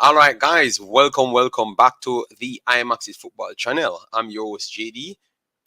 All right, guys, welcome back to the Imaxit football channel. I'm your host, JD.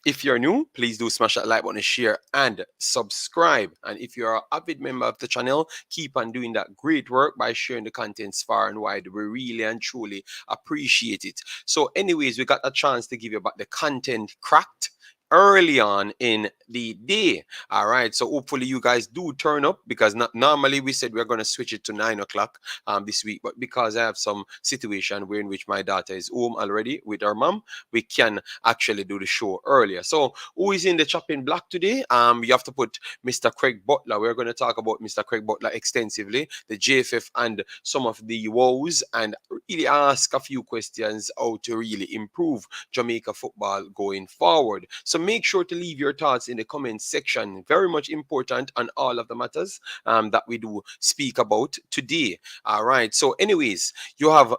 If you're new, please do smash that like button, share, and subscribe. And if you're an avid member of the channel, keep on doing that great work by sharing the contents far and wide. We really and truly appreciate it. So anyways, we got a chance to give you about the content cracked early on in the day. All right, so hopefully you guys do turn up, because normally we said we're going to switch it to 9 o'clock this week, but because I have some situation where in which my daughter is home already with her mom, we can actually do the show earlier. So who is in the chopping block today? You have to put Mr. Craig Butler. We're going to talk about Mr. Craig Butler extensively, the JFF and some of the woes, and really ask a few questions how to really improve Jamaica football going forward. So make sure to leave your thoughts in the comment section. Very much important on all of the matters that we do speak about today. All right. So anyways, you have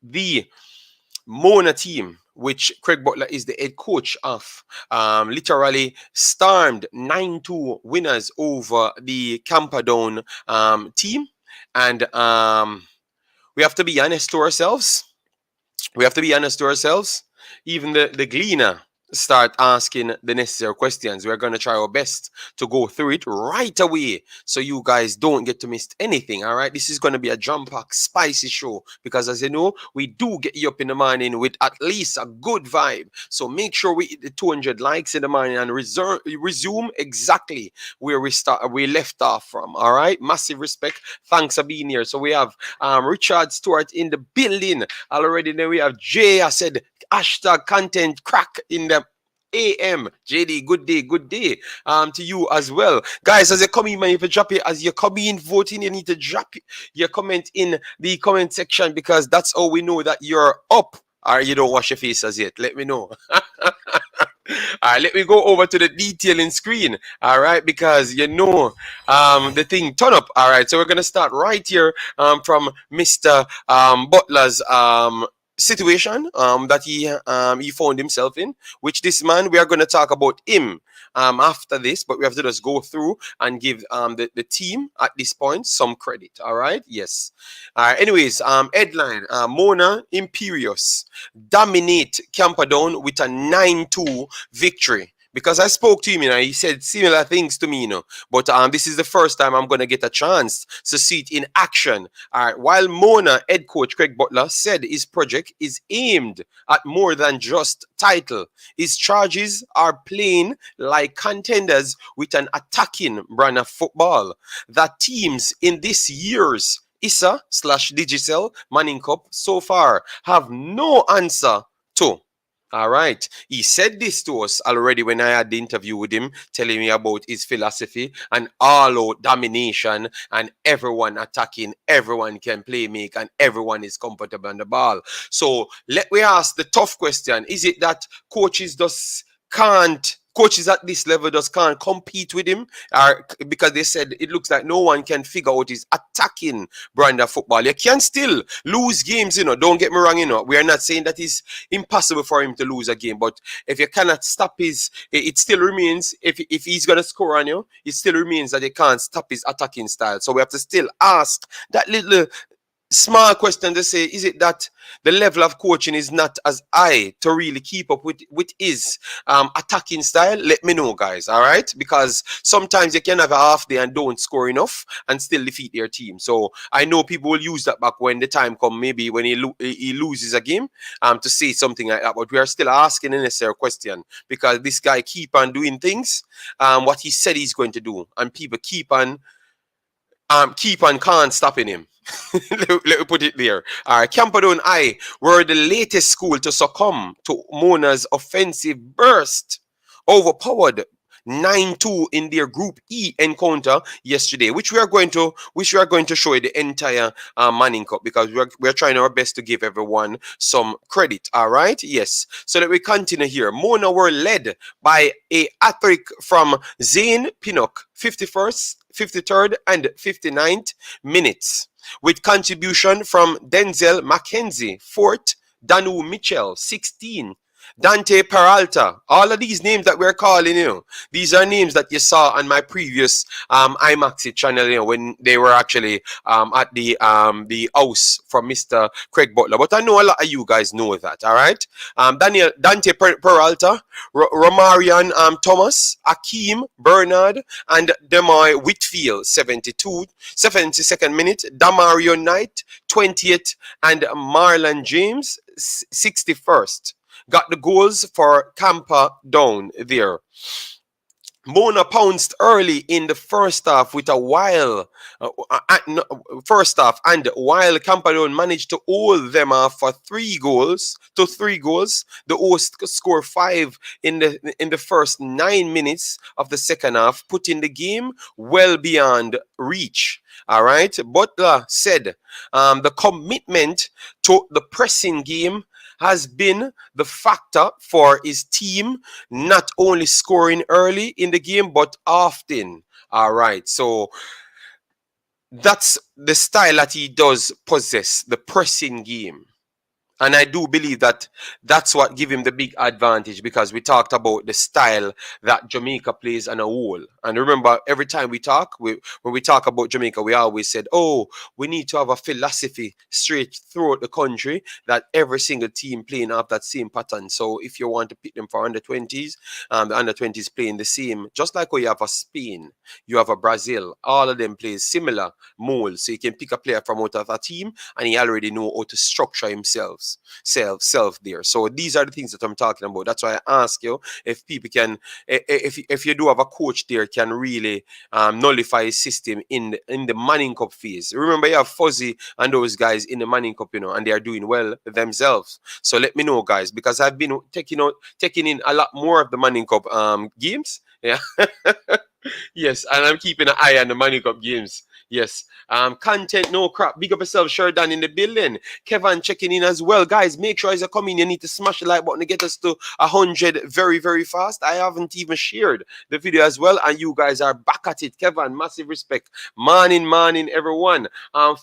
the Mona team, which Craig Butler is the head coach of, literally stormed 9-2 winners over the Camperdown team. And we have to be honest to ourselves. Even the Gleaner start asking the necessary questions. We're going to try our best to go through it right away so you guys don't get to miss anything. All right, this is going to be a jam-packed spicy show, because as you know, we do get you up in the morning with at least a good vibe. So make sure we hit the 200 likes in the morning and resume exactly where we left off from. All right, massive respect, thanks for being here. So we have Richard Stewart in the building already. Then we have Jay. I said hashtag content crack in the AM. JD, good day to you as well, guys. As you come in, man, if you drop it as you come in voting, you need to drop your comment in the comment section, because that's how we know that you're up or you don't wash your face as yet. Let me know. All right, let me go over to the detailing screen. All right, because you know the thing turn up. All right, so we're gonna start right here from Mr. Butler's situation that he found himself in, which this man, we are going to talk about him after this, but we have to just go through and give the team at this point some credit. All right, yes. All right, anyways, headline, Mona Imperious dominate Camperdown with a 9-2 victory. Because I spoke to him, he said similar things to me, But this is the first time I'm going to get a chance to see it in action. All right. While Mona head coach Craig Butler said his project is aimed at more than just title, his charges are playing like contenders with an attacking brand of football that teams in this year's ISSA/Digicel Manning Cup so far have no answer to. All right. He said this to us already when I had the interview with him, telling me about his philosophy and all-out domination and everyone attacking, everyone can play make, and everyone is comfortable on the ball. So let me ask the tough question. Is it that coaches at this level just can't compete with him? Because they said it looks like no one can figure out his attacking brand of football. You can still lose games, don't get me wrong, we are not saying that it's impossible for him to lose a game, but if you cannot stop it still remains, if he's going to score on you, it still remains that you can't stop his attacking style. So we have to still ask that little small question to say, is it that the level of coaching is not as high to really keep up with his attacking style? Let me know, guys. All right, because sometimes you can have a half day and don't score enough and still defeat their team. So I know people will use that back when the time comes, maybe when he loses a game, to say something like that. But we are still asking a necessary question, because this guy keep on doing things what he said he's going to do, and people keep on can't stopping him. Let me put it there. Camperdown High were the latest school to succumb to Mona's offensive burst, overpowered 9-2 in their Group E encounter yesterday, which we are going to show you the entire Manning Cup, because we're trying our best to give everyone some credit. All right, yes. So let me continue here. Mona were led by a hat-trick from Zhaine Pinnock, 51st, 53rd, and 59th minutes, with contribution from Denzel McKenzie, 4th, Donhue Mitchell, 16th, Dante Peralto. All of these names that we're calling, these are names that you saw on my previous Imaxit channel, when they were actually at the house from Mr. Craig Butler. But I know a lot of you guys know that, all right? Dante Peralto, Romarion Thomas, Ackeem Bernard, and Damoi Whitfield, 72nd minute, Demario Knight, 20th, and Marlon James, 61st. Got the goals for Camperdown there. Mona pounced early in the first half with a first half, and while Camperdown managed to hold them off for 3 goals, the host scored 5 in the first 9 minutes of the second half, putting the game well beyond reach. All right, Butler said the commitment to the pressing game has been the factor for his team not only scoring early in the game but often. All right, so that's the style that he does possess, the pressing game. And I do believe that that's what gives him the big advantage, because we talked about the style that Jamaica plays on a whole. And remember, every time we talk, when we talk about Jamaica, we always said, we need to have a philosophy straight throughout the country that every single team playing off that same pattern. So if you want to pick them for under 20s, the under 20s playing the same, just like when you have a Spain, you have a Brazil, all of them play similar mold. So you can pick a player from out of a team and he already know how to structure himself there. So these are the things that I'm talking about. That's why I ask you if people can, if you do have a coach there, can really nullify his system in the Manning Cup phase. Remember, you have Fuzzy and those guys in the Manning Cup, and they are doing well themselves. So let me know, guys, because I've been taking in a lot more of the Manning Cup games. Yeah. Yes, and I'm keeping an eye on the Manning Cup games. Yes. Content, no crap. Big up yourself, Sheridan in the building. Kevin checking in as well. Guys, make sure as you come in, you need to smash the like button to get us to 100 very, very fast. I haven't even shared the video as well, and you guys are back at it. Kevin, massive respect. Morning, everyone.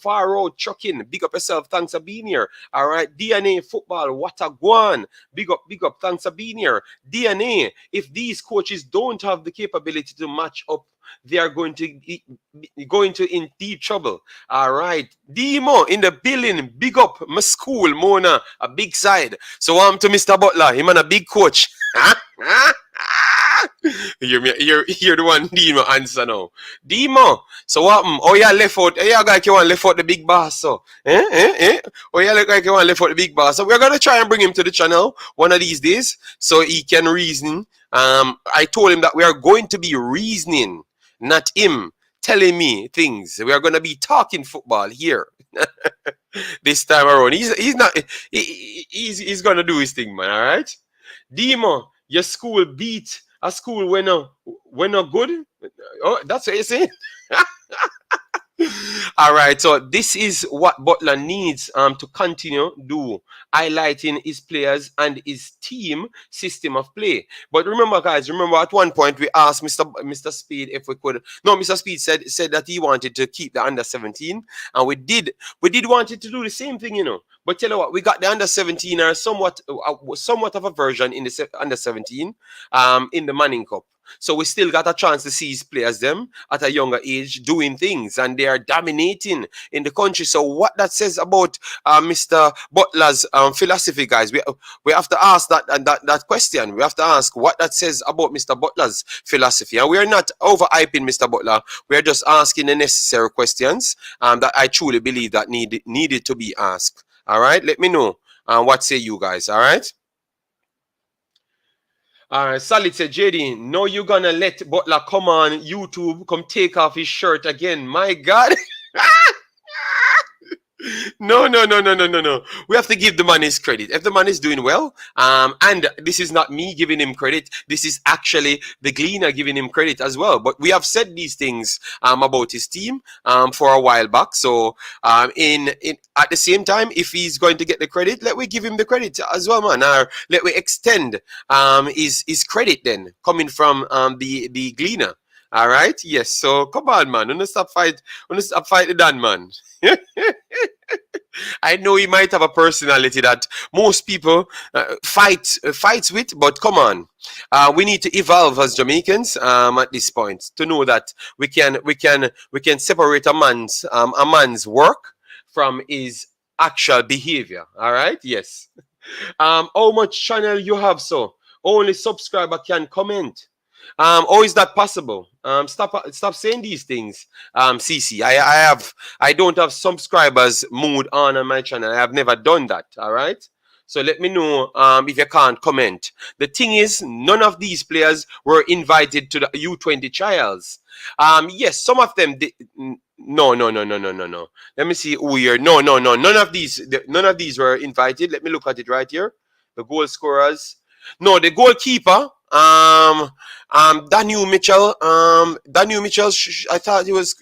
Far road chucking. Big up yourself. Thanks for being here. All right. DNA football. What a guan. Big up. Thanks for being here. DNA. If these coaches don't have the capability to match up, they are going to in deep trouble. All right, Demo in the building. Big up my school, Mona, a big side. So to Mr. Butler, him and a big coach. You're the one Demo answer now. Demo. So what? Oh yeah, left out. Hey, you guys want left out the big boss. So oh yeah, look like you want left out the big boss. So we're gonna try and bring him to the channel one of these days so he can reason. I told him that we are going to be reasoning, not him telling me things. We are going to be talking football here this time around. He's going to do his thing, man. All right, Demo, your school beat a school when no good. Oh, that's what you're saying. All right, so this is what Butler needs to continue do, highlighting his players and his team system of play. But remember, guys, at one point we asked Mr. Speed if we could. No, Mr. Speed said that he wanted to keep the under 17, and we did want it to do the same thing, But tell you what, we got the under 17 or somewhat of a version in the under 17 in the Manning Cup. So we still got a chance to see his players them at a younger age doing things, and they are dominating in the country. So what that says about Mr. Butler's philosophy, guys, we have to ask that question. We have to ask what that says about Mr. Butler's philosophy. And we are not overhyping Mr. Butler. We are just asking the necessary questions that I truly believe that needed to be asked. All right, let me know what say you guys. All right. Solid said, JD, no, you're gonna let Butler come on YouTube, come take off his shirt again. My God. No. We have to give the man his credit. If the man is doing well, and this is not me giving him credit, this is actually the Gleaner giving him credit as well. But we have said these things about his team for a while back. So at the same time, if he's going to get the credit, let we give him the credit as well, man. Or let we extend his credit then coming from the Gleaner. All right, yes. So come on, man. Don't stop fight the Dan, man. I know he might have a personality that most people fights with, but come on, we need to evolve as Jamaicans at this point to know that we can separate a man's work from his actual behavior. All right, yes. How much channel you have? So only subscriber can comment. How is that possible? Stop saying these things. CC, I don't have subscribers mood on my channel. I have never done that. All right. So let me know if you can't comment. The thing is, none of these players were invited to the U20 trials. Yes, some of them did. No, no, no, no, no, no, no. Let me see who here. No, no, no. None of these were invited. Let me look at it right here. The goal scorers. No, the goalkeeper. Donhue Mitchell. Donhue Mitchell. I thought he was.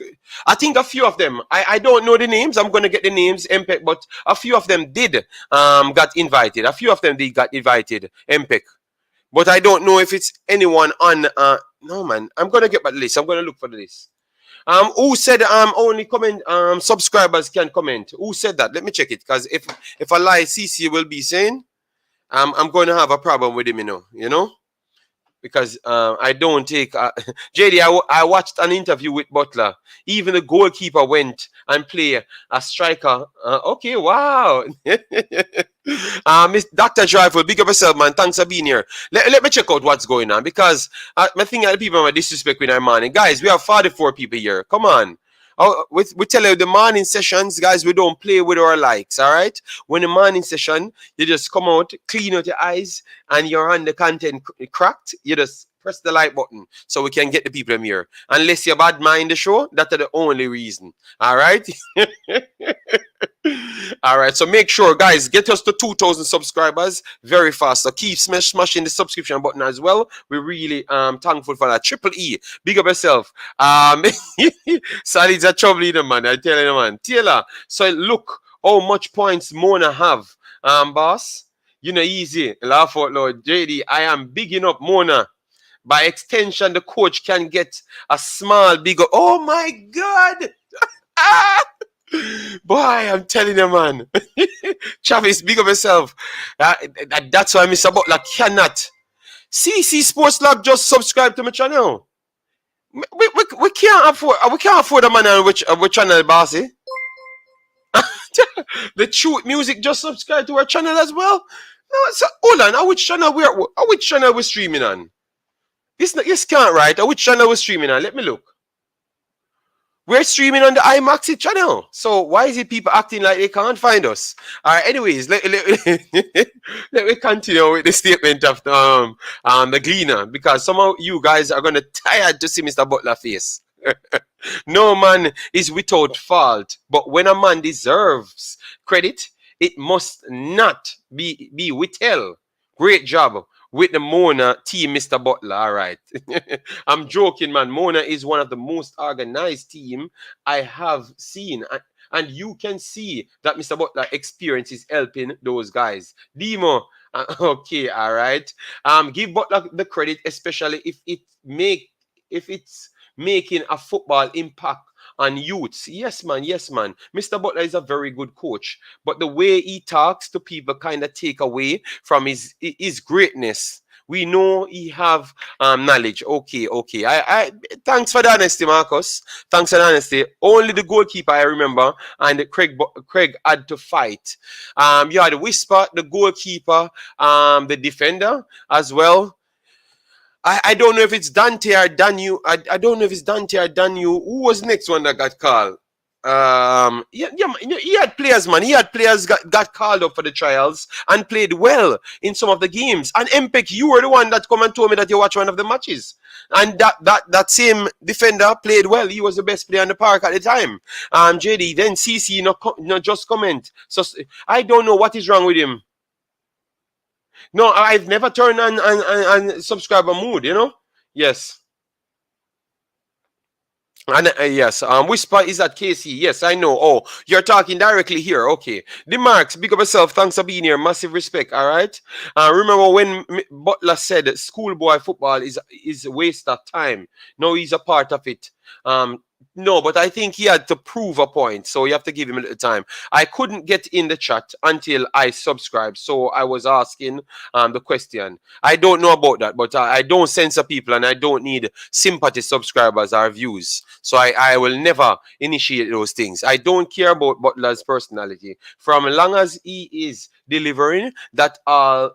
I think a few of them. I don't know the names. I'm gonna get the names. MPEC, but a few of them did got invited. A few of them did got invited. MPEC, but I don't know if it's anyone on. No man. I'm gonna get my list. I'm gonna look for the list. Who said only comment subscribers can comment? Who said that? Let me check it, because if I lie, CC will be saying I'm going to have a problem with him, you know, because I don't take JD. I watched an interview with Butler. Even the goalkeeper went and play a striker. Okay, wow. Miss Dr. Joyful, big up yourself, man. Thanks for being here. Let me check out what's going on, because I think the people are disrespect with our morning. Guys, we have 44 people here. Come on. Oh, we tell you the morning sessions, guys, we don't play with our likes, all right? When the morning session, you just come out, clean out your eyes, and you're on the content cracked, you just press the like button so we can get the people in here. Unless you're bad mind the show, that's the only reason, all right? All right, so make sure, guys, get us to 2,000 subscribers very fast. So keep smashing the subscription button as well. We're really thankful for that. Triple E, big up yourself. Sally's a trouble leader, man. I tell you, man. Taylor, so look how much points Mona have, boss. You know, easy. Laugh out loud. JD, I am bigging up Mona. By extension, the coach can get a small, bigger. Oh my God. Boy, I'm telling you, man. Travis, big up yourself. That's why Mr. Butler cannot. CC Sports Lab just subscribe to my channel. We can't afford a man on which channel, bossy. The Truth Music just subscribe to our channel as well. No, so hold on. Which channel we're streaming on? This can't right. Which channel we're streaming on? Let me look. We're streaming on the Imaxit channel. So why is it people acting like they can't find us? All right, anyways, let me continue with the statement of the Gleaner, because some of you guys are gonna tired to see Mr. Butler face. No man is without fault, but when a man deserves credit, it must not be withheld. Great job with the Mona team, Mr. Butler. All right. I'm joking, man. Mona is one of the most organized team I have seen. And you can see that Mr. Butler experience is helping those guys. Demo, okay, all right. Give Butler the credit, especially if it's making a football impact on youths. Yes, man. Yes, man. Mr. Butler is a very good coach, but the way he talks to people kind of take away from his greatness. We know he have knowledge. Okay. I thanks for the honesty, Marcus. Thanks for the honesty. Only the goalkeeper I remember, and Craig had to fight. You had the Whisper, the goalkeeper, the defender as well. I don't know if it's Dante or Donhue. I don't know if it's Dante or Donhue. Who was the next one that got called? He had players, man. He had players got called up for the trials and played well in some of the games. And MPEC, you were the one that come and told me that you watched one of the matches. And that same defender played well. He was the best player on the park at the time. JD, then CC, no just comment. So I don't know what is wrong with him. No, I've never turned on subscriber mood, you know? Yes. And yes, Whisper is at KC. Yes, I know. Oh, you're talking directly here. Okay. The Marks, big up yourself. Thanks for being here. Massive respect. All right. Remember when Butler said schoolboy football is a waste of time. No, he's a part of it. No, but I think he had to prove a point, so you have to give him a little time. I couldn't get in the chat until I subscribed, so I was asking the question. I don't know about that, but I don't censor people, and I don't need sympathy subscribers or views, so I will never initiate those things. I don't care about Butler's personality. From long as he is delivering, that's all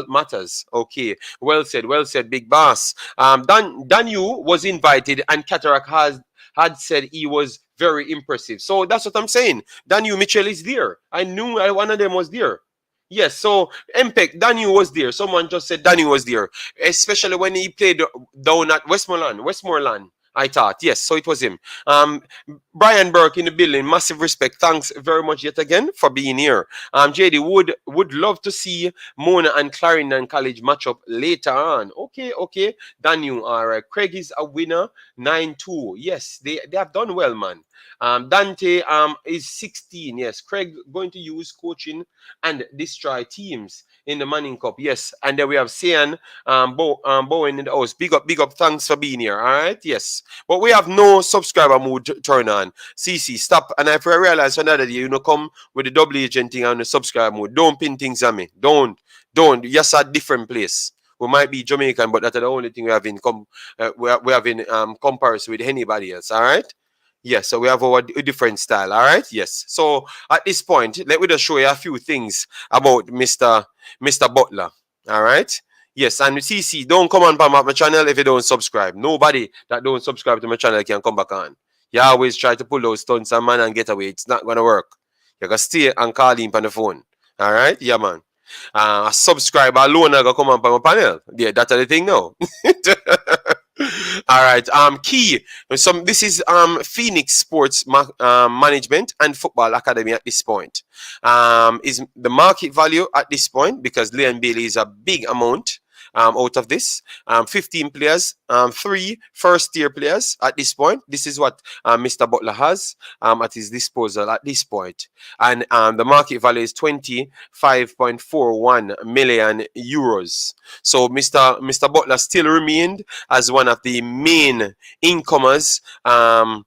matters. Okay, well said, big boss. Donhue was invited, and Cataract had said he was very impressive. So that's what I'm saying. Donhue Mitchell is there. I knew one of them was there. Yes, so MPEC, Donhue was there. Someone just said Donhue was there. Especially when he played down at Westmoreland. I thought, yes, so it was him. Brian Burke in the building, massive respect. Thanks very much yet again for being here. JD would love to see Mona and Clarendon College match up later on. Okay. Donhue, all right. Craig is a winner, 9-2. Yes, they have done well, man. Dante is 16. Yes, Craig going to use coaching and destroy teams in the Manning Cup. Yes, and then we have Sian Bowen in the house. Big up. Thanks for being here. All right. Yes, but we have no subscriber mode turn on. CC, stop. And if I realize another day, come with the double agent thing on the subscriber mode. Don't pin things on me. Don't. Yes, a different place. We might be Jamaican, but that's the only thing we have in comparison with anybody else. All right. Yes, so we have our different style, all right? Yes. So at this point, let me just show you a few things about Mr. Butler, all right? Yes, and CC, don't come on my channel if you don't subscribe. Nobody that don't subscribe to my channel can come back on. You always try to pull those stunts and man and get away. It's not going to work. You got to stay and call him on the phone, all right? Yeah, man. A subscriber alone I go come on my panel. Yeah, that's the thing now. All right. Key. This is Phoenix Sports Management and Football Academy at this point. Is the market value at this point, because Leon Bailey is a big amount out of this. 15 players, 3 first-tier players at this point. This is what Mr. Butler has at his disposal at this point. And the market value is 25.41 million euros. So Mr. Butler still remained as one of the main incomers, our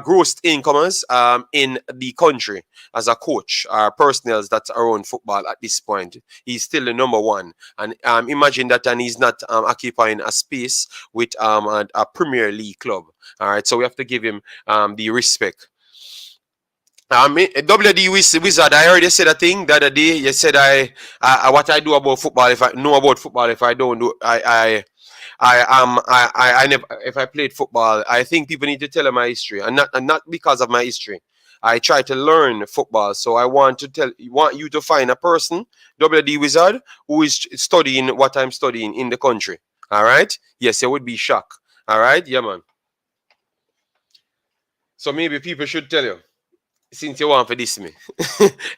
gross incomers in the country as a coach, our personnel that's around football at this point. He's still the number one. And imagine that, and he's not occupying a space with a Premier League club. All right, so we have to give him the respect. WD Wizard, I already said a thing the other day. You said what I do about football, if I know about football, if I don't do, I never, if I played football, I think people need to tell them my history, and not because of my history. I try to learn football, so I want you to find a person, WD Wizard, who is studying what I'm studying in the country. All right? Yes, it would be shock. All right? Yeah, man. So maybe people should tell you, since you want for this me.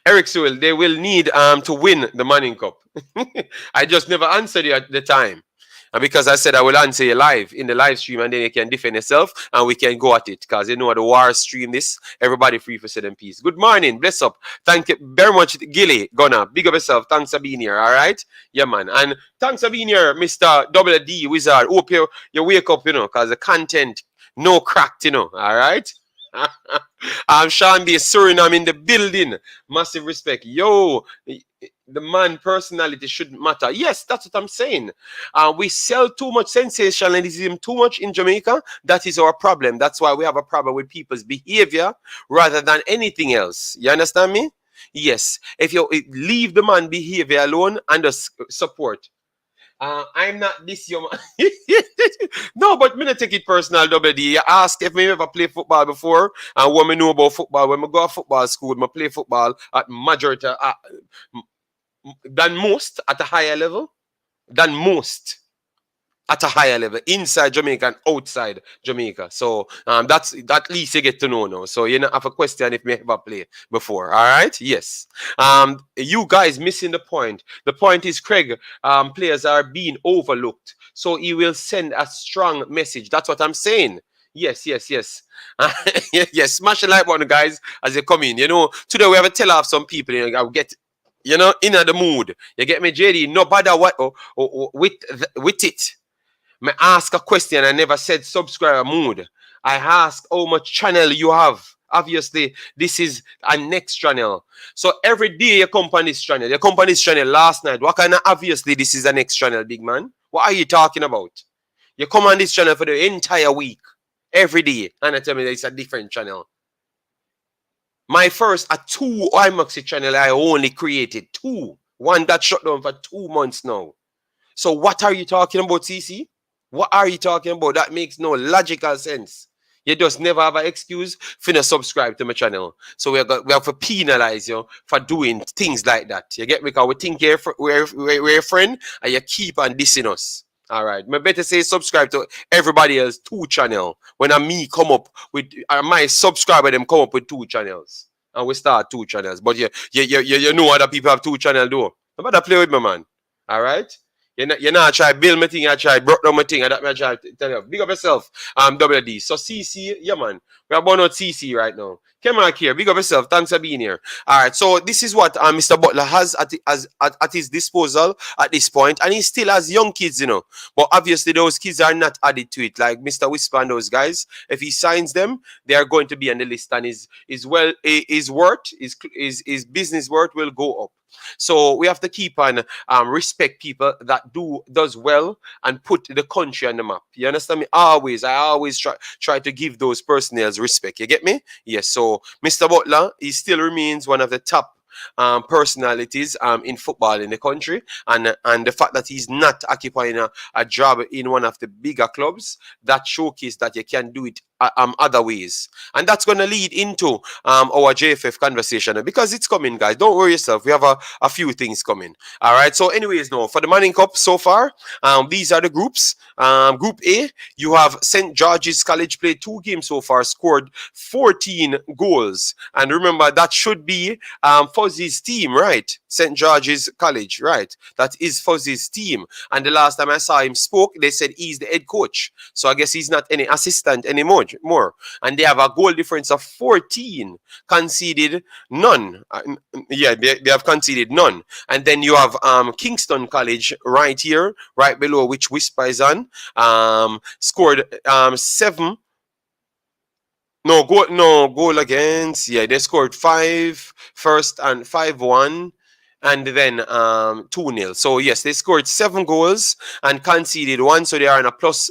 Eric Sewell, they will need to win the Manning Cup. I just never answered you at the time. And because I said I will answer you live in the live stream, and then you can defend yourself and we can go at it. Because you know the war stream this. Everybody free for said and peace. Good morning. Bless up. Thank you very much, Gilly. Gonna big up yourself. Thanks for being here. All right? Yeah, man. And thanks for being here, Mr. WD Wizard. Hope you wake up, because the content no cracked, all right? I'm Sean B. Suriname in the building. Massive respect. Yo, the man personality shouldn't matter. Yes, that's what I'm saying. We sell too much sensationalism too much in Jamaica. That is our problem. That's why we have a problem with people's behavior rather than anything else. You understand me? Yes. If you leave the man behavior alone and just support. I'm not this young. No, but me not take it personal, WD. You asked if me ever play football before, and what me know about football. When me go to football school, me play football at majority than most at a higher level. Than most at a higher level inside Jamaica and outside Jamaica. So that's at least you get to know now. So you don't have a question if me ever play before. All right? Yes. You guys missing the point. The point is Craig, players are being overlooked. So he will send a strong message. That's what I'm saying. Yes. Yes, smash the like button, guys, as you come in. Today we have a tell off some people. I'll get in the mood. You get me, JD? No bother what with it. Me ask a question. I never said subscriber mood. I ask how much channel you have. Obviously, this is a next channel. So every day you come on this channel. You come on this channel last night. What kind of obviously this is a next channel, big man? What are you talking about? You come on this channel for the entire week. Every day. And I tell me that it's a different channel. My first a 2 Imaxit channel I only created. 2. One got shut down for 2 months now. So what are you talking about, CC? What are you talking about? That makes no logical sense. You just never have an excuse for not subscribe to my channel. So we have to penalize you for doing things like that. You get me? Because we think we're a friend and you keep on dissing us. All right. I better say subscribe to everybody else 2 channel. When me come up with my subscriber them come up with 2 channels. And we start 2 channels. But you know other people have 2 channels though. No matter play with me, man. All right. You not try build my thing, I try broke down my thing, and that I try tell you. Big up yourself, WD. So CC, yeah man. We are born out CC right now. Come on here, big up yourself. Thanks for being here. Alright, so this is what Mr. Butler has at his disposal at this point, and he still has young kids, you know. But obviously those kids are not added to it, like Mr. Whisper and those guys. If he signs them, they are going to be on the list, and his business worth will go up. So we have to keep on respect people that does well and put the country on the map. You understand me? I always try to give those personnel respect. You get me? Yes. So Mr. Butler, he still remains one of the top personalities in football in the country, and the fact that he's not occupying a job in one of the bigger clubs, that showcase that you can do it other ways. And that's going to lead into our JFF conversation, because it's coming, guys. Don't worry yourself. We have a few things coming. All right. So anyways, now for the Manning Cup so far, these are the groups. Group A, you have St. George's College played 2 games so far, scored 14 goals. And remember, that should be Fuzzy's team, right? St. George's College, right? That is Fuzzy's team. And the last time I saw him spoke, they said he's the head coach. So I guess he's not any assistant anymore. And they have a goal difference of 14, conceded none. They have conceded none. And then you have Kingston College right here, right below, which Whisper is on. Scored 7. No goal against. Yeah, they scored 5 first and 5-1. And then 2-0. So yes, they scored 7 goals and conceded 1. So they are in a plus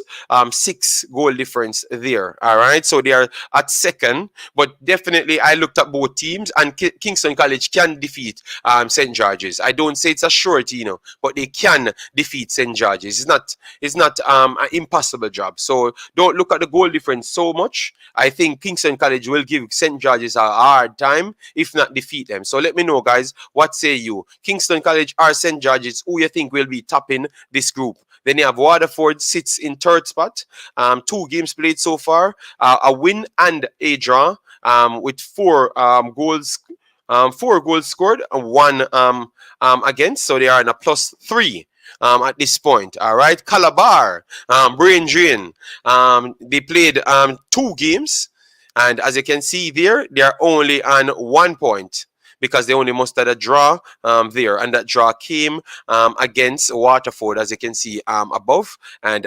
6 goal difference there. All right. So they are at second. But definitely, I looked at both teams, and Kingston College can defeat St. George's. I don't say it's a surety, you know, but they can defeat St. George's. It's not an impossible job. So don't look at the goal difference so much. I think Kingston College will give St. George's a hard time, if not defeat them. So let me know, guys. What say you? Kingston College or St. George's, who you think will be topping this group? Then you have Waterford sits in 3rd spot. 2 games played so far, a win and a draw, with 4 goals. 4 goals scored and 1 against. So they are in a plus 3. At this point. All right. Calabar, Brain Drain. They played 2 games. And as you can see there, they are only on 1 point, because they only mustered a draw there. And that draw came against Waterford, as you can see above. And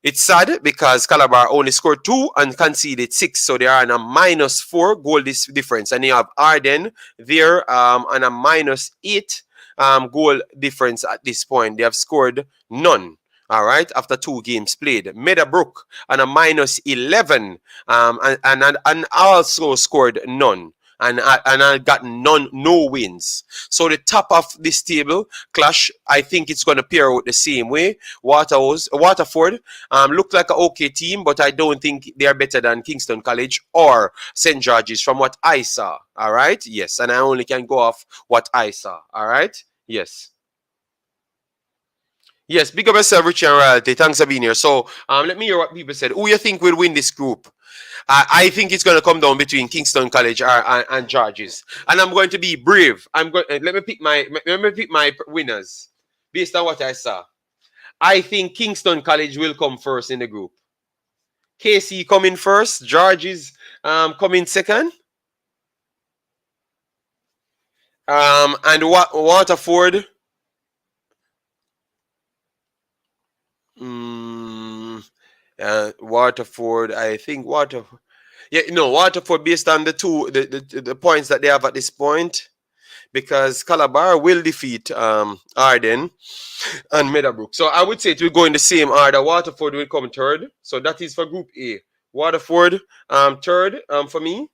it's sad because Calabar only scored 2 and conceded 6. So they are on a minus 4 goal difference. And you have Arden there on a minus 8 goal difference at this point. They have scored none. All right, after 2 games played. Meadowbrook on a minus 11 and also scored none. And I got no wins. So the top of this table clash, I think it's going to pair out the same way. Waterford looked like an okay team, but I don't think they are better than Kingston College or St. George's from what I saw. All right, yes, and I only can go off what I saw. All right, yes. Yes, big up yourself, Richie and Royalty. Thanks for being here. So let me hear what people said. Who you think will win this group? I think it's going to come down between Kingston College and George's, and I'm going to be brave. I'm going. Let me pick my winners based on what I saw. I think Kingston College will come first in the group. KC coming first. George's coming second. And Waterford. Mm, Waterford, I think Yeah, no, Waterford based on the points that they have at this point, because Calabar will defeat Arden and Meadowbrook. So I would say it will go in the same order. Waterford will come third. So that is for Group A. Waterford third for me.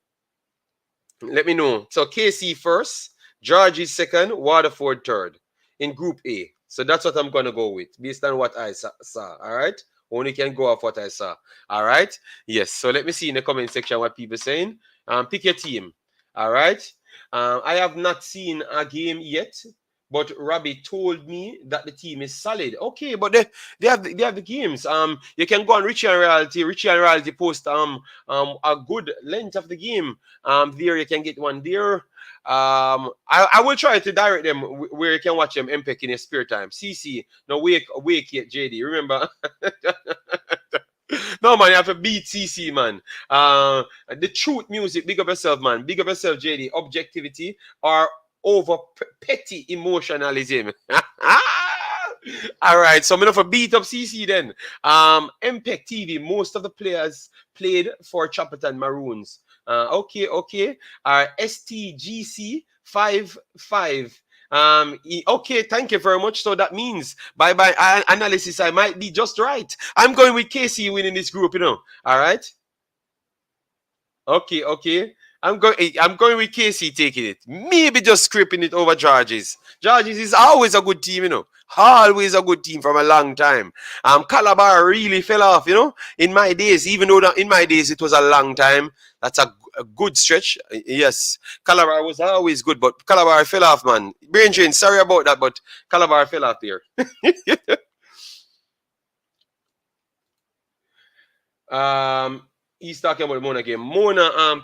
Let me know. So KC first, George is second, Waterford third in Group A. So that's what I'm gonna go with based on what I saw. All right. Only can go off what I saw. All right. Yes. So let me see in the comment section what people saying. Pick your team. All right. I have not seen a game yet, but Robbie told me that the team is solid. Okay, but they have the games. You can go on Richie and Reality. Richie and Reality post a good length of the game. There you can get one there. I will try to direct them where you can watch them MPEC in your spare time. CC, no wake yet, JD. Remember? No man, you have to beat CC, man. The truth music, big up yourself, man. Big up yourself, JD. Objectivity or over petty emotionalism. All right, so I'm gonna beat up CC then. MPEC TV, most of the players played for Chapperton Maroons. Okay. STGC 55. Okay, thank you very much. So that means by analysis, I might be just right. I'm going with KC winning this group, All right. Okay. I'm going with KC taking it. Maybe just scraping it over Georges. Georges is always a good team, Always a good team from a long time. Calabar really fell off, in my days, even though in my days it was a long time. That's a good stretch. Yes. Calabar was always good, but Calabar fell off, man. Brain drain, sorry about that, but Calabar fell off there. He's talking about Mona game. Mona,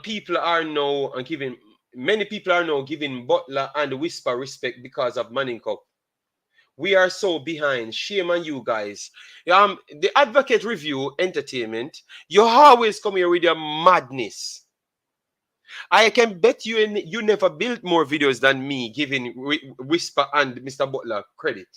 many people are now giving Butler and Whisper respect because of Manning Cup. We are so behind. Shame on you guys. The Advocate Review Entertainment, you always come here with your madness. I can bet you never built more videos than me giving Whisper and Mr. Butler credit.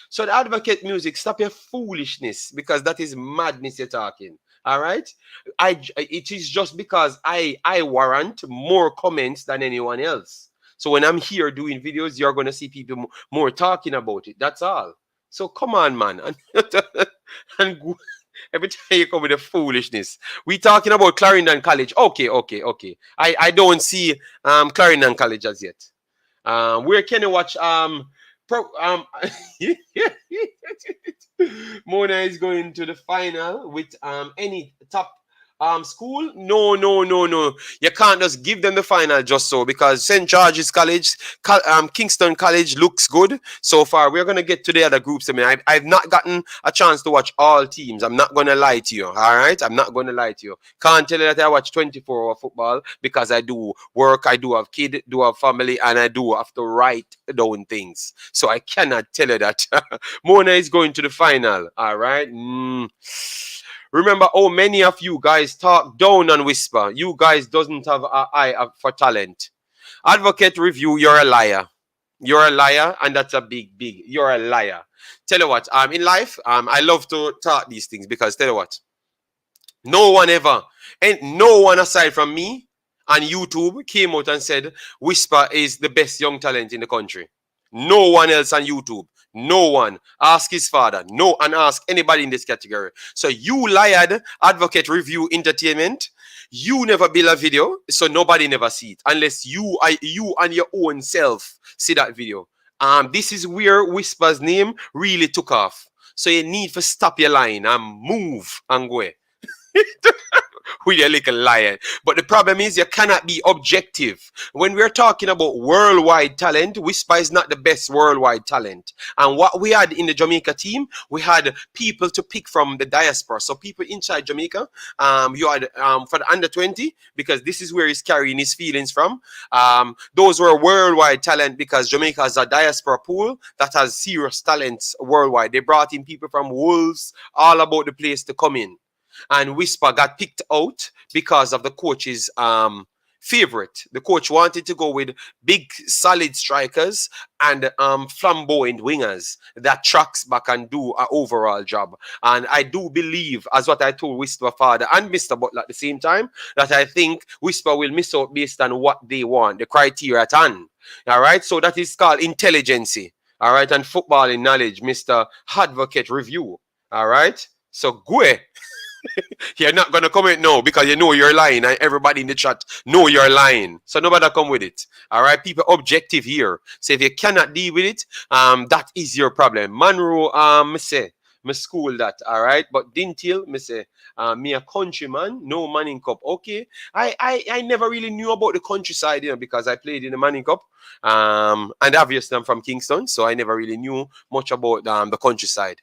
So the Advocate Music, stop your foolishness, because that is madness you're talking. All right, it is just because I warrant more comments than anyone else. So when I'm here doing videos, you're gonna see people more talking about it. That's all. So come on, man, and every time you come with the foolishness, we talking about Clarendon College. Okay. I don't see Clarendon College as yet. Where can you watch Mona is going to the final with any top school. No. You can't just give them the final just so, because St. George's College, Kingston College looks good so far. We're gonna get to the other groups. I mean, I've not gotten a chance to watch all teams. I'm not gonna lie to you. All right, I'm not gonna lie to you. Can't tell you that I watch 24-hour football, because I do work, I do have kid, do have family, and I do have to write down things. So I cannot tell you that. Mona is going to the final. All right. Remember how many of you guys talk down and Whisper. You guys doesn't have an eye for talent. Advocate Review, you're a liar. You're a liar, and that's a big. You're a liar. Tell you what, in life, I love to talk these things, because tell you what, no one ever, and no one aside from me on YouTube came out and said Whisper is the best young talent in the country. No one else on YouTube. No one. Ask his father. No, and ask anybody in this category. So you lied, Advocate Review Entertainment. You never build a video, so nobody never see it, unless you and your own self see that video. This is where Whisper's name really took off. So you need to stop your line and move and go. With your little lion. But the problem is you cannot be objective. When we're talking about worldwide talent, Whisper is not the best worldwide talent. And what we had in the Jamaica team, we had people to pick from the diaspora. So people inside Jamaica, you had for the under 20, because this is where he's carrying his feelings from. Those were worldwide talent, because Jamaica has a diaspora pool that has serious talents worldwide. They brought in people from Wolves, all about the place to come in. And Whisper got picked out because of the coach's favorite. The coach wanted to go with big, solid strikers and flamboyant wingers that tracks back and do an overall job. And I do believe, as what I told Whisper Father and Mr. Butler at the same time, that I think Whisper will miss out based on what they want, the criteria at hand. All right, so that is called intelligence. All right, and footballing knowledge, Mr. Advocate Review. All right, so go. You're not gonna comment no because you know you're lying, and everybody in the chat know you're lying. So nobody come with it. All right, people objective here. So if you cannot deal with it, that is your problem. Monroe, me say, me school that. All right, but Dintil, me say, me a countryman, no Manning Cup. Okay, I never really knew about the countryside, because I played in the Manning Cup. And obviously I'm from Kingston, so I never really knew much about the countryside,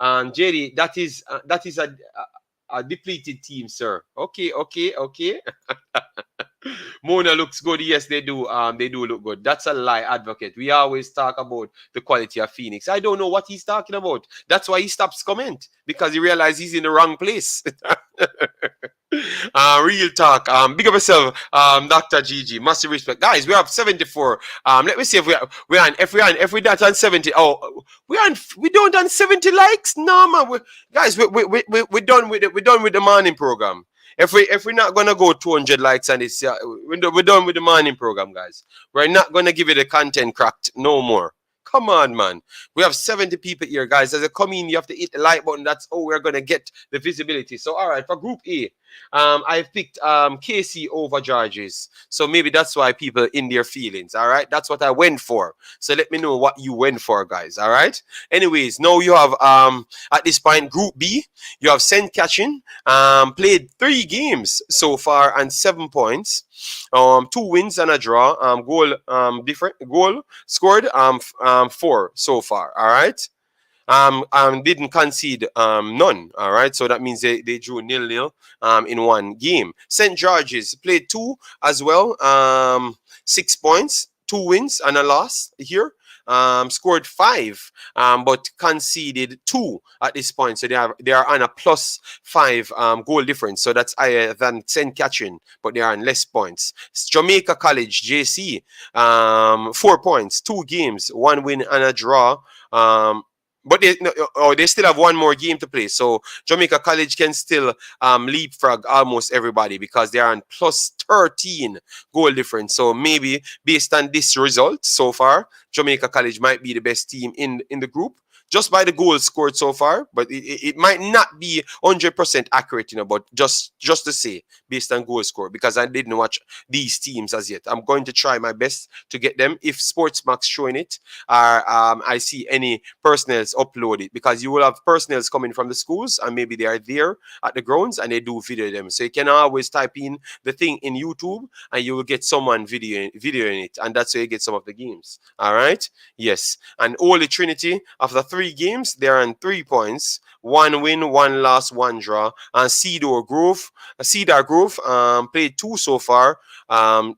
JD, that is a depleted team, sir. Okay. Mona looks good. Yes, they do. They do look good. That's a lie, Advocate. We always talk about the quality of Phoenix. I don't know what he's talking about. That's why he stops comment, because he realizes he's in the wrong place. Real talk. Big up yourself, Dr. Gigi. Massive respect, guys. We have 74. Let me see if if we that on 70. Oh, we don't done 70 likes. No, man. We're done with it. We're done with the morning program. If we're not gonna go 200 likes and it's we're done with the morning program, guys. We're not gonna give it a content cracked no more. Come on, man. We have 70 people here, guys. As they come in, you have to hit the like button. That's how we're going to get the visibility. So, all right, for Group A, I've picked KC over Georges. So maybe that's why people in their feelings, all right? That's what I went for. So let me know what you went for, guys, all right? Anyways, now you have, at this point, Group B, you have St. Catherine, played 3 games so far and 7 points. 2 wins and a draw. Goal scored 4 so far. All right. Didn't concede none. All right. So that means they drew 0-0 in 1 game. St. George's played 2 as well. 6 points, 2 wins and a loss here. Scored 5, but conceded 2 at this point. So they are on a +5 goal difference. So that's higher than St. Catherine, but they are on less points. Jamaica College, JC, 4 points, 2 games, 1 win and a draw. But they still have 1 more game to play. So Jamaica College can still leapfrog almost everybody because they are on +13 goal difference. So maybe based on this result so far, Jamaica College might be the best team in the group, just by the goals scored so far. But it might not be 100% accurate, but just to say based on goal score, because I didn't watch these teams as yet. I'm going to try my best to get them if Sportsmax showing it, or I see any personnels upload it, because you will have personnels coming from the schools and maybe they are there at the grounds and they do video them. So you can always type in the thing in YouTube and you will get someone videoing it, and that's where you get some of the games. All right. Yes. And Holy Trinity, after 3 games, they're on 3 points, 1 win, 1 loss, 1 draw. And Cedar Grove played 2 so far, 2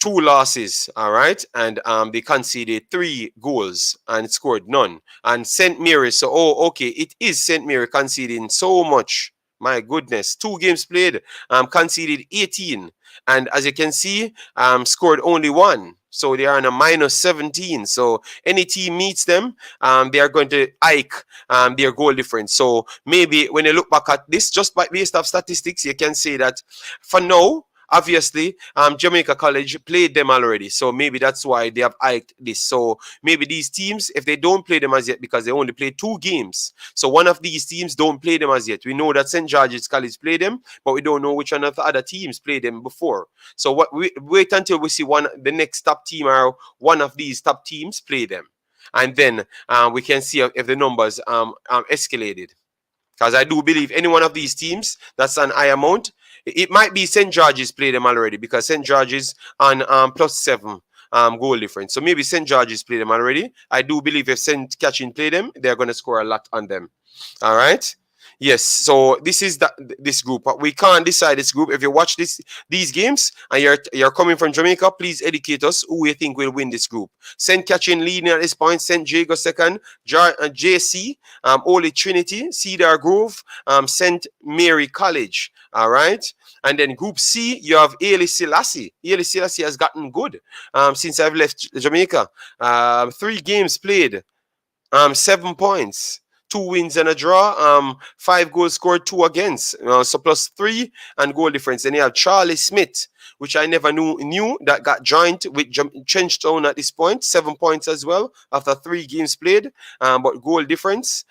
losses, all right, and they conceded 3 goals and scored none. And St. Mary, so okay, it is St. Mary conceding so much. My goodness, 2 games played, conceded 18, and as you can see, scored only 1. So they are on a -17. So any team meets them, they are going to hike their goal difference. So maybe when you look back at this, just based off statistics, you can say that for now, obviously, Jamaica College played them already. So maybe that's why they have hiked this. So maybe these teams, if they don't play them as yet, because they only played 2 games. So one of these teams don't play them as yet. We know that St. George's College played them, but we don't know which one of the other teams played them before. So we wait until we see the next top team or one of these top teams play them. And then we can see if the numbers escalated. Because I do believe any one of these teams that's an high amount, it might be St. George's played them already, because St. George's on +7 goal difference. So maybe St. George's played them already. I do believe if St. Catherine played them, they're going to score a lot on them. All right. Yes, so this is this group. We can't decide this group. If you watch these games and you're coming from Jamaica, please educate us who you think will win this group. St. Catherine leading at this point. St. Jago second. JC, Holy Trinity, Cedar Grove, St. Mary College. All right. And then Group C, you have Ailey Selassie. Ailey Selassie has gotten good since I've left Jamaica. 3 games played. 7 points, 2 wins and a draw, 5 goals scored, 2 against, so +3 and goal difference. Then you have Charlie Smith, which I never knew that got joined with Trenchtown at this point, 7 points as well after 3 games played, but goal difference,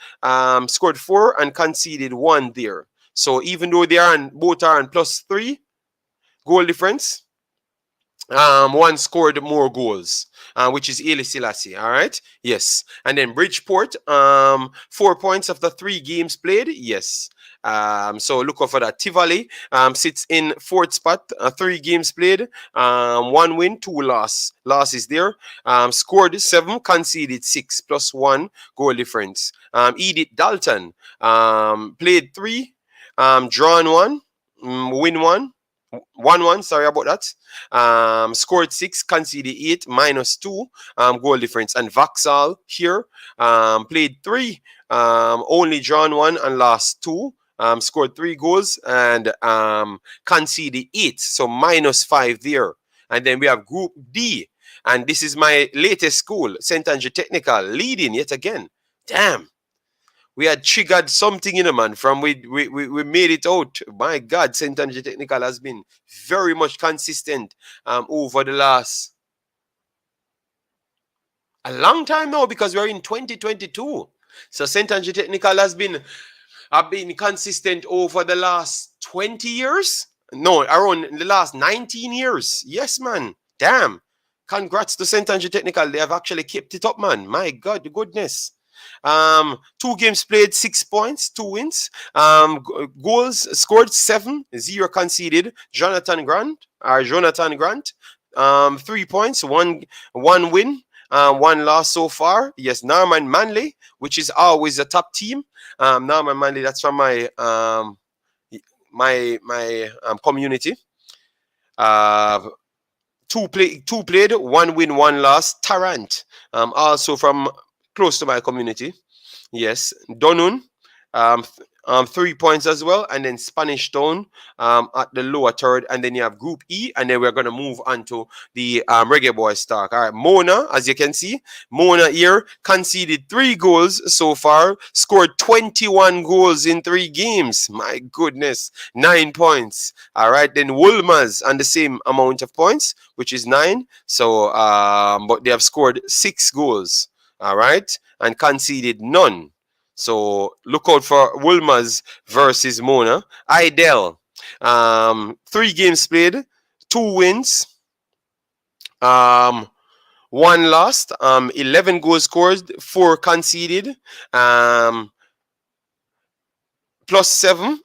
scored 4 and conceded 1 there. So even though both are on +3 goal difference, one scored more goals, which is Ailey Selassie. All right. Yes. And then Bridgeport, 4 points after 3 games played. Yes. So look out for that. Tivoli sits in 4th spot, 3 games played, 1 win, 2 losses there. Scored 7, conceded 6, +1 goal difference. Edith Dalton played 3, drawn 1, win 1. 1-1, sorry about that. Scored 6, conceded 8, -2 goal difference. And Vauxhall here played 3, only drawn 1 and lost 2. Scored 3 goals and conceded 8, so -5 there. And then we have Group D, and this is my latest school, St. Andrew Technical, leading yet again. Damn. We had triggered something in a man from we made it out. My God, St. Andrew Technical has been very much consistent over the last a long time now, because we're in 2022. So St. Andrew Technical have been consistent over the last 20 years. No, around the last 19 years. Yes, man. Damn. Congrats to St. Andrew Technical. They have actually kept it up, man. My God, the goodness. 2 games played, 6 points, 2 wins. Goals scored 7, 0 conceded. Jonathan Grant. 3 points, 1 win, 1 loss so far. Yes, Norman Manley, which is always a top team. Norman Manley, that's from my community. 2 played, 1 win, 1 loss. Tarrant, also from close to my community. Yes. Donhue, 3 points as well. And then Spanish Town at the lower third. And then you have Group E. And then we're going to move on to the Reggae Boyz talk. All right. Mona, as you can see, Mona here conceded 3 goals so far. Scored 21 goals in 3 games. My goodness. 9 points. All right. Then Wolmer's on the same amount of points, which is 9. So, but they have scored 6 goals. All right, and conceded none. So look out for Wolmer's versus Mona. Idel, 3 games played, 2 wins, 1 lost, 11 goals scored, 4 conceded, +7.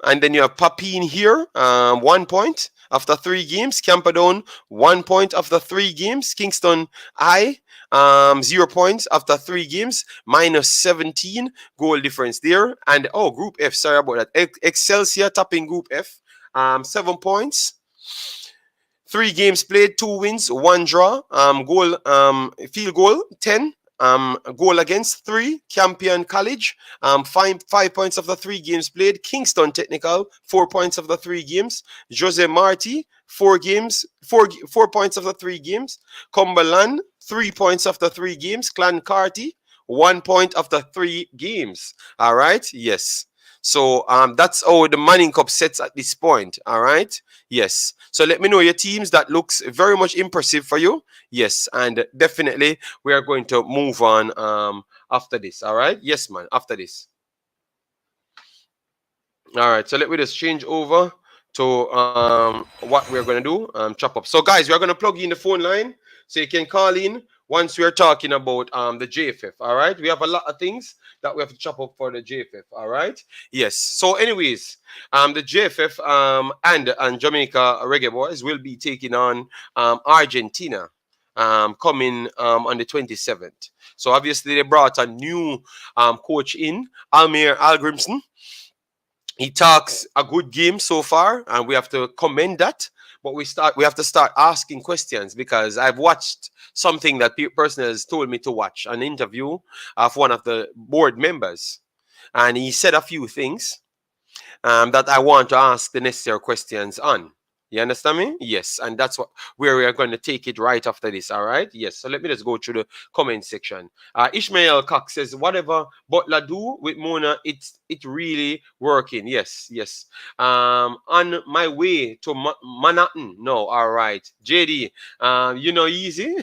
And then you have Papine here, 1 point after 3 games. Camperdown, 1 point after 3 games. Kingston High, 0 points after 3 games, -17 goal difference there. And Group F, sorry about that. Excelsior topping Group F, 7 points, 3 games played, 2 wins, 1 draw. Field goal 10. Goal against 3. Campion College, 5 points after 3 games played. Kingston Technical, 4 points after 3 games. Jose Marti, 4 points after 3 games. Cumberland, 3 points after 3 games. Clancarty, 1 point after 3 games. All right. Yes. So that's how the Manning Cup sets at this point. All right. Yes. So let me know your teams. That looks very much impressive for you. Yes. And definitely we are going to move on after this. All right. Yes, man. After this. All right. So let me just change over to what we're going to do. Chop up. So guys, we're going to plug in the phone line so you can call in once we're talking about the JFF. All right. We have a lot of things that we have to chop up for the JFF. All right. Yes. So anyways, the JFF and Jamaica Reggae Boyz will be taking on Argentina coming on the 27th. So obviously they brought a new coach in, Almir Algrimson. He talks a good game so far, and we have to commend that. But we have to start asking questions, because I've watched something that person has told me to watch, an interview of one of the board members, and he said a few things that I want to ask the necessary questions on. You understand me? Yes, and that's where we are going to take it right after this. All right? Yes. So let me just go through the comment section. Ishmael Cox says, "Whatever Butler do with Mona, it really working." Yes, yes. On my way to Manhattan. No, all right. JD, easy.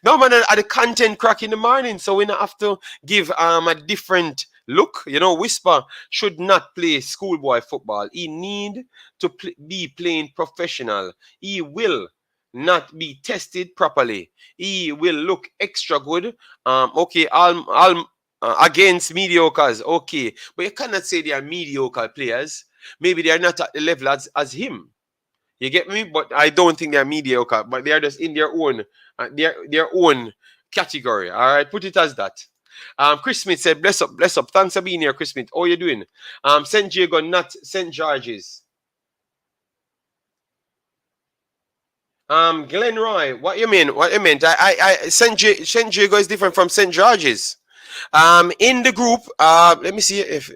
No, man, at the content crack in the morning, so we not have to give a different look. Whisper should not play schoolboy football. He need to be playing professional. He will not be tested properly. He will look extra good. Okay, I'll against mediocres. Okay, but you cannot say they are mediocre players. Maybe they are not at the level as him. You get me? But I don't think they're mediocre. But they are just in their own category. All right, put it as that. Chris Smith said, "Bless up, bless up. Thanks for being here, Chris Smith. How you doing?" St. Diego, not St. George's. Glenroy, what you mean? What you meant? St. Diego is different from St. George's. In the group, let me see if.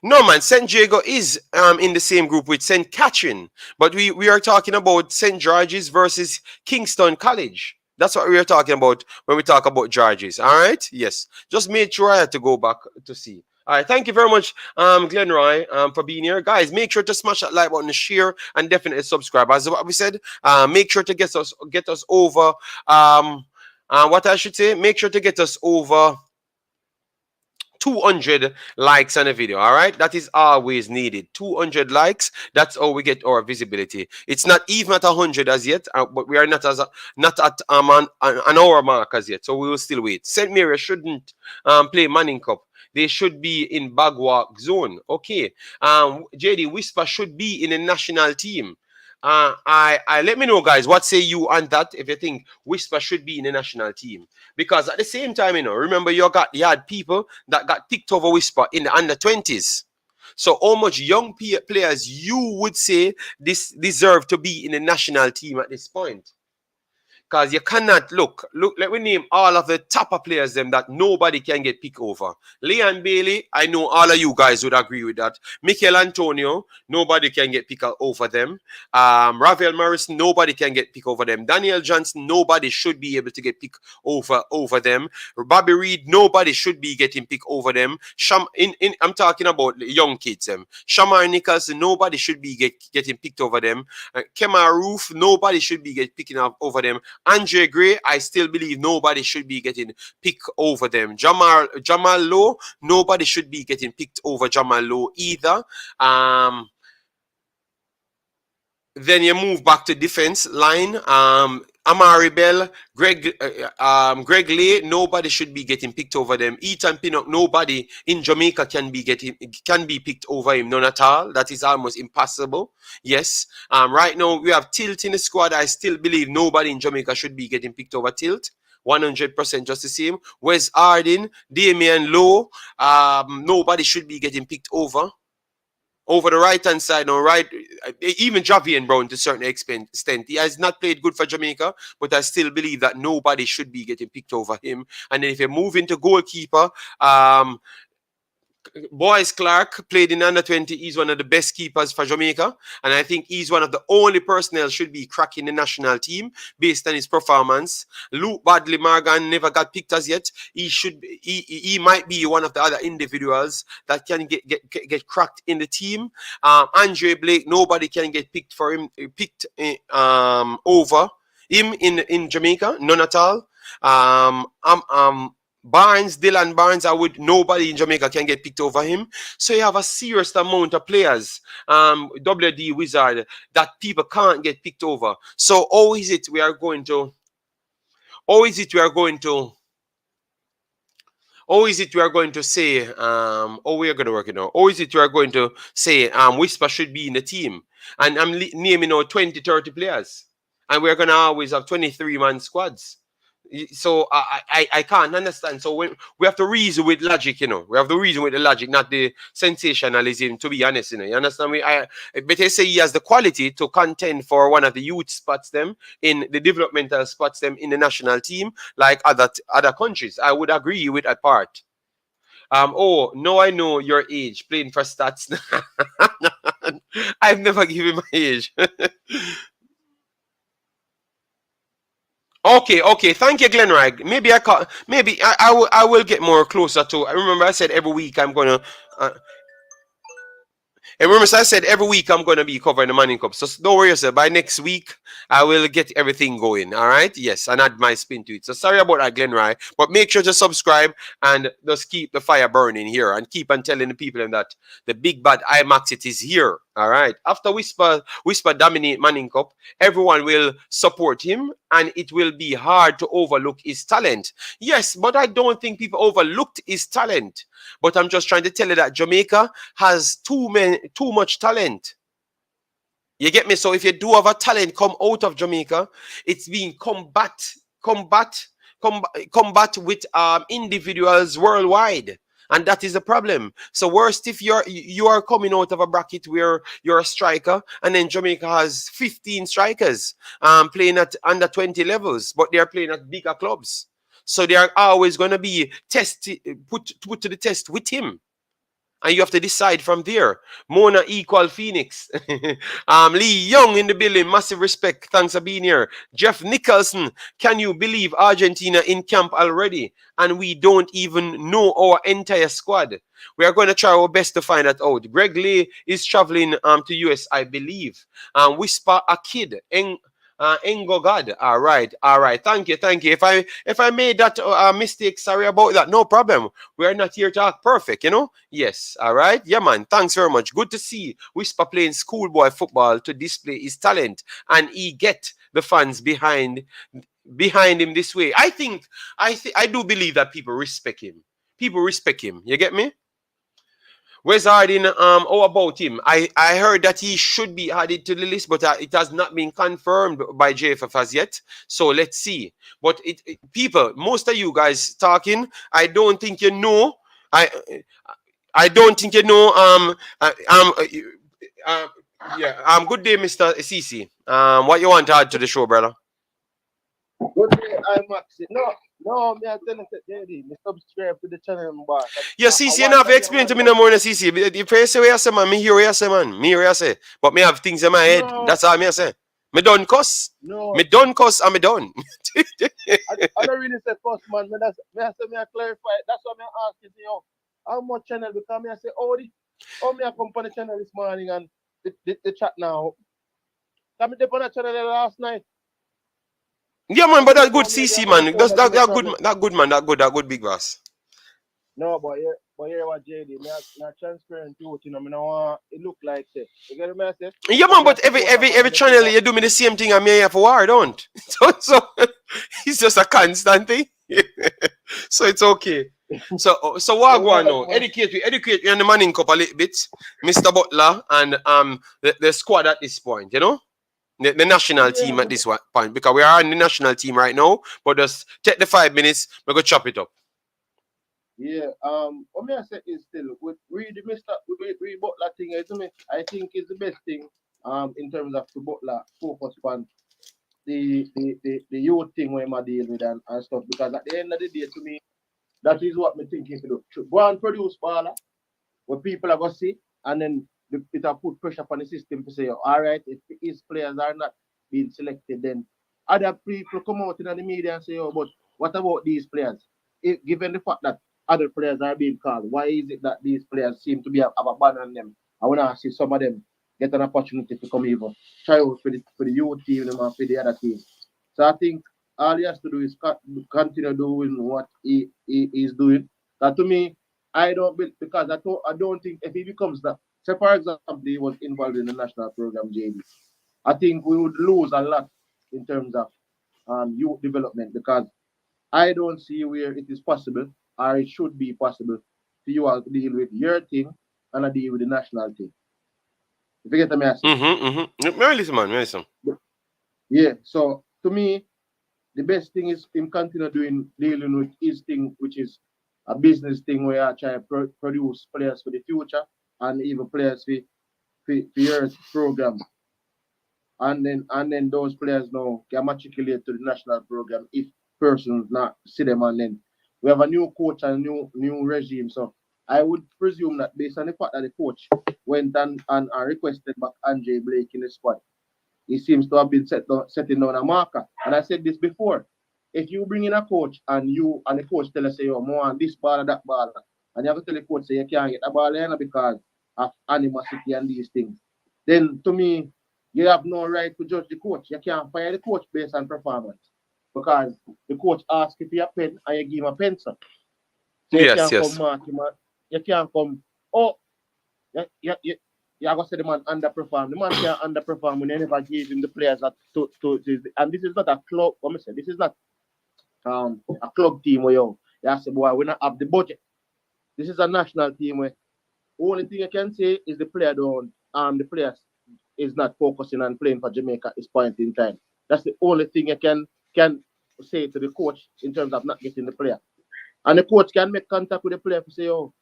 No, man, St. Diego is in the same group with St. Catherine, but we are talking about St. George's versus Kingston College. That's what we are talking about when we talk about George's. All right? Yes. Just made sure I had to go back to see. All right. Thank you very much, Glenroy, for being here. Guys, make sure to smash that like button, share, and definitely subscribe. As what we said, make sure to get us over, what I should say, make sure to get us over 200 likes on a video. All right, that is always needed. 200 likes, that's how we get our visibility. It's not even at 100 as yet, but we are not at an hour mark as yet, so we will still wait. St. Mary shouldn't play Manning Cup. They should be in Bagwalk zone. Okay. JD, Whisper should be in a national team. I let me know, guys, what say you on that, if you think Whisper should be in the national team. Because at the same time, remember you had people that got picked over Whisper in the under-20s. So how much young players you would say this deserve to be in the national team at this point? Because you cannot look, let me name all of the top players them that nobody can get picked over. Leon Bailey, I know all of you guys would agree with that. Mikel Antonio, nobody can get picked over them. Ravel Morrison, nobody can get picked over them. Daniel Johnson, nobody should be able to get picked over them. Bobby Reed, nobody should be getting picked over them. I'm talking about young kids. Shamar Nicholson, nobody should be getting picked over them. Kemar Roof, nobody should be picking up over them. Andre Gray, I still believe nobody should be getting picked over them. Jamal Lowe, nobody should be getting picked over Jamal Lowe either. Then you move back to defense line. Amari Bell, Greg Lee, nobody should be getting picked over them. Ethan Pinnock, nobody in Jamaica can be picked over him, none at all. That is almost impossible. Yes. Right now we have Tilt in the squad. I still believe nobody in Jamaica should be getting picked over Tilt. 100% just the same. Wes Hardin, Damion Lowe, nobody should be getting picked over the right-hand side, no, right, even Javian Brown to a certain extent. He has not played good for Jamaica, but I still believe that nobody should be getting picked over him. And then if you move into goalkeeper, Boyce Clark played in under-20. He's one of the best keepers for Jamaica. And I think he's one of the only personnel should be cracking the national team based on his performance. Luke Badley Morgan never got picked as yet. He might be one of the other individuals that can get cracked in the team. Andre Blake, nobody can get picked over him in Jamaica. None at all. Dylan Barnes, nobody in Jamaica can get picked over him. So you have a serious amount of players, WD Wizard, that people can't get picked over. So how is it we are going to say, how we are going to work it out? How is it we are going to say Whisper should be in the team? And I'm naming out 20, 30 players. And we're going to always have 23-man squads. So I can't understand. So when we have to reason with logic, we have to reason with the logic, not the sensationalism. To be honest, you understand me. But they say he has the quality to contend for one of the youth spots them in the developmental spots them in the national team, like other countries. I would agree with that part. Oh no, I know your age. Playing for stats. I've never given my age. Okay. Thank you, Glenrag. Maybe I can. Maybe I will get more closer to. I remember I said every week I'm gonna. Uh, and remember, so I said every week I'm going to be covering the Manning Cup. So don't worry yourself. By next week, I will get everything going. All right? Yes, and add my spin to it. So sorry about that, Glenroy. But make sure to subscribe and just keep the fire burning here and keep on telling the people that the big bad Imaxit is here. All right? After Whisper dominate Manning Cup, everyone will support him and it will be hard to overlook his talent. Yes, but I don't think people overlooked his talent. But I'm just trying to tell you that Jamaica has too much talent. You get me? So if you do have a talent come out of Jamaica, it's being combat with individuals worldwide. And that is the problem. So worst if you are coming out of a bracket where you're a striker, and then Jamaica has 15 strikers playing at under 20 levels, but they're playing at bigger clubs. So they are always going to be put to the test with him. And you have to decide from there. Mona equal Phoenix. Lee Young in the building. Massive respect. Thanks for being here. Jeff Nicholson. Can you believe Argentina in camp already? And we don't even know our entire squad. We are going to try our best to find that out. Greg Lee is traveling to US, I believe. Whisper a kid. Engogad. All right. Thank you. If I made that mistake, sorry about that. No problem. We are not here to act perfect, Yes. All right. Yeah, man. Thanks very much. Good to see Whisper playing schoolboy football to display his talent, and he get the fans behind him this way. I do believe that people respect him. You get me? Where's Harding? How about him? I heard that he should be added to the list, but it has not been confirmed by JFF as yet. So let's see. But people, most of you guys talking, I don't think you know. I don't think you know. Good day, Mr. CC. What you want to add to the show, brother? Good day, Imaxit. No, me I tell you, JD, me subscribe to the channel, boss. Yeah, CC, you have to explain to me no more than CC. If you say what you say, man, me hear what you say, man. Me hear what you say. But me have things in my head. That's all me say. Me done cuss. No. Me done cuss and me done. I don't really say cuss, man. Me I clarify. That's why me asking you, how much channel? Because me I say, me I come on the channel this morning and the chat now. Come me on the channel last night. Yeah, man, but that good CC, man. That good big boss. No, but here what JD, me not transparent youth, me no want it look like say. You get me say? Yeah, man, but every channel you do me the same thing and me here for war, don't. So it's just a constant thing. So it's okay. So what go on now? Educate you on the Manning Cup a little bit, Mr. Butler, and the squad at this point, The national team at this point, because we are on the national team right now, but just take the 5 minutes, we're going to chop it up. Yeah, what me I say is still, with read Butler thing, I think is the best thing in terms of the Butler focus on the youth thing when I deal with and stuff, because at the end of the day, to me, that is what me thinking to do. Go and produce baller, what people are going to see, and then it will put pressure upon the system to say, all right, if his players are not being selected, then other people come out in the media and say, but what about these players? Given the fact that other players are being called, why is it that these players seem to have abandoned them? I want to see some of them get an opportunity to come even try out for the youth team and for the other team. So I think all he has to do is continue doing what he is doing. That to me, I don't think if he becomes that. So, for example, he was involved in the national program, JD. I think we would lose a lot in terms of youth development, because I don't see where it is possible, or it should be possible, for you all to deal with your team and deal with the national team. If you get the message. Listen, man. Listen. Yeah, so to me, the best thing is him continue dealing with his thing, which is a business thing where I try to produce players for the future and even players for your program. And then those players now can matriculate to the national program if persons not see them, and then we have a new coach and new regime. So I would presume that based on the fact that the coach went and requested back Andre Blake in the squad, he seems to have been setting down a marker. And I said this before. If you bring in a coach and the coach tell us, say, oh, more on this ball or that ball, and you have to tell the coach, say, you can't get the ball in because of animosity and these things, then to me, you have no right to judge the coach. You can't fire the coach based on performance because the coach asks if you a pen and you give him a pencil. So you can't come mark him. You can't come, oh, you going to say the man underperform. The man can't underperform when you never give him the players that and this is not a club. What I say, this is not a club team where you say, boy, we not have the budget. This is a national team where only thing I can say is the player the players is not focusing on playing for Jamaica at this point in time. That's the only thing I can say to the coach in terms of not getting the player. And the coach can make contact with the player to say, oh,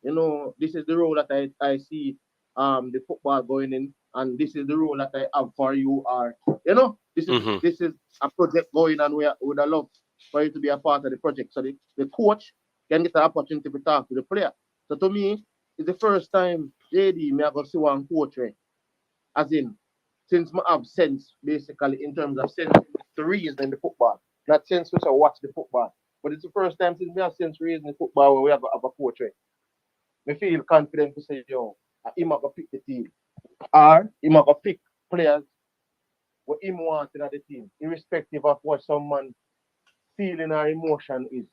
you know, this is the role that I see the football going in, and this is the role that I have for you, or you know, this is a project going on where I would love for you to be a part of the project. So the coach can get an opportunity to talk to the player. So to me, it's the first time JD me I go see one coach, right? As in, since I have sense basically in terms of sense to reason in the football, not sense to watch the football. But it's the first time since we have sense reason in football where we have a coach, right? Me feel confident to say, yo, he might go pick the team. Or he might go pick players what him wanted at the team, irrespective of what someone feeling or emotion is.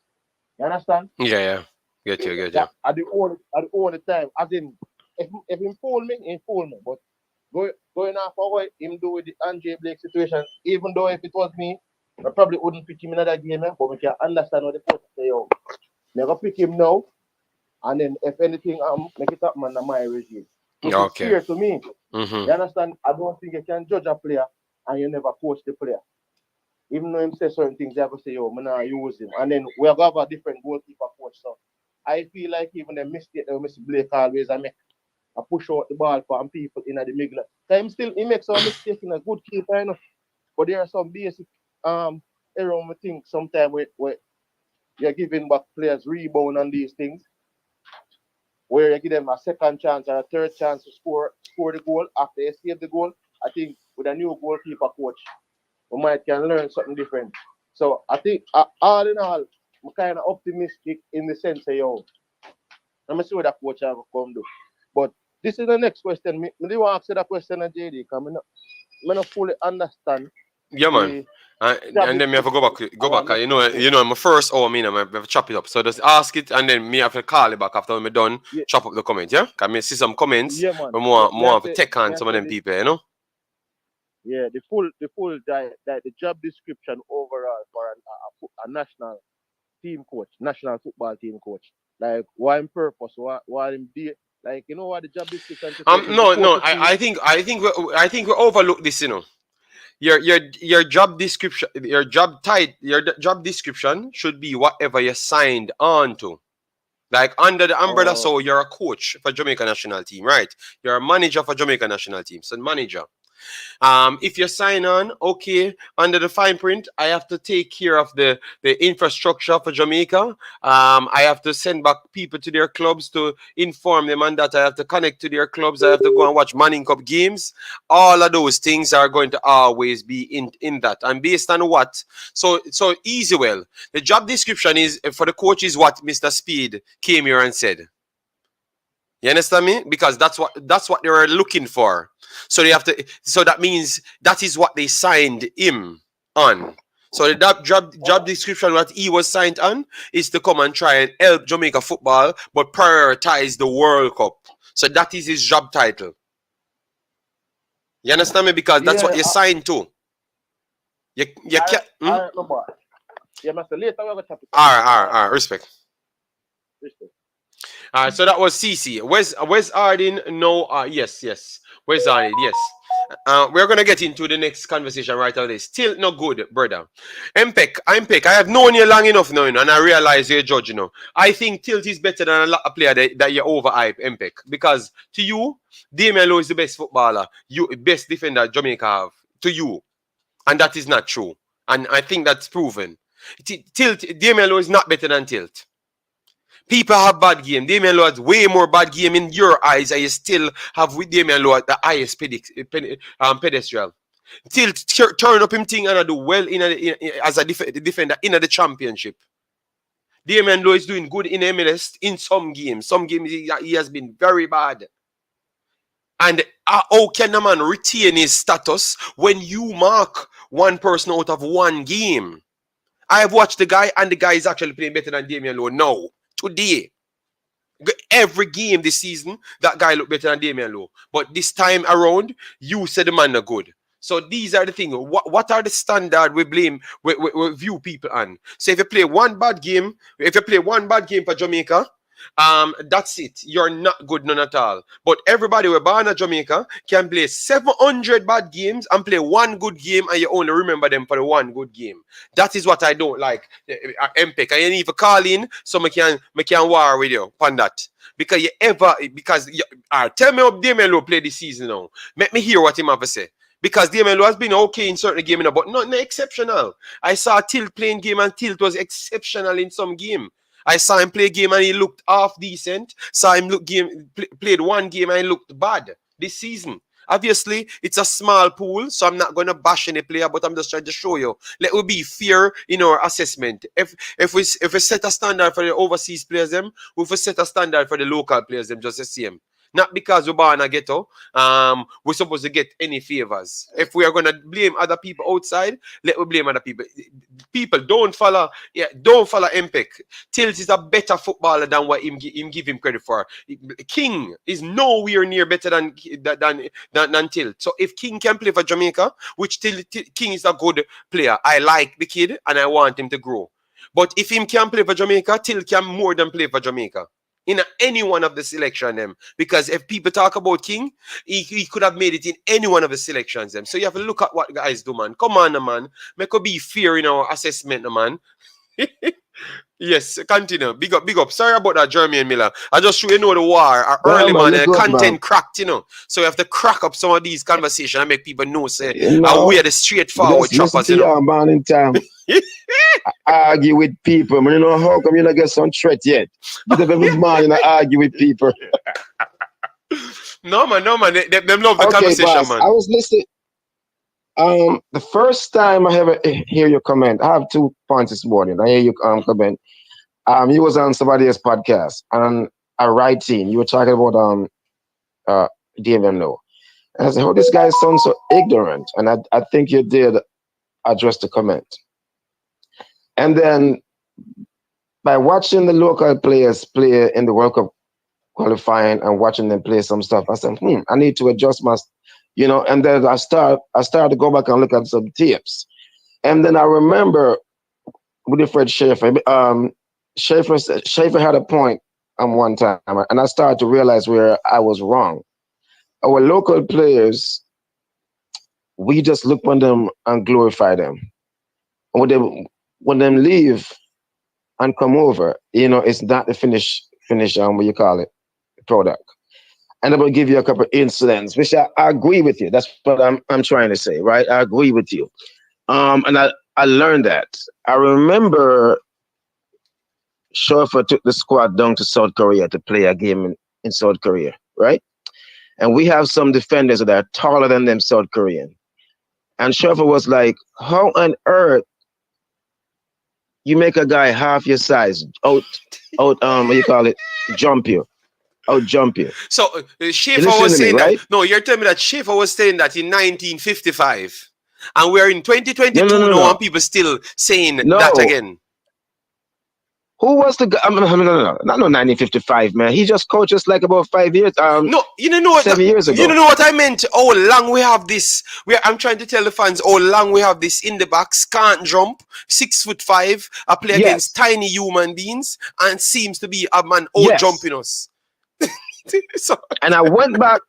You understand? Yeah. Get you. At the only time, as in, if him fool me, he fool me. But going off of what him do with the Andre Blake situation, even though if it was me, I probably wouldn't pick him in another game, but we can understand what the coach say, yo. Never pick him now. And then if anything, make it happen under my regime. So it's clear to me. You understand? I don't think you can judge a player and you never coach the player. Even though him say certain things, you have to say, yo, I'm not use him. And then we have a different goalkeeper coach. So I feel like even the mistake that Mr. Blake always I push out the ball for people in the middle. He makes some mistake in a good keeper, you know. But there are some basic error we think sometimes where you're giving back players rebound on these things, where you give them a second chance or a third chance to score the goal after they save the goal. I think with a new goalkeeper coach, we might can learn something different. So I think all in all, I'm kind of optimistic in the sense of, yo, let me see what that coach have come do. But this is the next question. Me do want to ask that question to JD because I don't fully understand. Yeah, man. And then me have to go back. You know, my first hour, I have to chop it up. So just ask it, and then me have to call it back after I'm done. Yeah. Chop up the comment, yeah? Can me see some comments? Yeah, man. More have to take on some of them people, you know. Yeah, the job description overall for a national team coach, national football team coach. Like, why in purpose? Why in be like, you know what the job description? No. I think we overlook this, you know. Your job description, your job job description should be whatever you signed on to. Like under the umbrella, so you're a coach for Jamaica national team, right? You're a manager for Jamaica national team, so manager. If you sign on, okay, under the fine print, I have to take care of the infrastructure for Jamaica. I have to send back people to their clubs to inform them on that. I have to connect to their clubs. I have to go and watch Manning Cup games. All of those things are going to always be in that. And based on what? So easy. Well, the job description is for the coach is what Mr. Speed came here and said. You understand me? Because that's what they were looking for. So they have to. So that means that is what they signed him on. So the job description what he was signed on is to come and try and help Jamaica football, but prioritize the World Cup. So that is his job title. You understand me? Because that's what you signed to. You can't. Yeah, Master. Later we're gonna talk. All right. Respect. All right, so that was CC. Where's Arden? No, yes. Where's Arden? Yes. We're gonna get into the next conversation right away. Still not good, brother. I'm Peck. I have known you long enough now, and I realize you're a judge, I think Tilt is better than a lot of players that you overhype, MPEC. Because to you, Damion Lowe is the best footballer, you best defender Jamaica have. To you. And that is not true. And I think that's proven. Damion Lowe is not better than Tilt. People have bad game. Damion Lowe has way more bad game in your eyes, and you still have with Damion Lowe the highest pedestal. Tilt turn up him thing and do well as a defender in the championship. Damion Lowe is doing good in MLS in some games. Some games he has been very bad. And how can a man retain his status when you mark one person out of one game? I have watched the guy, and the guy is actually playing better than Damion Lowe now. Today. Every game this season, that guy looked better than Damion Lowe. But this time around, you said the man are good. So these are the things. What are the standard we view people on? So if you play one bad game for Jamaica, that's it. You're not good none at all. But everybody we're born at Jamaica can play 700 bad games and play one good game, and you only remember them for the one good game. That is what I don't like. MPEC. And you need to call in so I can war with you on that. Tell me how Damion Lowe play this season now. Let me hear what him have to say. Because Damion Lowe has been okay in certain games, but not exceptional. I saw Tilt playing game, and Tilt was exceptional in some game. I saw him play game and he looked half decent. Saw him played one game and he looked bad this season. Obviously, it's a small pool, so I'm not going to bash any player, but I'm just trying to show you. Let we be fair in our assessment. If we set a standard for the overseas players, we set a standard for the local players, just the same. Not because we're born a ghetto, we're supposed to get any favors. If we are going to blame other people outside, let we blame other people. People don't follow MPEC. Tilt is a better footballer than what him give him credit for. King is nowhere near better than Tilt. So if King can play for Jamaica, which King is a good player, I like the kid and I want him to grow. But if him can play for Jamaica, Tilt can more than play for Jamaica. In any one of the selection them. Because if people talk about King, he could have made it in any one of the selections them. So you have to look at what guys do, man. Come on, man. Make us be fair in our assessment, man. Yes, continue. Big up. Sorry about that, Jeremy and Miller. I just show you the war early, man. And content cracked, So you have to crack up some of these conversations and make people know, say, we are the straightforward choppers, man, in time. Argue with people. Man, how come you not get some threat yet? But every man argue with people. No, man. Them love the conversation, boss, man. I was listening. The first time I ever hear your comment, I have 2 points this morning. I hear you comment. You was on somebody else's podcast and a writing. You were talking about Damion Lowe. And I said, this guy sounds so ignorant. And I think you did address the comment. And then by watching the local players play in the World Cup qualifying and watching them play some stuff, I said, I need to adjust my, and then I started to go back and look at some tips. And then I remember Wilfred Schaefer, Schaefer had a point one time, and I started to realize where I was wrong. Our local players, we just look on them and glorify them. When them leave and come over, it's not the finished what you call it, product. And I'm gonna give you a couple of incidents, which I agree with you. That's what I'm trying to say, right? I agree with you. And I learned that. I remember Schaefer took the squad down to South Korea to play a game in South Korea, right? And we have some defenders that are taller than them South Korean. And Schaefer was like, how on earth you make a guy half your size what you call it, jump you. So Schaefer was saying right? that. No, you're telling me that Schaefer was saying that in 1955, and we're in 2022 now, and people still saying that again. Who was the guy? No, not 1955, man. He just coached us like about 5 years. No, you know what? 7 years ago. You know what I meant? How long we have this? I'm trying to tell the fans how long we have this in the box. Can't jump, 6'5", a play against tiny human beings, and seems to be a man out jumping us. And I went back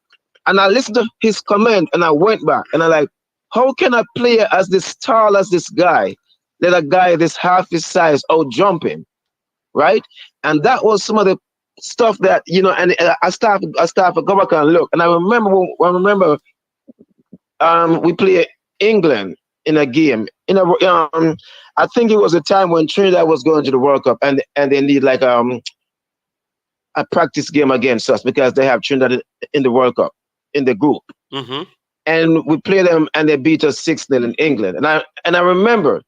And I listened to his comment and I went back and I like, how can a player as this tall as this guy let a guy this half his size out jump him, right? And that was some of the stuff that, you know, and I started to go back and look. And I remember we played England in a game. I think it was a time when Trinidad was going to the World Cup and they need like a practice game against us because they have Trinidad in the World Cup in the group. Mm-hmm. And we played them and they beat us 6-0 in England. And I remember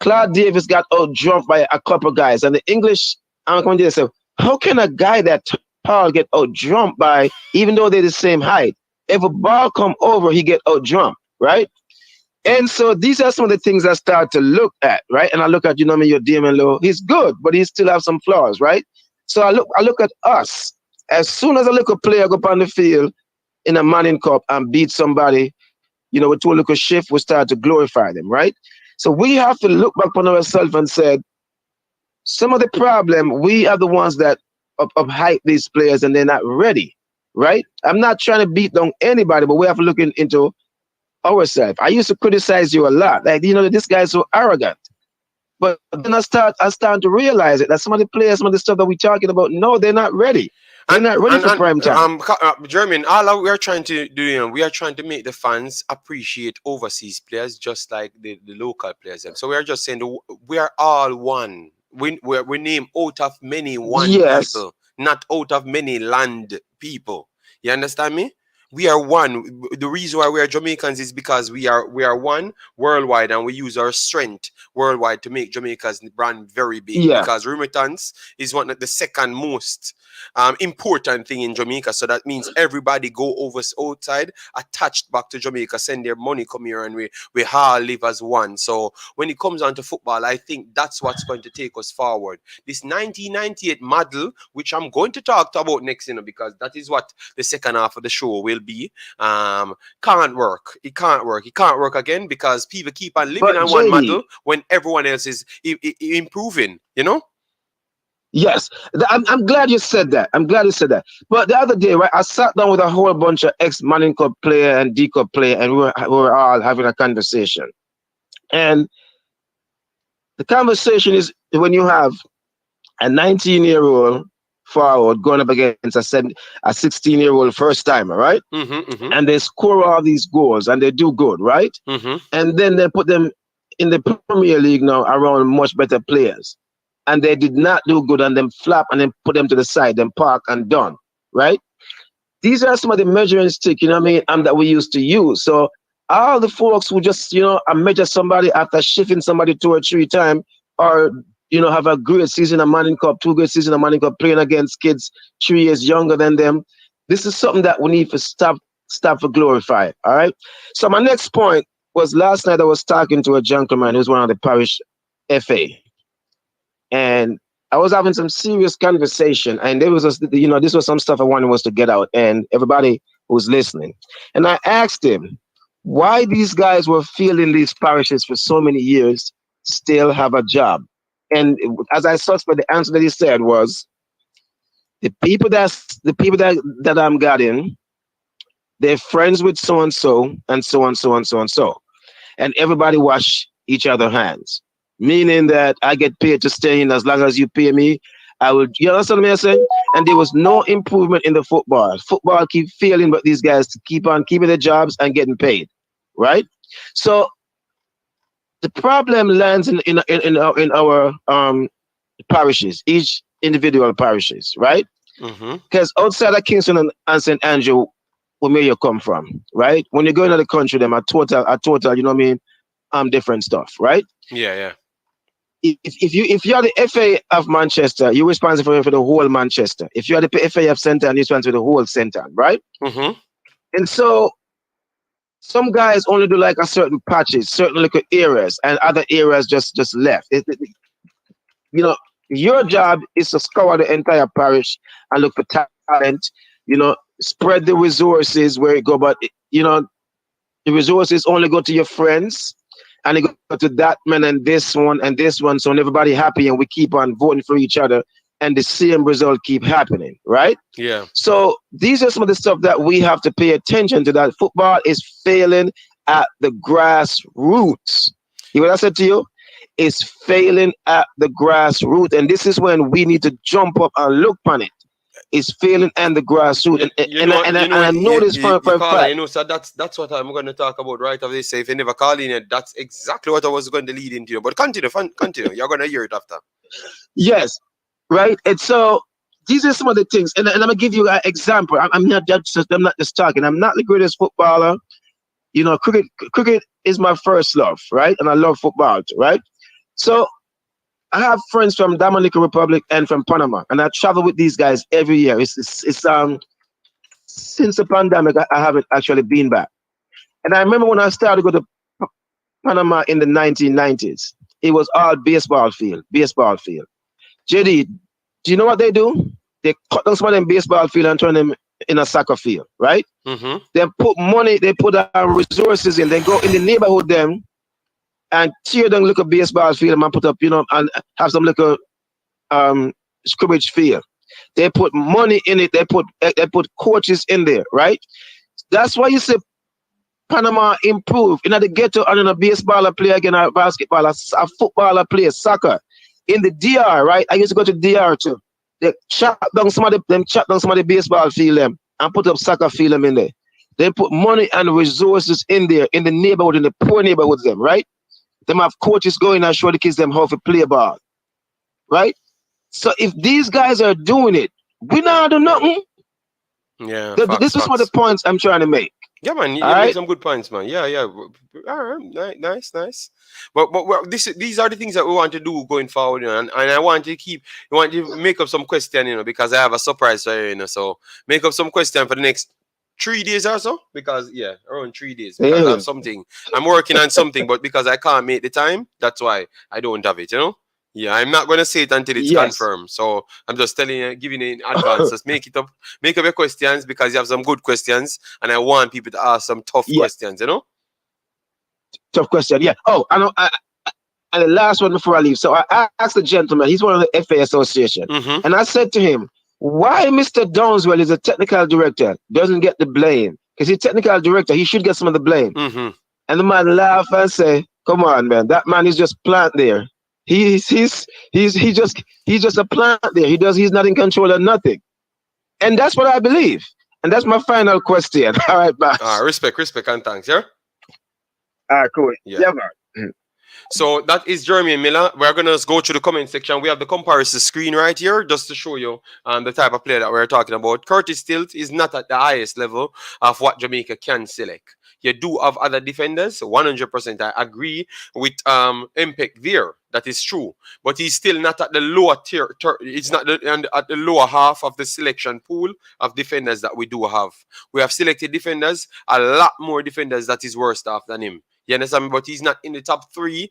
Claude Davis got out jumped by a couple of guys. And the English commentator said, how can a guy that tall get out jumped by, even though they're the same height? If a ball come over, he get out jumped, right? And so these are some of the things I start to look at, right? And I look at, you know, your Damion Lowe, he's good, but he still have some flaws, right? So I look at us. As soon as I look a player go up on the field in a Manning Cup and beat somebody, you know, with two little shift, we start to glorify them, right? So we have to look back on ourselves and say, some of the problem, we are the ones that hype these players and they're not ready, right? I'm not trying to beat down anybody, but we have to look into ourselves. I used to criticize you a lot, like, you know, this guy's so arrogant. But then I start to realize it, that some of the players, some of the stuff that we're talking about, no, they're not ready. They're not ready for prime time. Jermaine, all we are trying to do, you know, we are trying to make the fans appreciate overseas players just like the local players. So we are just saying we are all one. We name out of many one people, not out of many land people. You understand me? We are one. The reason why we are Jamaicans is because we are one worldwide, and we use our strength worldwide to make Jamaica's brand very big. Yeah. Because remittance is one of the second most important thing in Jamaica. So that means everybody go over outside, attached back to Jamaica, send their money, come here, and we all live as one. So when it comes on to football, I think that's what's going to take us forward. This 1998 model, which I'm going to talk about next, you know, because that is what the second half of the show will be, can't work. It can't work. It can't work again because people keep on living on one model when everyone else is improving, you know? Yes, I'm glad you said that. I'm glad you said that. But the other day, right, I sat down with a whole bunch of ex-Manning Cup player and D-Cup player, and we were all having a conversation. And the conversation is when you have a 19-year-old forward going up against a 16-year-old first timer, right? Mm-hmm, mm-hmm. And they score all these goals and they do good, right? Mm-hmm. And then they put them in the Premier League now around much better players. And they did not do good and then flap and then put them to the side, then park and done, right? These are some of the measuring stick, you know what I mean, that we used to use. So all the folks who just, you know, measure somebody after shifting somebody 2 or 3 times, or, you know, have a great season of Manning Cup, 2 great seasons of Manning Cup, playing against kids 3 years younger than them. This is something that we need to stop for glorify, all right? So my next point was last night I was talking to a gentleman who's one of the parish FA. And I was having some serious conversation, and there was, you know, this was some stuff I wanted us to get out, and everybody who's listening. And I asked him why these guys were feeling these parishes for so many years still have a job. And as I suspect, the answer that he said was, the people that I'm getting, they're friends with so and so and so and so and so and so, and everybody wash each other's hands. Meaning that I get paid to stay in as long as you pay me. I will, you understand what I'm saying? And there was no improvement in the football. Football keep failing, but these guys keep on keeping their jobs and getting paid, right? So the problem lands in our parishes, each individual parishes, right? Because outside of Kingston and St. Andrew, where may you come from, right? When you go into the country, them are total, you know what I mean? Different stuff, right? Yeah. If you're the FA of Manchester, you're responsible for the whole Manchester. If you're the FA of St. Anne, you're responsible for the whole St. Anne, right? And so some guys only do like a certain patches, certain little areas, and other areas just left. You know, your job is to scour the entire parish and look for talent, you know, spread the resources where it go, but, you know, the resources only go to your friends, and they go to that man and this one, so everybody happy, and we keep on voting for each other and the same result keep happening, right? Yeah. So these are some of the stuff that we have to pay attention to. That football is failing at the grassroots. You know what I said to you? It's failing at the grassroots, and this is when we need to jump up and look on it. It's failing at the grassroots, and I know this for a fact. You know, so that's what I'm going to talk about right after this. So if you never call in it, that's exactly what I was going to lead into. But continue. You're going to hear it after. Yes, right. And so these are some of the things, and I'm gonna give you an example. I'm not just talking. I'm not the greatest footballer. You know, cricket is my first love, right? And I love football, right? So I have friends from Dominican Republic and from Panama, and I travel with these guys every year. It's since the pandemic, I haven't actually been back. And I remember when I started to go to Panama in the 1990s, it was all baseball field. JD, do you know what they do? They cut down some of them baseball field and turn them in a soccer field, right? Mm-hmm. They put money, they put resources in, they go in the neighborhood them and tear down little baseball field and put up, you know, and have some little scrimmage field. They put money in it, they put coaches in there, right? That's why you see Panama improve. In the ghetto and a baseballer play again, a basketball, a footballer play, soccer. In the DR, right? I used to go to DR too. They chop down some of the baseball field them and put up soccer field them in there. They put money and resources in there in the neighborhood, in the poor neighborhoods them, right? Them have coaches going and show the kids them how to play ball. Right? So if these guys are doing it, we not do nothing. Yeah. This is one of the points I'm trying to make. Yeah, man, you make some good points, man. Yeah. All right, nice. But these are the things that we want to do going forward, you know, and I want to make up some question, you know, because I have a surprise for you, you know. So make up some question for the next 3 days or so, because around 3 days, because I have something. I'm working on something, but because I can't make the time, that's why I don't have it, you know. Yeah, I'm not gonna say it until it's confirmed. So I'm just telling you, giving you in advance. Just make up your questions, because you have some good questions, and I want people to ask some tough questions. You know, tough question. Yeah. Oh, I know. And the last one before I leave. So I asked the gentleman. He's one of the FA Association, and I said to him, "Why Mr. Downswell is a technical director doesn't get the blame? Because he's technical director. He should get some of the blame." And the man laughed and say, "Come on, man. That man is just plant there. He's just a plant there. He's not in control of nothing." And that's what I believe. And that's my final question. All right, Bash. Respect and thanks, yeah? Cool. Yeah, man. So that is Jeremy Miller. We're gonna go to the comment section. We have the comparison screen right here, just to show you the type of player that we're talking about. Curtis Tilt is not at the highest level of what Jamaica can select. You do have other defenders, 100%. I agree with Mpek there. That is true, but he's still not at the lower tier. It's not at the lower half of the selection pool of defenders that we do have. We have selected defenders, a lot more defenders that is worse off than him. You understand me? But he's not in the top 3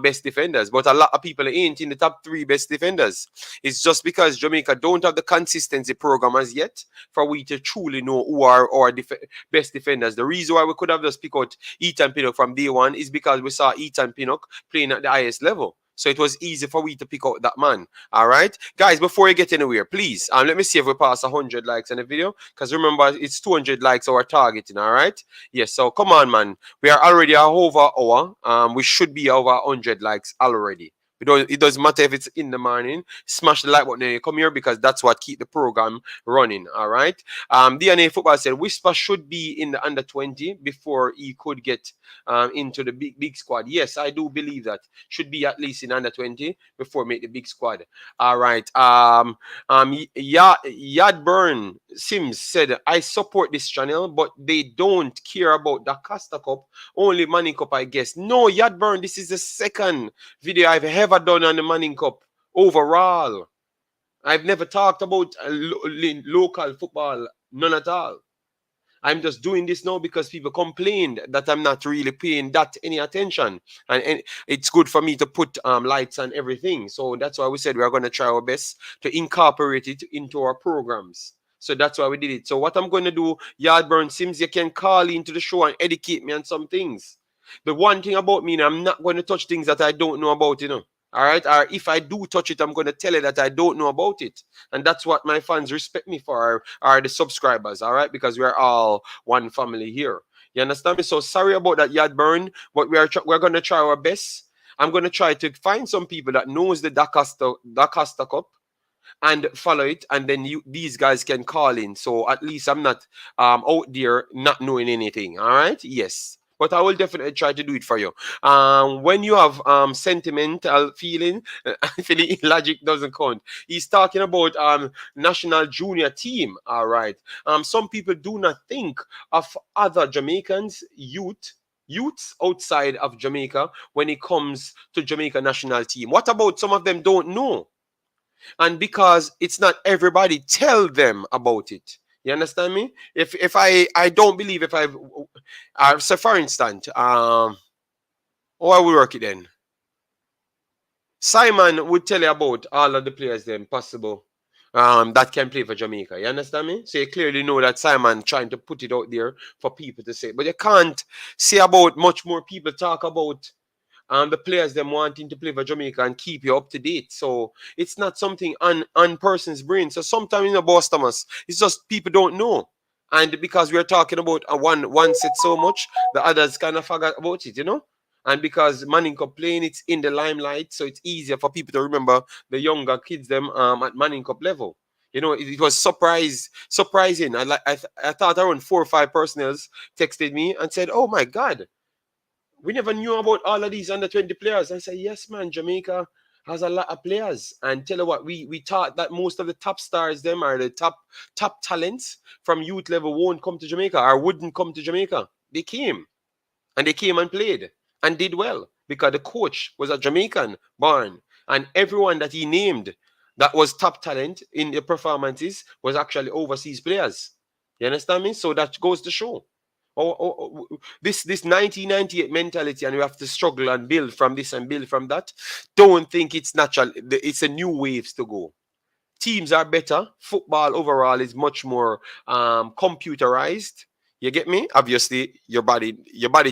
best defenders. But a lot of people ain't in the top 3 best defenders. It's just because Jamaica don't have the consistency program as yet for we to truly know who are our best defenders. The reason why we could have just picked out Ethan Pinnock from day one is because we saw Ethan Pinnock playing at the highest level. So it was easy for we to pick out that man. All right, guys, before you get anywhere, please, let me see if we pass 100 likes on the video, because remember, it's 200 likes our targeting. All right, yes. So come on, man, we are already over hour. We should be over 100 likes already. It doesn't matter if it's in the morning. Smash the like button and you come here, because that's what keep the program running. All right. DNA Football said Whisper should be in the under 20 before he could get into the big squad. Yes, I do believe that should be at least in under 20 before make the big squad. All right. Yadburn Sims said, I support this channel, but they don't care about the Costa Cup, only Manning Cup, I guess. No, Yadburn, this is the second video I've ever done on the Manning Cup overall. I've never talked about local football, none at all. I'm just doing this now because people complained that I'm not really paying that any attention, and it's good for me to put lights on everything. So that's why we said we are going to try our best to incorporate it into our programs. So that's why we did it. So what I'm going to do, Yardburn Sims, you can call into the show and educate me on some things. The one thing about me, I'm not going to touch things that I don't know about, you know. All right. Or if I do touch it, I'm going to tell you that I don't know about it. And that's what my fans respect me for, are the subscribers. All right. Because we're all one family here. You understand me? So sorry about that, Yardburn, but we're going to try our best. I'm going to try to find some people that knows the Dacosta Cup and follow it, and then these guys can call in. So at least I'm not out there not knowing anything. All right, yes, but I will definitely try to do it for you. When you have sentimental feeling, feeling logic doesn't count. He's talking about national junior team. All right. Some people do not think of other Jamaicans youths outside of Jamaica when it comes to Jamaica national team. What about some of them don't know? And because it's not everybody, tell them about it. You understand me? If I don't believe, if so for instance, how I will work it then. Simon would tell you about all of the players then possible that can play for Jamaica. You understand me? So you clearly know that Simon trying to put it out there for people to say, but you can't say about much more people talk about the players them wanting to play for Jamaica and keep you up to date. So it's not something on person's brain. So sometimes in the boss Thomas, it's just people don't know. And because we're talking about a one set so much, the others kind of forgot about it, you know? And because Manning Cup playing, it's in the limelight, so it's easier for people to remember the younger kids them at Manning Cup level. You know, it was surprising. I thought around 4 or 5 personnels texted me and said, "Oh my God, we never knew about all of these under 20 players." I said, yes, man, Jamaica has a lot of players. And tell you what, we thought that most of the top stars, them are the top talents from youth level won't come to Jamaica or wouldn't come to Jamaica. They came. And they came and played and did well because the coach was a Jamaican born. And everyone that he named that was top talent in the performances was actually overseas players. You understand me? So that goes to show. This 1998 mentality, and we have to struggle and build from this and build from that. Don't think it's natural. It's a new waves to go. Teams are better. Football overall is much more computerized. You get me? Obviously, your body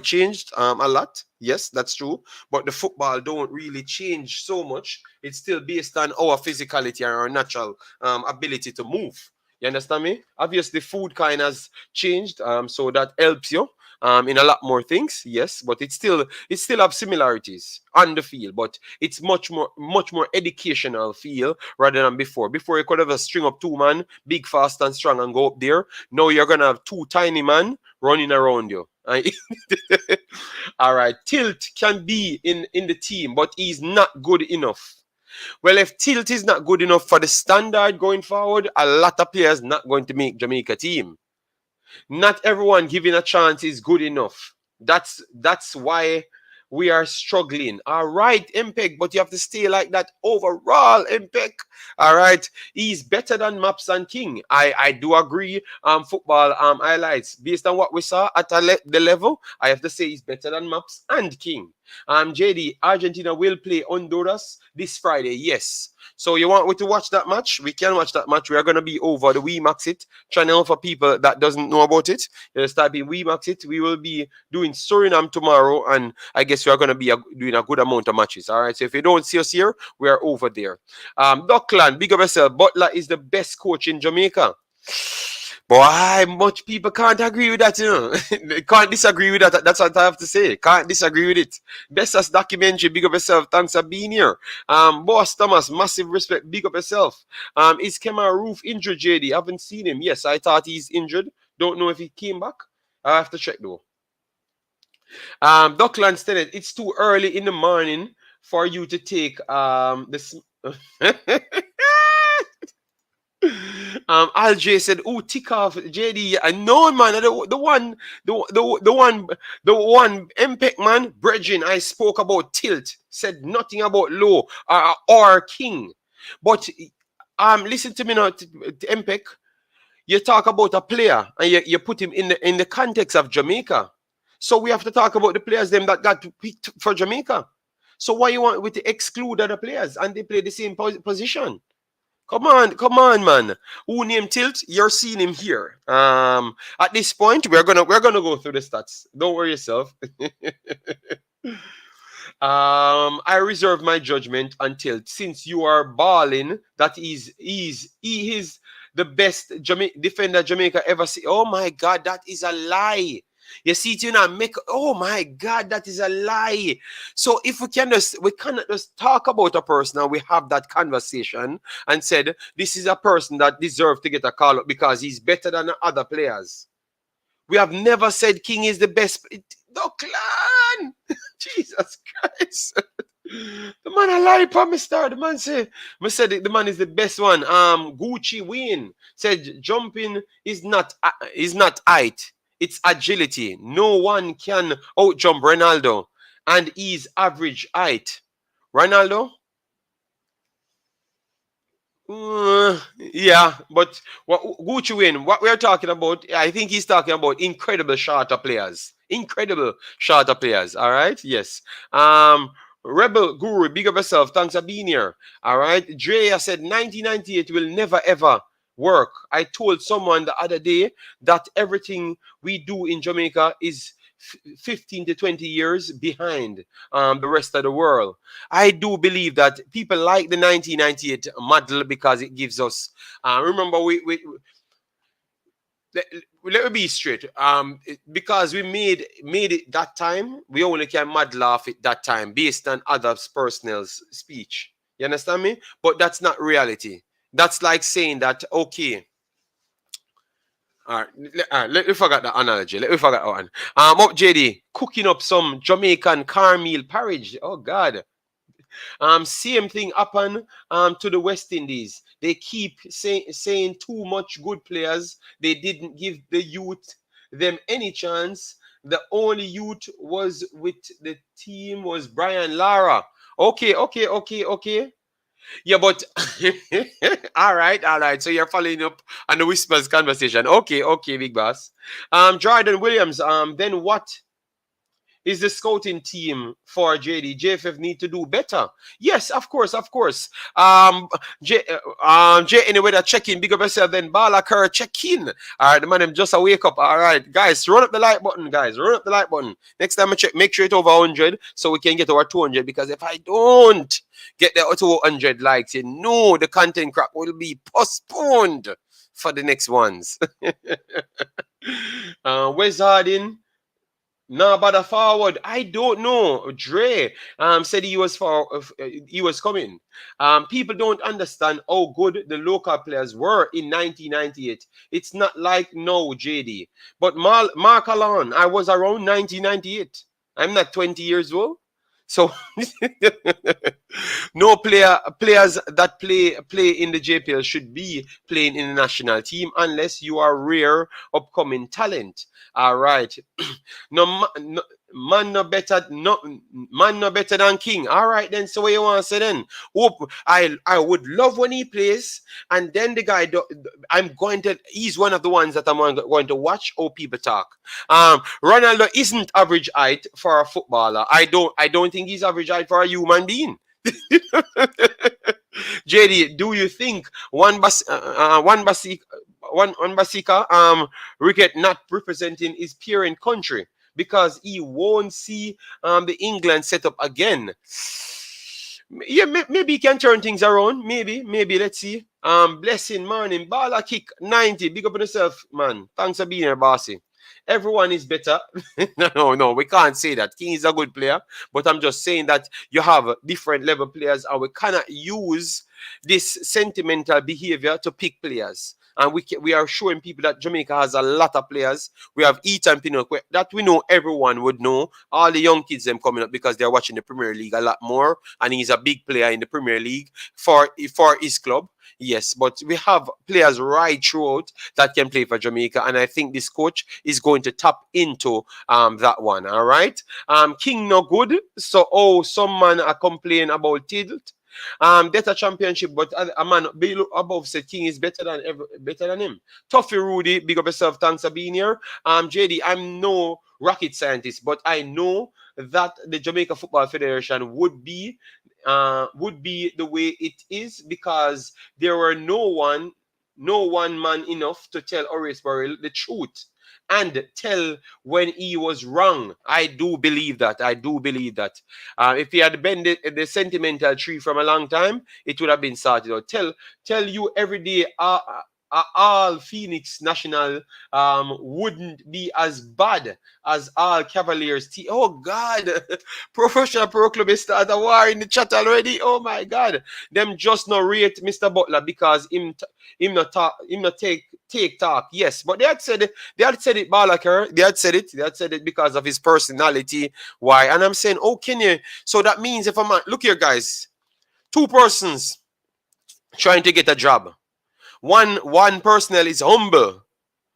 changed a lot. Yes, that's true. But the football don't really change so much. It's still based on our physicality and our natural ability to move. You understand me? Obviously, food kind has changed, so that helps you in a lot more things. Yes, but it still have similarities on the field, but it's much more educational feel rather than before. Before you could have a string up 2 man, big, fast, and strong, and go up there. Now you're gonna have 2 tiny man running around you. All right, Tilt can be in the team, but he's not good enough. Well, if Tilt is not good enough for the standard going forward, a lot of players not going to make Jamaica team. Not everyone given a chance is good enough. That's why we are struggling. All right, Impeg, but you have to stay like that overall, Impeg. All right, he's better than Maps and King. I do agree. Football highlights based on what we saw at the level. I have to say he's better than Maps and King. JD, Argentina will play Honduras this Friday. Yes. So you want me to watch that match? We can watch that match. We are going to be over the Imaxit channel for people that doesn't know about it. Just type in Imaxit. We will be doing Suriname tomorrow, and I guess we are going to be doing a good amount of matches. All right. So if you don't see us here, we are over there. Dockland, big up yourself. Butler is the best coach in Jamaica. Boy, much people can't agree with that, you know. They can't disagree with that. That's what I have to say. Can't disagree with it. Best as documentary, big up yourself. Thanks for being here. Boss Thomas, massive respect, big up yourself. Is Kemar Roof injured, JD? Haven't seen him. Yes, I thought he's injured. Don't know if he came back. I have to check though. Dockland stated it's too early in the morning for you to take this. Alj said, "Oh, tick off JD." I know, man. The one Impact man, Bridging. I spoke about Tilt. Said nothing about Low or King. But listen to me now, Impact. You talk about a player and you put him in the context of Jamaica. So we have to talk about the players them that got picked for Jamaica. So why you want to exclude other players and they play the same position? Come on, man. Who named Tilt? You're seeing him here. At this point, we're gonna go through the stats. Don't worry yourself. I reserve my judgment until, since you are balling, that he is the best defender Jamaica ever see. Oh my God, that is a lie. You see it, you know, oh my God, that is a lie. So if we cannot just talk about a person and we have that conversation and said, this is a person that deserves to get a call up because he's better than the other players. We have never said King is the best. No, clan. Jesus Christ. The man a lie for me star. The man said the man is the best one. Gucci Wayne said jumping is not height. It's agility. No one can out jump Ronaldo and he's average height. Ronaldo? Yeah, but what Gucci Wayne, what we're talking about, I think he's talking about incredible shorter players. Incredible shorter players. All right. Yes. Rebel Guru, big up yourself. Thanks for being here. All right. Drea said 1998 will never ever work. I told someone the other day that everything we do in Jamaica is 15 to 20 years behind the rest of the world. I do believe that people like the 1998 model because it gives us. Remember, let me be straight. Because we made it that time, we only can model off it that time based on others' personal speech. You understand me? But that's not reality. That's like saying that, okay. All right, let me forget that analogy. Let me forget that one. Up JD, cooking up some Jamaican cornmeal porridge. Oh God. Same thing happen to the West Indies. They keep saying too much good players. They didn't give the youth them any chance. The only youth was with the team was Brian Lara. Okay. Yeah, but all right. So you're following up on the Whispers conversation. Okay, big boss. Jordan Williams. Then what is the scouting team for JD? JFF need to do better. Yes, of course. Anyway, that check in. Big up yourself. Then Balakar check in. All right, the man, just a wake up. All right, guys, run up the like button. Next time I check, make sure it's over 100 so we can get our 200. Because if I don't get the 200 likes, you know the content crap will be postponed for the next ones. Where's Hardin? No, but forward. I don't know. Dre said he was coming. People don't understand how good the local players were in 1998. It's not like no JD. But Mark Alon, I was around 1998. I'm not 20 years old. So no players that play in the JPL should be playing in the national team unless you are rare upcoming talent. All right. Man no better than King. All right then. So what you want to say then? I would love when he plays, and then the guy he's one of the ones that I'm going to watch how people talk. Ronaldo isn't average height for a footballer. I don't think he's average height for a human being. JD, do you think one Basika Ricket not representing his parent country because he won't see the England setup again? Yeah, maybe he can turn things around. Maybe. Let's see. Blessing morning. Bala kick 90. Big up on yourself, man. Thanks for being here, bossy. Everyone is better. No, we can't say that. King is a good player, but I'm just saying that you have different level players, and we cannot use this sentimental behavior to pick players. And we are showing people that Jamaica has a lot of players. We have Zhaine Pinnock that we know everyone would know. All the young kids them coming up because they're watching the Premier League a lot more, and he's a big player in the Premier League for his club. Yes, but we have players right throughout that can play for Jamaica, and I think this coach is going to tap into that one. All right. King no good. So some man are complaining about Tilt. Better championship, but a man above said King is better than him. Toughy Rudy, big up yourself. Thanks for being here. JD, I'm no rocket scientist, but I know that the Jamaica Football Federation would be the way it is because there were no one man enough to tell Horace Burrell the truth and tell when he was wrong. I do believe that. I do believe that. If he had been the sentimental tree from a long time, it would have been sorted out. Tell you every day. All Phoenix National wouldn't be as bad as all Cavaliers. Oh God, professional pro club is start a war in the chat already. Oh my God, them just not rate Mr. Butler because him not talk, him not take talk. Yes, but they had said it. Balaker. They had said it because of his personality. Why? And I'm saying, oh, can you? So that means if I'm look here, guys, two persons trying to get a job. One personnel is humble,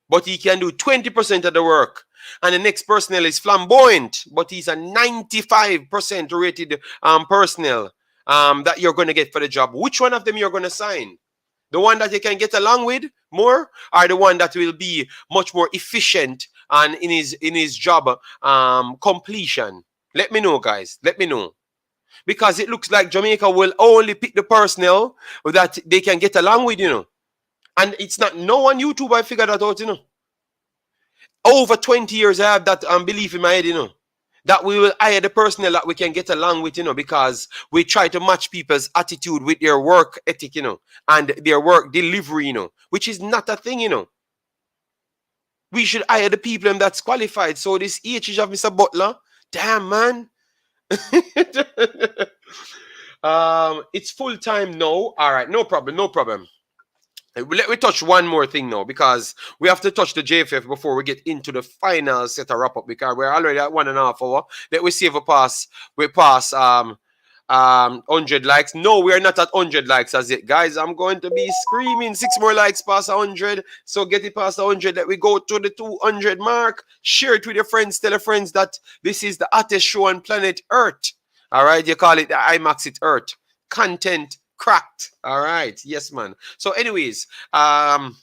but he can do 20% of the work. And the next personnel is flamboyant, but he's a 95% rated personnel that you're going to get for the job. Which one of them you're going to sign? The one that you can get along with more, or the one that will be much more efficient and in his job completion? Let me know, guys. Let me know. Because it looks like Jamaica will only pick the personnel that they can get along with, you know. And it's not no one YouTube I figured that out, you know. Over 20 years I have that belief in my head, you know. That we will hire the personnel that we can get along with, you know, because we try to match people's attitude with their work ethic, you know, and their work delivery, you know, which is not a thing, you know. We should hire the people that's qualified. So this age of Mr. Butler, damn man. It's full time now. All right, no problem. Let me touch one more thing now because we have to touch the JFF before we get into the final set of wrap up because we're already at 1.5 hours. Let me save a pass. We pass 100 likes. No, we are not at 100 likes as it, guys. I'm going to be screaming 6 more likes past 100. So get it past 100. Let we go to the 200 mark. Share it with your friends. Tell your friends that this is the hottest show on planet Earth. All right, you call it the Imaxit Earth. Content cracked. All right. Yes, man. So anyways, what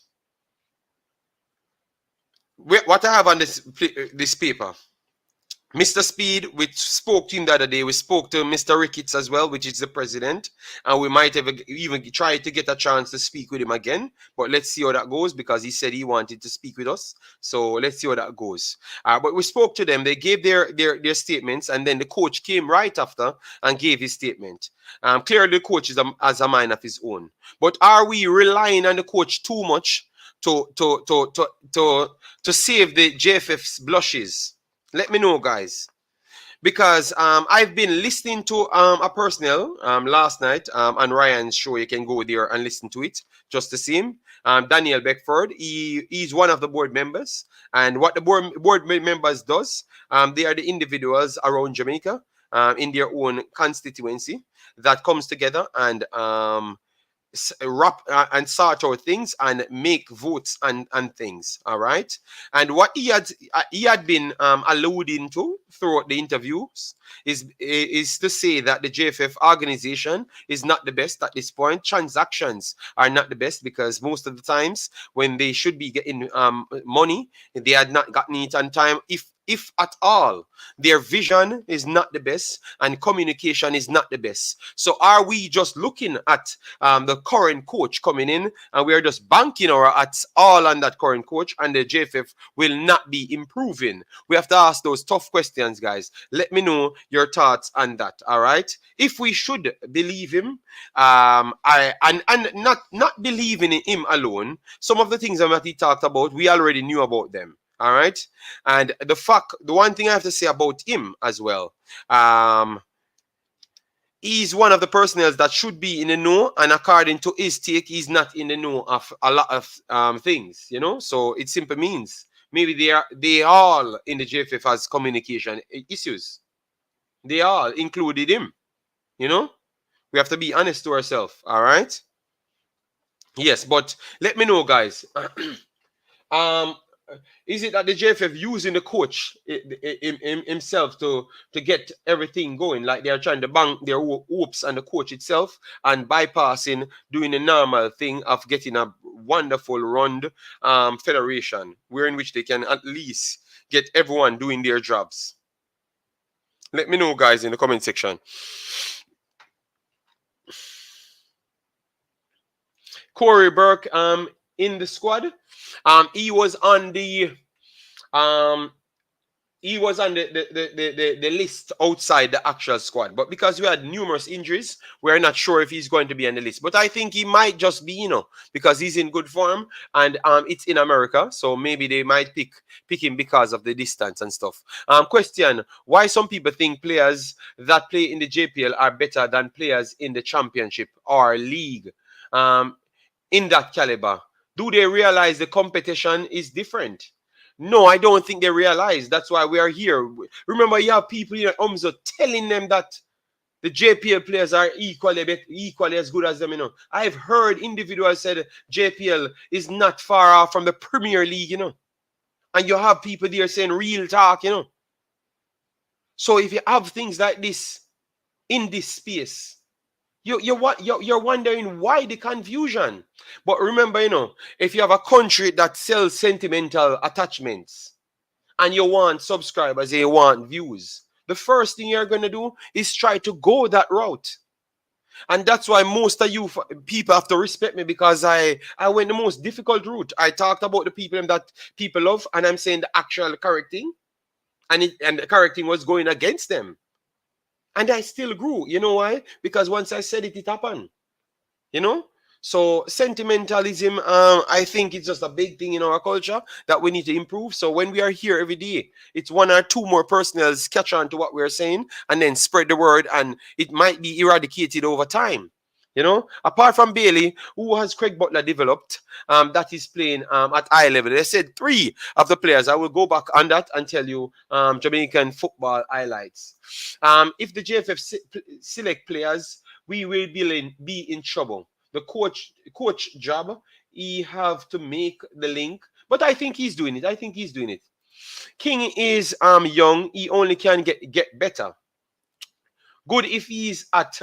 I have on this paper, Mr. Speed, we spoke to him the other day. We spoke to Mr. Ricketts as well, which is the president. And we might have even try to get a chance to speak with him again. But let's see how that goes because he said he wanted to speak with us. So let's see how that goes. But we spoke to them. They gave their statements. And then the coach came right after and gave his statement. Clearly, the coach has a mind of his own. But are we relying on the coach too much to save the JFF's blushes? Let me know, guys, because I've been listening to a personnel last night on Ryan's show. You can go there and listen to it just to see him. Daniel Beckford, he's one of the board members, and what the board members does, they are the individuals around Jamaica in their own constituency that comes together and wrap and sort out things and make votes and things. All right. And what he had been alluding to throughout the interviews is to say that the JFF organization is not the best at this point. Transactions are not the best because most of the times when they should be getting money, they had not gotten it on time. If at all, their vision is not the best and communication is not the best. So are we just looking at the current coach coming in and we are just banking our at all on that current coach and the JFF will not be improving? We have to ask those tough questions, guys. Let me know your thoughts on that, all right? If we should believe him, and not believing in him alone, some of the things that he talked about, we already knew about them. All right. And the one thing I have to say about him as well, he's one of the personnel that should be in the know, and according to his take, he's not in the know of a lot of things, you know. So it simply means maybe they all in the JFF has communication issues. They all included him, you know. We have to be honest to ourselves. All right. Yes, but let me know, guys. Is it that the JFF using the coach himself to get everything going, like they are trying to bank their hopes on the coach itself and bypassing doing the normal thing of getting a wonderful round federation, where in which they can at least get everyone doing their jobs? Let me know, guys, in the comment section. Corey Burke, in the squad. He was on the um the list outside the actual squad. But because we had numerous injuries, we're not sure if he's going to be on the list. But I think he might just be, because he's in good form and it's in America. So maybe they might pick him because of the distance and stuff. Question, why some people think players that play in the JPL are better than players in the championship or league in that caliber? Do they realize the competition is different? No, I don't think they realize. That's why we are here. Remember, you have people in UMSO telling them that the JPL players are equally as good as them. I've heard individuals said JPL is not far off from the Premier League. And you have people there saying real talk. So if you have things like this in this space, you're wondering why the confusion. But remember, if you have a country that sells sentimental attachments and you want subscribers and you want views, the first thing you're going to do is try to go that route. And that's why most of you people have to respect me, because I went the most difficult route. I talked about the people that people love, and I'm saying the actual correcting, and the correcting was going against them. And I still grew. You know why? Because once I said it, it happened. So sentimentalism, I think it's just a big thing in our culture that we need to improve. So when we are here every day, it's one or two more personnels catch on to what we're saying and then spread the word, and it might be eradicated over time. Apart from Bailey, who has Craig Butler developed that is playing at high level. They said 3 of the players. I will go back on that and tell you Jamaican football highlights. If the JFF select players, we will be in trouble. The coach job, he have to make the link, but I think he's doing it. King is young. He only can get better. Good if he's at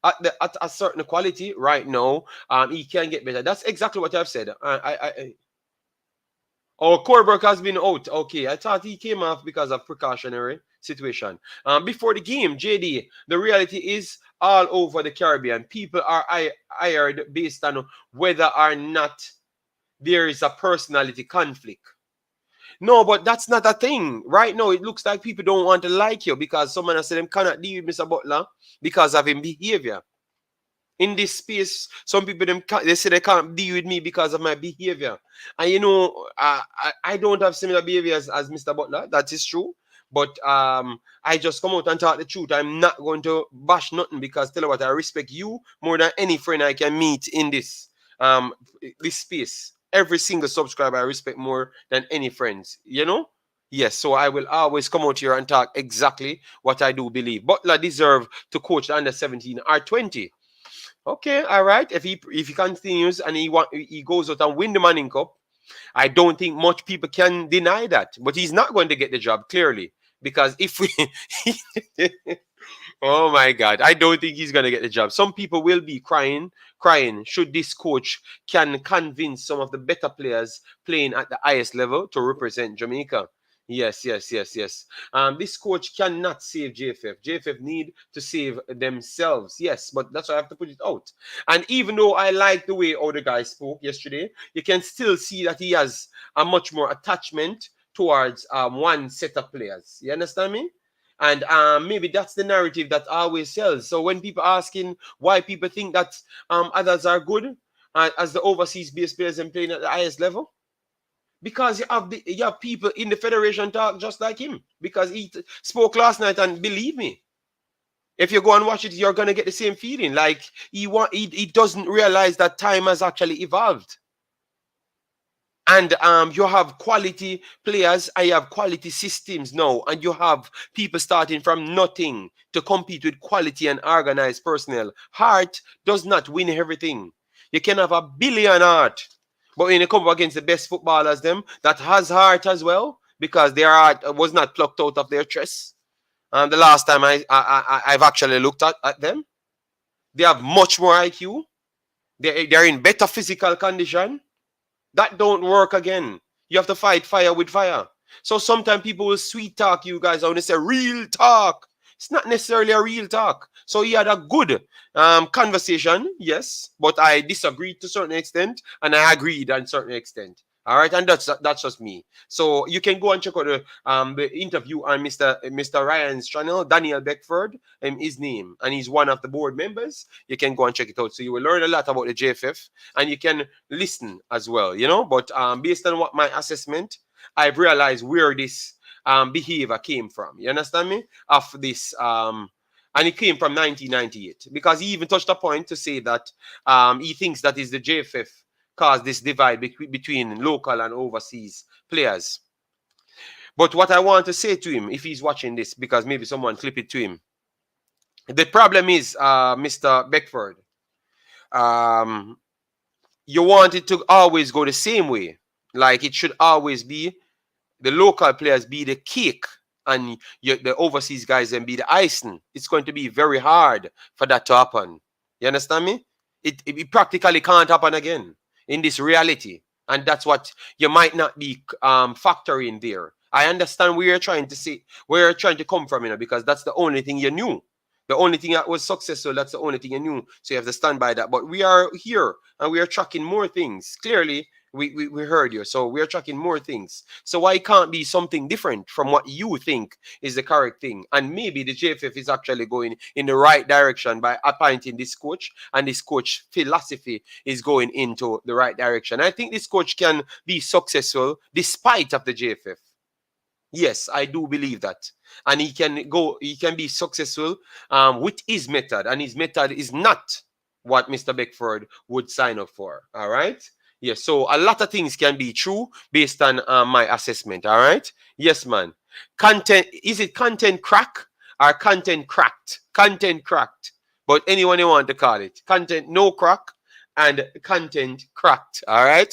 at a certain quality right now. He can get better. That's exactly what I've said. Corberg has been out. Okay, I thought he came off because of precautionary situation. Before the game, JD, the reality is all over the Caribbean, people are hired based on whether or not there is a personality conflict. No, but that's not a thing. Right now, it looks like people don't want to like you because someone has said them cannot deal with Mr. Butler because of his behavior. In this space, some people they say they can't deal with me because of my behavior. And I don't have similar behaviors as Mr. Butler. That is true. But I just come out and talk the truth. I'm not going to bash nothing because tell you what, I respect you more than any friend I can meet in this space. Every single subscriber I respect more than any friends. Yes, so I will always come out here and talk exactly what I do believe. Butler deserve to coach the under 17 or 20. Okay, all right. If he continues and he goes out and win the Manning Cup, I don't think much people can deny that. But he's not going to get the job, clearly. Because if we... oh, my God. I don't think he's going to get the job. Some people will be crying should this coach can convince some of the better players playing at the highest level to represent Jamaica. Yes. This coach cannot save JFF. JFF need to save themselves. Yes, but that's why I have to put it out. And even though I like the way other guy spoke yesterday, you can still see that he has a much more attachment towards one set of players. You understand me? And maybe that's the narrative that always sells. So when people asking why people think that others are good as the overseas-based players and playing at the highest level, because you have people in the federation talk just like him. Because he spoke last night, and believe me, if you go and watch it, you're gonna get the same feeling. Like he doesn't realize that time has actually evolved. And you have quality players, and you have quality systems now, and you have people starting from nothing to compete with quality and organized personnel. Heart does not win everything. You can have 1 billion heart, but when you come up against the best footballers, them that has heart as well, because their heart was not plucked out of their chest. The last time I've actually looked at them, they have much more IQ. They're in better physical condition. That don't work again. You have to fight fire with fire. So sometimes people will sweet talk you guys. I want to say real talk. It's not necessarily a real talk. So he had a good conversation, yes, but I disagreed to a certain extent and I agreed to a certain extent. All right, and that's just me. So you can go and check out the interview on Mr. Ryan's channel, Daniel Beckford, his name, and he's one of the board members. You can go and check it out. So you will learn a lot about the JFF, and you can listen as well, you know. But based on what my assessment, I've realized where this behavior came from. You understand me? Of this and it came from 1998 because he even touched a point to say that he thinks that is the JFF caused this divide between local and overseas players. But what I want to say to him, if he's watching this, because maybe someone clip it to him, the problem is, Mr. Beckford, you want it to always go the same way. Like it should always be the local players be the cake and the overseas guys then be the icing. It's going to be very hard for that to happen. You understand me? It practically can't happen again in this reality. And that's what you might not be factoring there. I understand where you're trying to say, where you're trying to come from, you know, because that's the only thing you knew. The only thing that was successful, that's the only thing you knew. So you have to stand by that. But we are here and we are tracking more things. Clearly, we heard you. So we are tracking more things. So why can't be something different from what you think is the correct thing? And maybe the JFF is actually going in the right direction by appointing this coach, and this coach philosophy is going into the right direction. I think this coach can be successful despite of the JFF. Yes, I do believe that. And he can be successful with his method. And his method is not what Mr. Beckford would sign up for. All right? Yes, so a lot of things can be true based on my assessment. All right? Yes, man. Content, is it content crack or content cracked? Content cracked. But anyone you want to call it. Content no crack and content cracked. All right?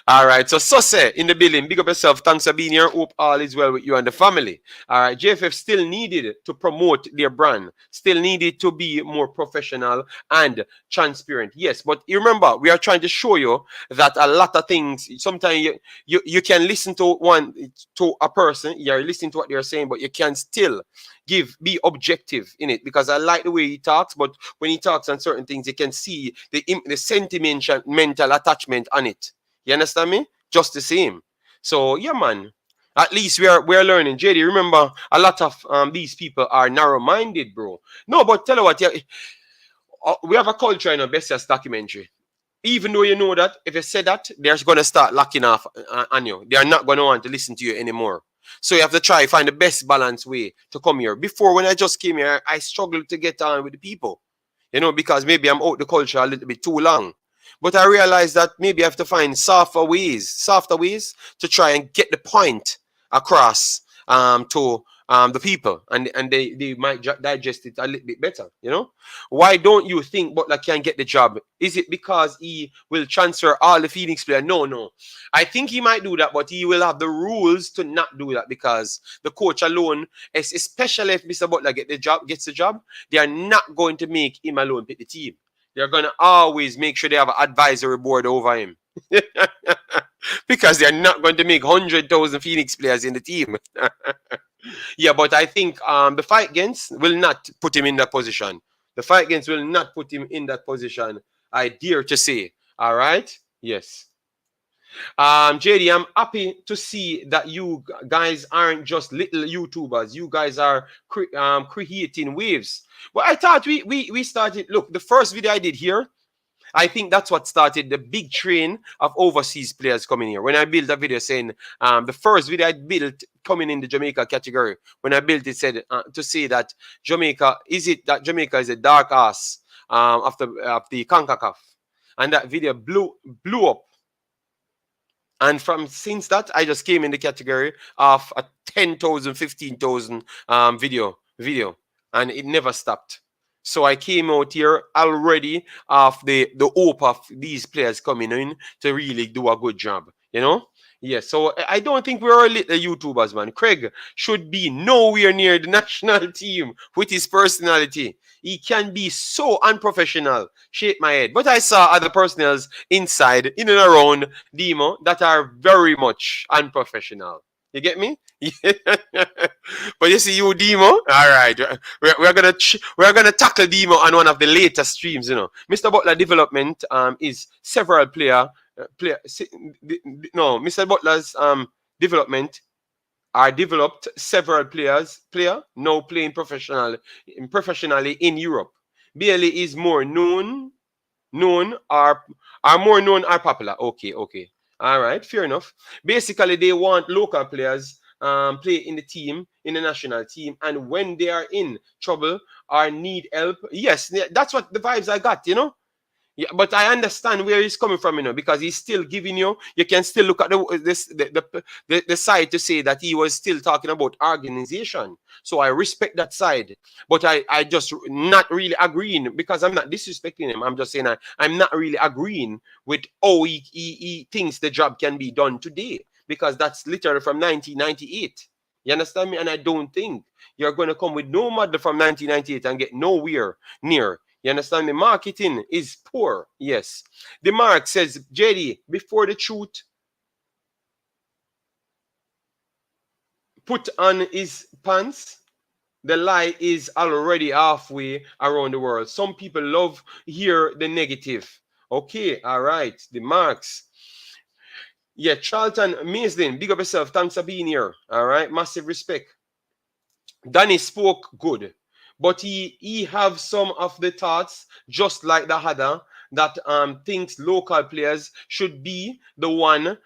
All right, so Susse in the building. Big up yourself. Thanks for being here. Hope all is well with you and the family. All right, JFF still needed to promote their brand, still needed to be more professional and transparent. Yes, but you remember, we are trying to show you that a lot of things, sometimes you can listen to a person, you're listening to what they're saying, but you can still be objective in it, because I like the way he talks, but when he talks on certain things, you can see the sentimental attachment on it. You understand me? Just the same. So yeah, man. At least we are learning. JD, remember, a lot of these people are narrow-minded, bro. No, but tell you what, we have a culture in our best documentary. Even though you know that, if you say that, they're going to start locking off on you. They are not going to want to listen to you anymore. So you have to try find the best balanced way to come here. Before, when I just came here, I struggled to get on with the people. You know, because maybe I'm out the culture a little bit too long. But I realized that maybe I have to find softer ways to try and get the point across to the people, and they might digest it a little bit better. You know, why don't you think Butler can get the job? Is it because he will transfer all the Phoenix players? No. I think he might do that, but he will have the rules to not do that, because the coach alone, especially if Mr. Butler gets the job, they are not going to make him alone pick the team. They're going to always make sure they have an advisory board over him. Because they're not going to make 100,000 Phoenix players in the team. Yeah, but I think the fight against will not put him in that position. The fight against will not put him in that position, I dare to say. All right? Yes. JD, I'm happy to see that you guys aren't just little YouTubers. You guys are creating waves. Well, I thought we started. Look, the first video I did here, I think that's what started the big train of overseas players coming here. When I built a video saying the first video I built coming in the Jamaica category, when I built it, said to say that Jamaica is a dark ass of the CONCACAF, and that video blew up. And since that, I just came in the category of a 10,000, 15,000 video, and it never stopped. So I came out here already of the hope of these players coming in to really do a good job, you know? Yes, so I don't think we're little YouTubers, man. Craig should be nowhere near the national team with his personality. He can be so unprofessional. Shake my head. But I saw other personnels inside, in and around Demo, that are very much unprofessional. You get me? But you see, you Demo. All right, we're gonna tackle Demo on one of the later streams. You know, Mr. Butler development is several no, Mr. Butler's development are developed several player now playing professionally in Europe. Bailey is more known are more known are popular. Okay. All right, fair enough. Basically, they want local players play in the team, in the national team, and when they are in trouble or need help, yes, that's what the vibes I got, you know. Yeah, but I understand where he's coming from, you know, because he's still giving you. You can still look at the side to say that he was still talking about organization. So I respect that side, but I just not really agreeing because I'm not disrespecting him. I'm just saying I'm not really agreeing with how he thinks the job can be done today because that's literally from 1998. You understand me? And I don't think you're going to come with no model from 1998 and get nowhere near. You understand me? Marketing is poor. Yes. The Mark says, JD, before the truth put on his pants, the lie is already halfway around the world. Some people love hear the negative. Okay, all right. The Marks. Yeah, Charlton Maisden, big up yourself. Thanks for being here. All right, massive respect. Danny spoke good, but he have some of the thoughts, just like the other, that thinks local players should be the one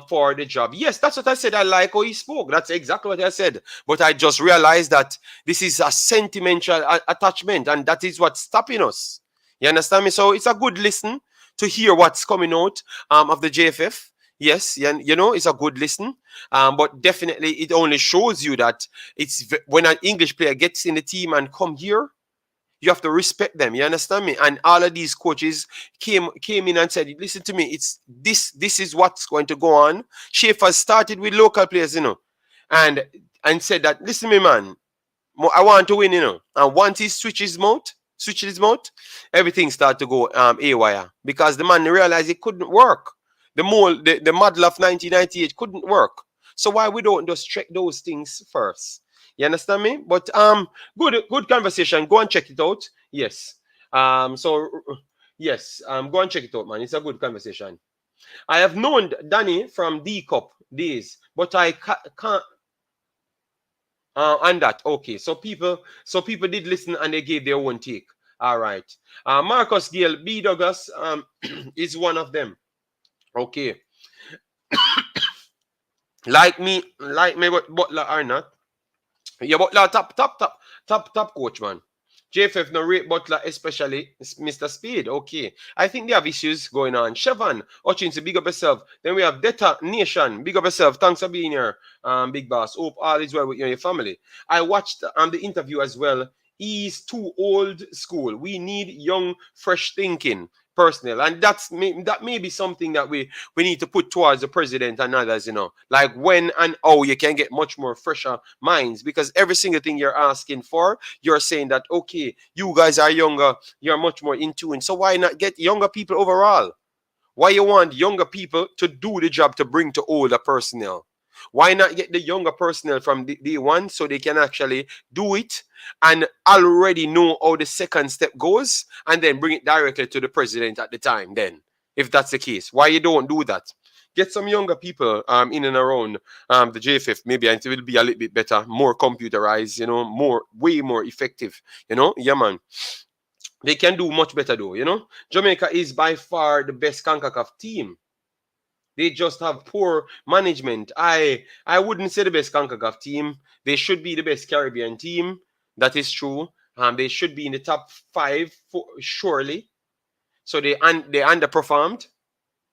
for the job. Yes, that's what I said. I like how he spoke. That's exactly what I said. But I just realized that this is a sentimental attachment, and that is what's stopping us. You understand me? So it's a good listen to hear what's coming out of the JFF. Yes, you know, it's a good listen. But definitely it only shows you that it's when an English player gets in the team and come here, you have to respect them. You understand me? And all of these coaches came in and said, listen to me, it's this is what's going to go on. Schaefer started with local players, you know, and said that, listen to me, man, I want to win, you know. And once he switches his mouth, everything started to go haywire because the man realized it couldn't work. The model of 1998 couldn't work. So why we don't just check those things first? You understand me? But good conversation. Go and check it out. Yes. Yes. Go and check it out, man. It's a good conversation. I have known Danny from D Cup days, but I can't. And that okay. So people did listen and they gave their own take. All right. Marcus Gale B Douglas is one of them. Okay. like me, Butler or not. Yeah, Butler top coach, man. JFF no rate Butler, especially Mr. Speed. Okay. I think they have issues going on. Chevon, Hutchinson, big up yourself. Then we have Data Nation, big up yourself. Thanks for being here, big boss. Hope all is well with you and your family. I watched the interview as well. He's too old school. We need young, fresh thinking personnel, and that may be something that we need to put towards the president and others, you know, like when and how you can get much more fresher minds, because every single thing you're asking for, you're saying that, okay, you guys are younger, you're much more in tune, so why not get younger people overall? Why you want younger people to do the job to bring to older personnel? Why not get the younger personnel from day one so they can actually do it and already know how the second step goes and then bring it directly to the president at the time then, if that's the case? Why you don't do that? Get some younger people in and around the JFF, maybe, and it will be a little bit better, more computerized, you know, way more effective, you know? Yeah, man. They can do much better though, you know? Jamaica is by far the best CONCACAF team. They just have poor management. I wouldn't say the best CONCACAF team. They should be the best Caribbean team. That is true. They should be in the top 5 surely. So they underperformed,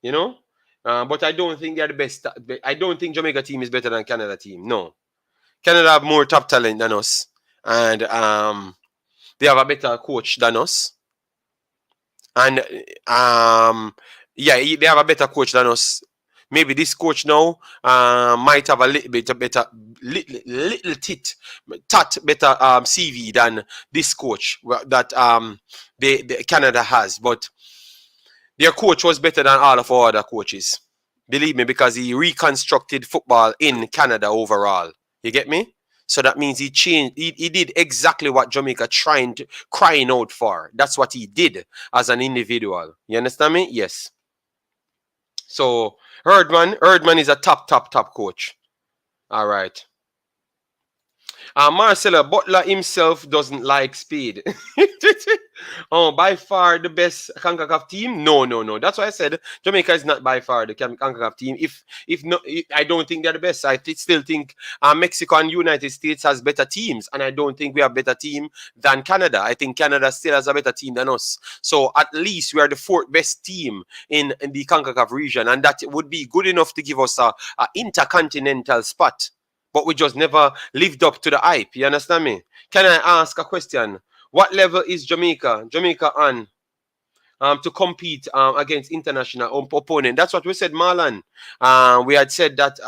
you know. But I don't think they're the best. I don't think Jamaica team is better than Canada team. No, Canada have more top talent than us, and they have a better coach than us. And yeah, they have a better coach than us. Maybe this coach now might have a little bit better, little better CV than this coach that the Canada has. But their coach was better than all of our other coaches. Believe me, because he reconstructed football in Canada overall. You get me? So that means he changed. He did exactly what Jamaica crying out for. That's what he did as an individual. You understand me? Yes. So Herdman is a top coach. All right. Marcelo Butler himself doesn't like speed. Oh, by far the best CONCACAF team? No. That's why I said Jamaica is not by far the CONCACAF team. If no, I don't think they're the best. I still think Mexico and United States has better teams, and I don't think we have better team than Canada. I think Canada still has a better team than us. So at least we are the fourth best team in the CONCACAF region, and that would be good enough to give us a intercontinental spot. But we just never lived up to the hype. You understand me? Can I ask a question? What level is Jamaica on to compete against international opponent? That's what we said, Marlon. We had said that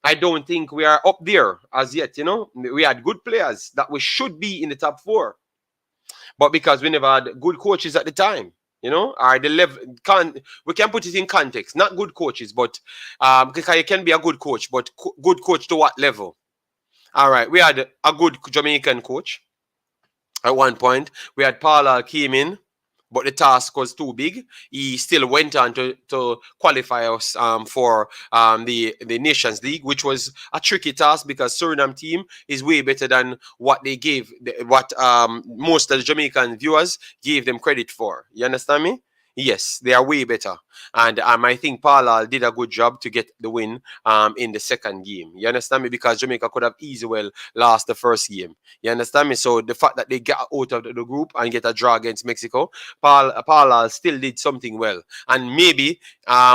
I don't think we are up there as yet. You know, we had good players that we should be in the top 4, but because we never had good coaches at the time. You know, or the level we can put it in context. Not good coaches, but because you can be a good coach, but good coach to what level? All right, we had a good Jamaican coach at one point. We had Paula came in, but the task was too big. He still went on to qualify us for the Nations League, which was a tricky task because Suriname team is way better than what they gave, what most of the Jamaican viewers gave them credit for. You understand me? Yes, they are way better. And I think Paula did a good job to get the win in the second game. You understand me? Because Jamaica could have easily lost the first game. You understand me? So the fact that they got out of the group and get a draw against Mexico, Paula still did something well. And maybe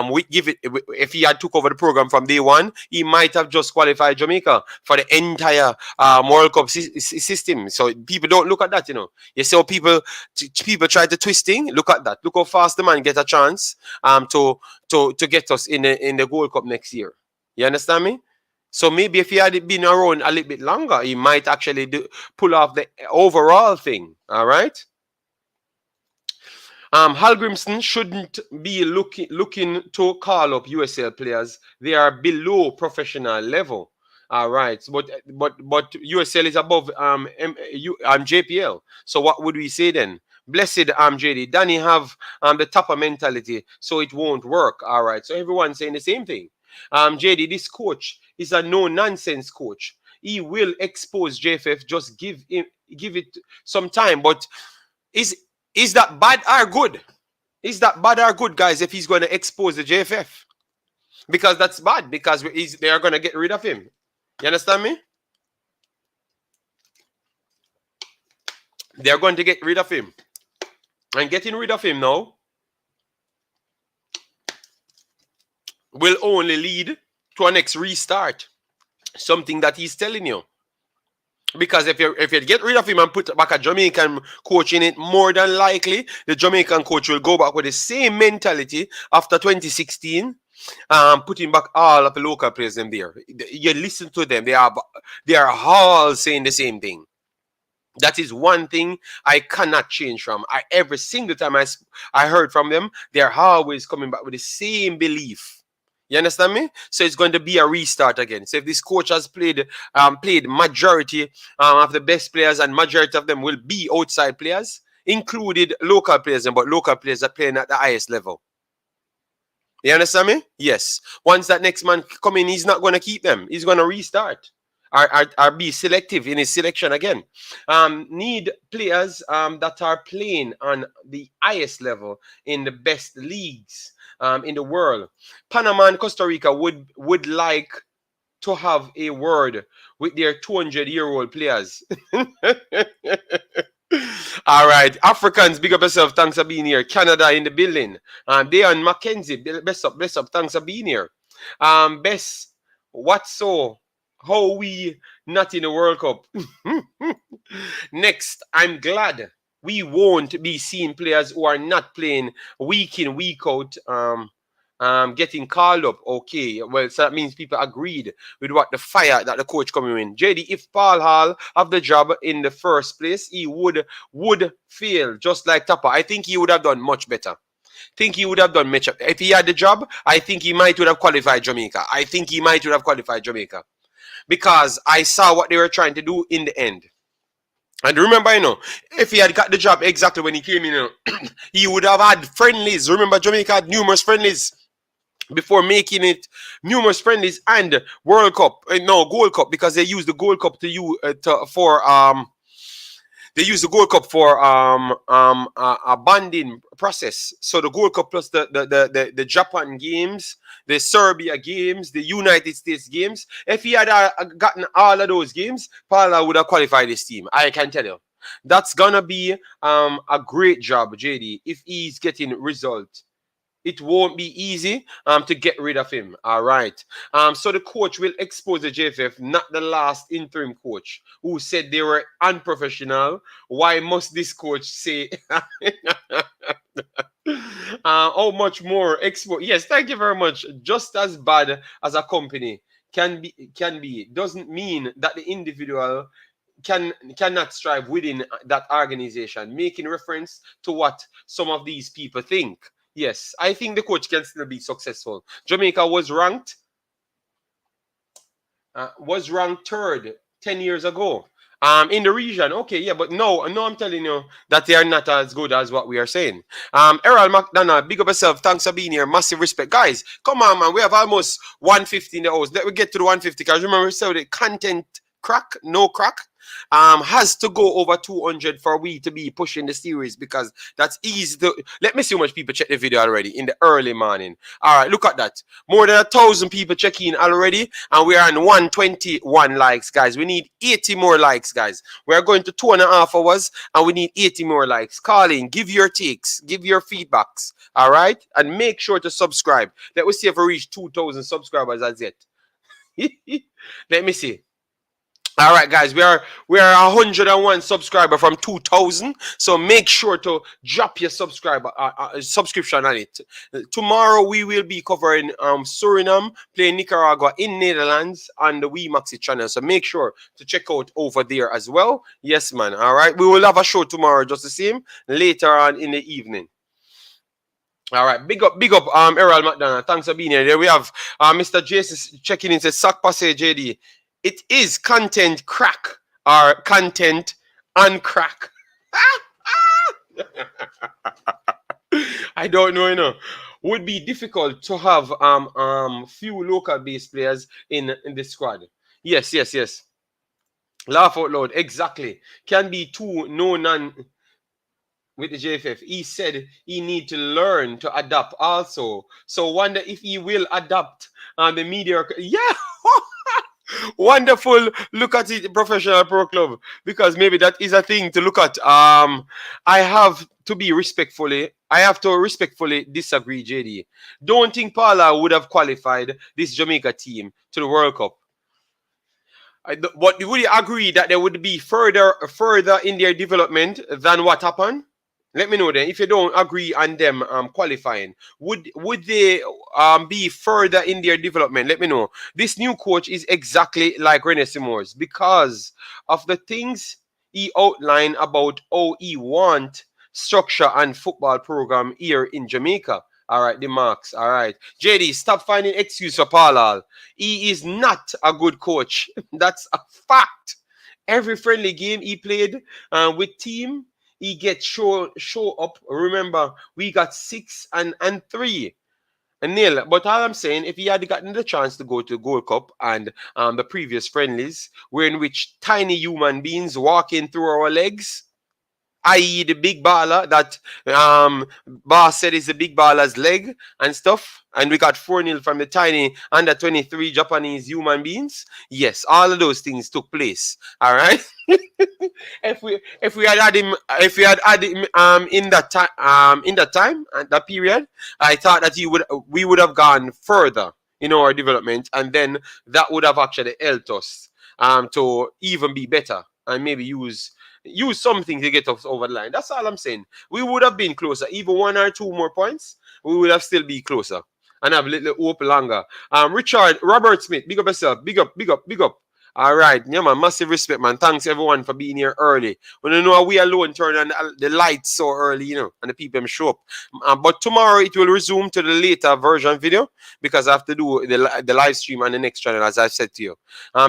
we give it, if he had took over the program from day one, he might have just qualified Jamaica for the entire World Cup system. So people don't look at that, you know. You see how people try to twisting. Look at that. Look how fast the man get a chance to get us in the Gold Cup next year. You understand me? So maybe if he had been around a little bit longer, he might actually pull off the overall thing. All right. Hal Grimson shouldn't be looking to call up USL players. They are below professional level. All right, but USL is above JPL. So what would we say then? Blessed JD. Danny have the topper mentality, so it won't work. All right. So everyone's saying the same thing. JD, this coach is a no-nonsense coach. He will expose JFF. Just give it some time. But is that bad or good? Is that bad or good, guys, if he's going to expose the JFF? Because that's bad, because they are going to get rid of him. You understand me? They're going to get rid of him. And getting rid of him now will only lead to a next restart. Something that he's telling you. Because if you get rid of him and put back a Jamaican coach in it, more than likely the Jamaican coach will go back with the same mentality after 2016, putting back all of the local players in there. You listen to them; they are all saying the same thing. That is one thing I cannot change from. Every single time I heard from them, they're always coming back with the same belief. You understand me? So it's going to be a restart again. So if this coach has played majority of the best players, and majority of them will be outside players, included local players, but local players are playing at the highest level. You understand me? Yes. Once that next man come in, he's not going to keep them. He's going to restart. Or be selective in his selection again. Need players that are playing on the highest level in the best leagues in the world. Panama and Costa Rica would like to have a word with their 200-year-old players. All right, Africans, big up yourself. Thanks for being here. Canada in the building. Damion McKenzie, best up. Thanks for being here. Best, what's so? How we not in the World Cup? Next, I'm glad we won't be seeing players who are not playing week in, week out, getting called up. Okay, well, so that means people agreed with what the fire that the coach coming in. JD, if Paul Hall have the job in the first place, he would fail, just like Tapa. I think he would have done much better. think he would have done much. If he had the job, I think he might would have qualified Jamaica. I think he might would have qualified Jamaica. Because I saw what they were trying to do in the end. And remember, if he had got the job exactly when he came in, he would have had friendlies. Remember, Jamaica had numerous friendlies before making it, numerous friendlies and World Cup, Gold Cup, because they used the Gold Cup they use the Gold Cup for a banding process. So the Gold Cup plus the Japan games, the Serbia games, the United States games. If he had gotten all of those games, Paula would have qualified this team. I can tell you. That's gonna be a great job, JD, if he's getting results. It won't be easy to get rid of him. All right. So the coach will expose the JFF, not the last interim coach who said they were unprofessional. Why must this coach say how much more expose? Yes, thank you very much. Just as bad as a company can be doesn't mean that the individual cannot strive within that organization, making reference to what some of these people think. Yes, I think the coach can still be successful. Jamaica was ranked third 10 years ago in the region. Okay, yeah, but no, I'm telling you that they are not as good as what we are saying. Errol McDonough, big up yourself. Thanks for being here. Massive respect. Guys, come on, man. We have almost 150 in the house. Let me get to the 150 because remember we said the content crack, no crack. Has to go over 200 for we to be pushing the series because that's easy to. Let me see how much people check the video already in the early morning. All right, look at that. More than 1,000 people checking already, and we are on 121 likes, guys. We need 80 more likes, guys. We are going to 2.5 hours, and we need 80 more likes. Call in, give your takes, give your feedbacks. All right, and make sure to subscribe. Let me see if we reach 2,000 subscribers as yet. Let me see. All right, guys, we are 101 subscriber from 2,000. So make sure to drop your subscription on it. Tomorrow we will be covering Suriname playing Nicaragua in Netherlands on the Imaxit channel. So make sure to check out over there as well. Yes, man. All right, we will have a show tomorrow just the same later on in the evening. All right, big up, Errol McDonough. Thanks for being here. There we have Mr. Jason checking in. Says Sack Passe JD. It is content crack or content uncrack. I don't know, Would be difficult to have few local based players in the squad. Yes. Laugh out loud. Exactly. Can be two none with the JFF. He said he need to learn to adapt also. So wonder if he will adapt the mediocre. Yeah. Wonderful. Look at it, professional pro club, because maybe that is a thing to look at. I have to respectfully disagree, JD. Don't think Paula would have qualified this Jamaica team to the World Cup. But would you agree that they would be further in their development than what happened? Let me know then. If you don't agree on them qualifying, would they be further in their development? Let me know. This new coach is exactly like Rene Simors because of the things he outlined about how he want structure and football program here in Jamaica. All right, the marks. All right. JD, stop finding excuse for Paul. He is not a good coach. That's a fact. Every friendly game he played with team, he gets show up. Remember, we got 6-3. And nil. But all I'm saying, if he had gotten the chance to go to the Gold Cup and the previous friendlies, where in which tiny human beings walking through our legs, i.e. the big baller that boss said is the big baller's leg and stuff. And we got 4-0 from the tiny under 23 Japanese human beings. Yes, all of those things took place. All right. if we had had him in that time and that period, I thought that we would have gone further in our development, and then that would have actually helped us to even be better and maybe use something to get us over the line. That's all I'm saying. We would have been closer. Even 1 or 2 more points, we would have still be closer and have a little hope longer. Robert Smith, big up yourself. Big up. All right, yeah, man. Massive respect, man. Thanks everyone for being here early. When you know we alone turn on the lights so early, you know, and the people show up. But tomorrow it will resume to the later version video because I have to do the live stream on the next channel, as I've said to you.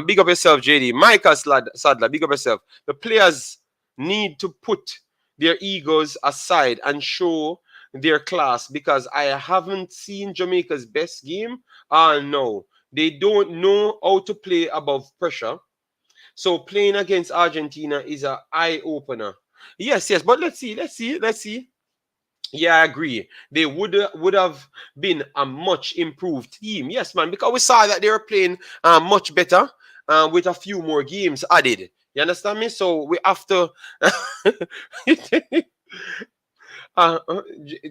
Big up yourself, JD. Micah Sadler, big up yourself. The players need to put their egos aside and show their class because I haven't seen Jamaica's best game. No. They don't know how to play above pressure. So playing against Argentina is an eye-opener. Yes, but let's see. Yeah, I agree. They would have been a much improved team. Yes, man, because we saw that they were playing much better with a few more games added. You understand me? So we have to...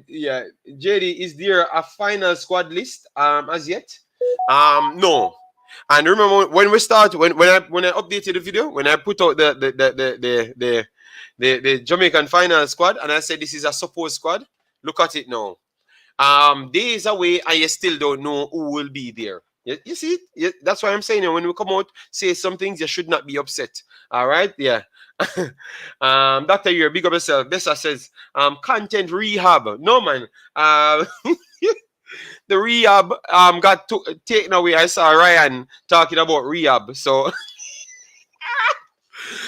yeah, JD, is there a final squad list as yet? No. And remember when we start when I updated the video, when I put out the Jamaican final squad and I said this is a supposed squad, look at it now. Days away and you still don't know who will be there. You see it? That's why I'm saying when we come out, say some things, you should not be upset. All right? Yeah. Dr. Year, big up yourself. Bessa says, content rehab. No, man. The rehab got taken away. I saw Ryan talking about rehab. So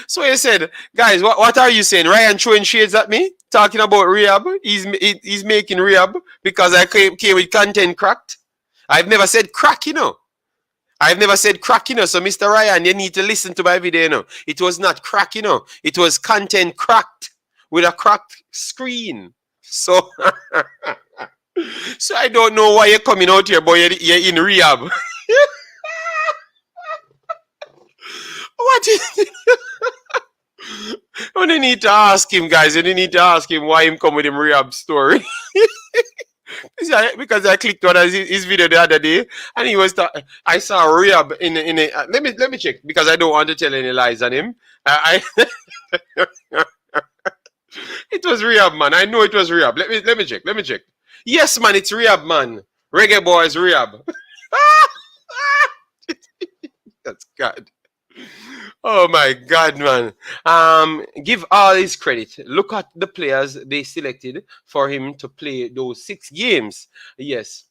so he said, guys, what are you saying? Ryan throwing shades at me? Talking about rehab? He's making rehab because I came with content cracked. I've never said crack, you know. I've never said crack, you know. So Mr. Ryan, you need to listen to my video, you know. It was not crack, you know. It was content cracked with a cracked screen. So so I don't know why you're coming out here, boy. You're in rehab. What is it? You need to ask him, guys. You need to ask him why him come with him rehab story. Because I clicked on his video the other day, and he was. I saw rehab in a. Let me check because I don't want to tell any lies on him. It was rehab, man. I know it was rehab. Let me check. Yes, man, it's rehab, man. Reggae Boyz rehab. That's God. Oh my God, man. Give all his credit. Look at the players they selected for him to play those 6 games. Yes.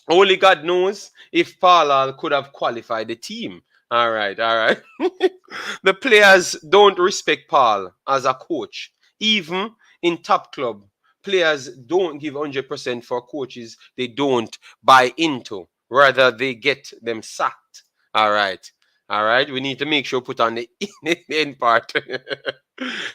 Only God knows if Paula could have qualified the team. All right. The players don't respect Paul as a coach. Even in top club, players don't give 100% for coaches they don't buy into. Rather, they get them sacked. All right. We need to make sure put on the end part.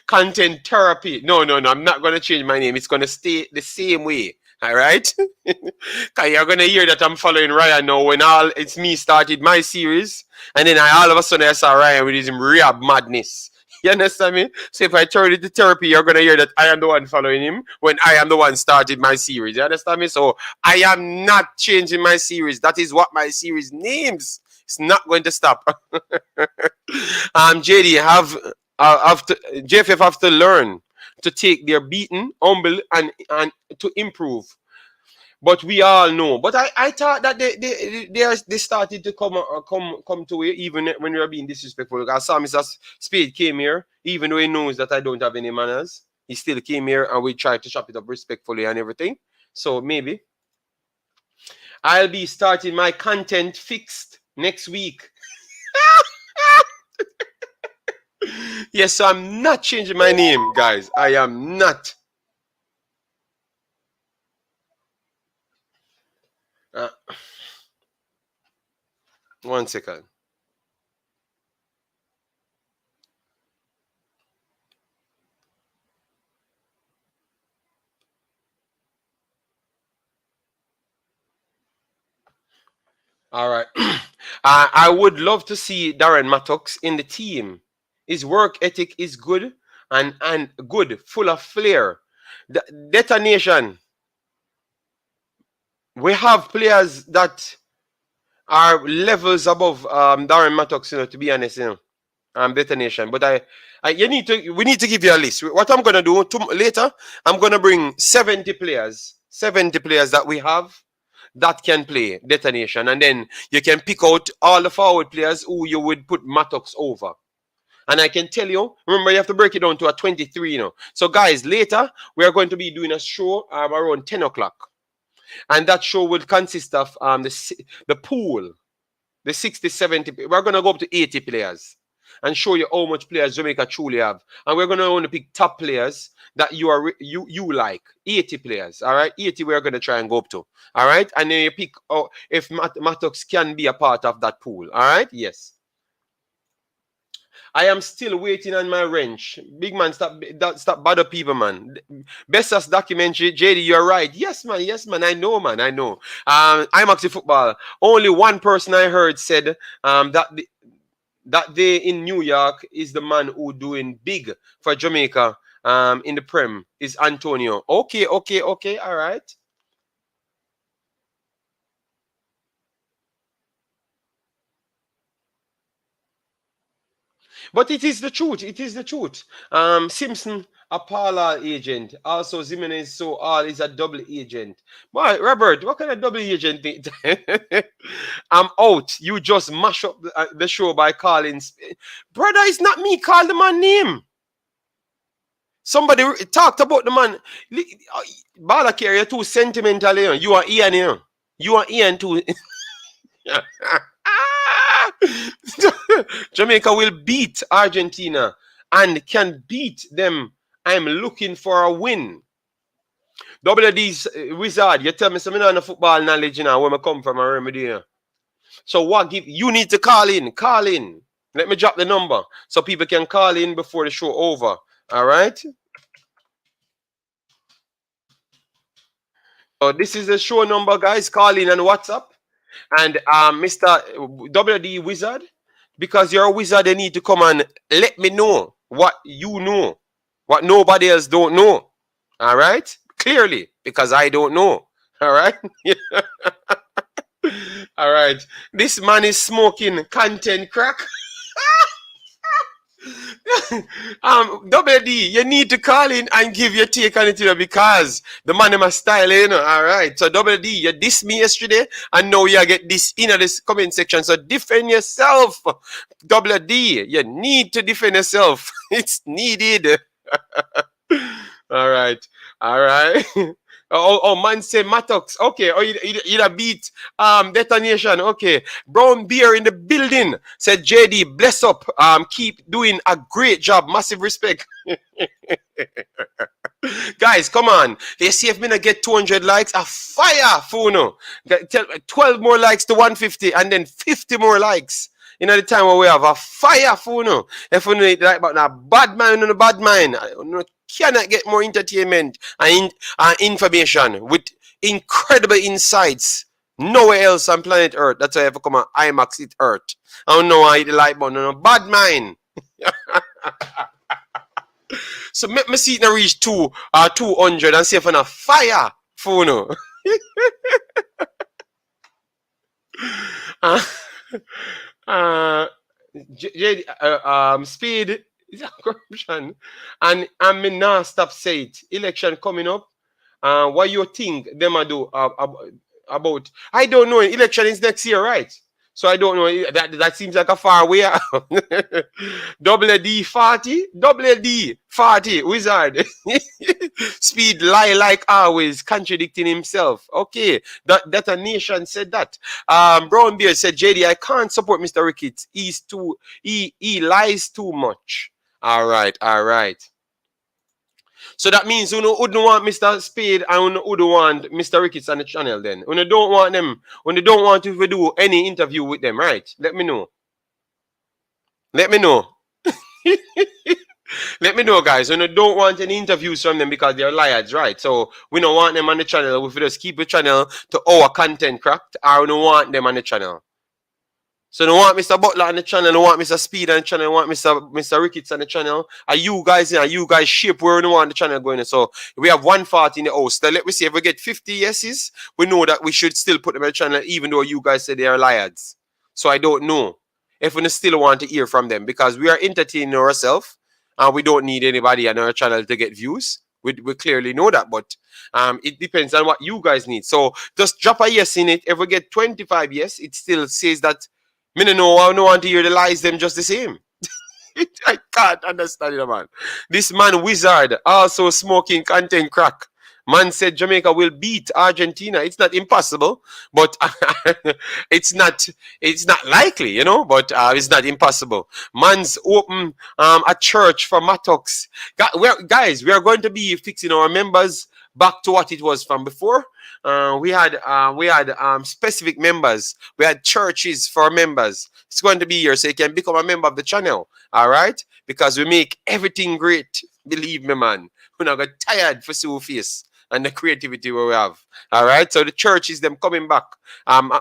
Content therapy. No. I'm not going to change my name. It's going to stay the same way. All right. Because you're going to hear that I'm following Ryan now when it's me started my series. And then all of a sudden I saw Ryan with his rehab madness. You understand me? So if I turn it to therapy, you're going to hear that I am the one following him when I am the one started my series. You understand me? So I am not changing my series. That is what my series names. It's not going to stop. JD, JFF have to learn to take their beating, humble, and to improve. But we all know. But I thought that they started to come to it even when we were being disrespectful. Because Mr. Spade came here, even though he knows that I don't have any manners. He still came here and we tried to chop it up respectfully and everything. So maybe I'll be starting my content fixed next week. Yes, so I'm not changing my name, guys. I am not. One second. All right. I would love to see Darren Mattox in the team. His work ethic is good and good, full of flair. The detonation. We have players that are levels above Darren Mattox, to be honest, detonation. But we need to give you a list. What I'm gonna do later, I'm gonna bring 70 players that we have that can play detonation, and then you can pick out all the forward players who you would put Mattox over. And I can tell you, remember, you have to break it down to a 23, you know. So, guys, later we are going to be doing a show around 10 o'clock. And that show will consist of the pool, the 60, 70. We're going to go up to 80 players and show you how much players Jamaica truly have. And we're going to only pick top players that you like. 80 players, all right? 80 we're going to try and go up to, all right? And then you pick if Mattox can be a part of that pool, all right? Yes. I am still waiting on my wrench. Big man, stop bother people, man. Bestest documentary, JD, you're right. Yes, man. I know, man. I know. Imaxit football. Only one person I heard said that day in New York is the man who doing big for Jamaica in the Prem is Antonio. Okay. All right. But it is the truth. It is the truth. Simpson, a parallel agent. Also, Zimenez, so all is a double agent. Boy, Robert, what kind of double agent? I'm out. You just mash up the show by calling. Brother, it's not me. Call the man name. Somebody talked about the man. Balakir, you're too sentimental. You are Ian. You are Ian too. Jamaica will beat Argentina and can beat them. I'm looking for a win. WD's wizard, you tell me something on the football knowledge, you know, where I come from, I remember there. So what give you need to call in. Call in. Let me drop the number so people can call in before the show over. All right. So this is the show number, guys. Call in on WhatsApp. And Mr. WD Wizard, because you're a wizard, they need to come and let me know what you know, what nobody else don't know. All right? Clearly, because I don't know. All right? All right. This man is smoking content crack. WD, you need to call in and give your take on it, you know, because the man must style, you know. All right. So WD, you dissed me yesterday, and now you get this in this comment section. So defend yourself. WD, you need to defend yourself. It's needed. All right. Oh, man say Mattox. Okay. Oh, you beat detonation. Okay. Brown Beer in the building. Said JD, bless up. Keep doing a great job. Massive respect. Guys, come on. You see if me not get 200 likes, a fire Funo. 12 more likes to 150 and then 50 more likes. You know the time where we have a fire Funo. If you know like about a bad man on a bad mind. Cannot get more entertainment and information with incredible insights nowhere else on planet Earth. That's why I have to come on Imaxit Earth. I don't know why the light button, no bad mind. So make me see it now reach 200 and see if I'm a fire phone. Speed is a corruption, and I mean now stop say it. Election coming up. What you think them a do about? I don't know. Election is next year, right? So I don't know. That seems like a far way. WD 40, WD 40, wizard. Speed lie like always, contradicting himself. Okay, that a nation said that. Brown Beard said, JD, I can't support Mr. Ricketts. He lies too much. All right. So that means you wouldn't want Mr. Spade and you wouldn't want Mr. Ricketts on the channel then. When you don't want them, when you don't want to do any interview with them, right? Let me know. Let me know, guys. When you don't want any interviews from them because they're liars, right? So we don't want them on the channel. We just keep the channel to our content cracked, or we don't want them on the channel. So don't want Mr. Butler on the channel, don't want Mr. Speed on the channel, don't want Mr. Ricketts on the channel. Are you guys shape where we don't want the channel going? So we have 140 in the house. So let me see if we get 50 yeses, we know that we should still put them on the channel, even though you guys say they are liars. So I don't know if we still want to hear from them because we are entertaining ourselves and we don't need anybody on our channel to get views. We clearly know that, but it depends on what you guys need. So just drop a yes in it. If we get 25 yes, it still says that me no know. I don't want to hear the lies them just the same. I can't understand it, man. This man wizard also smoking content crack. Man said Jamaica will beat Argentina. It's not impossible, but it's not likely, you know. But it's not impossible. Man's open a church for Mattox. Guys, we are going to be fixing our members back to what it was from before. We had specific members. We had churches for members. It's going to be here, so you can become a member of the channel. All right, because we make everything great. Believe me, man. We're not get tired for see face and the creativity we have. All right, so the churches them coming back.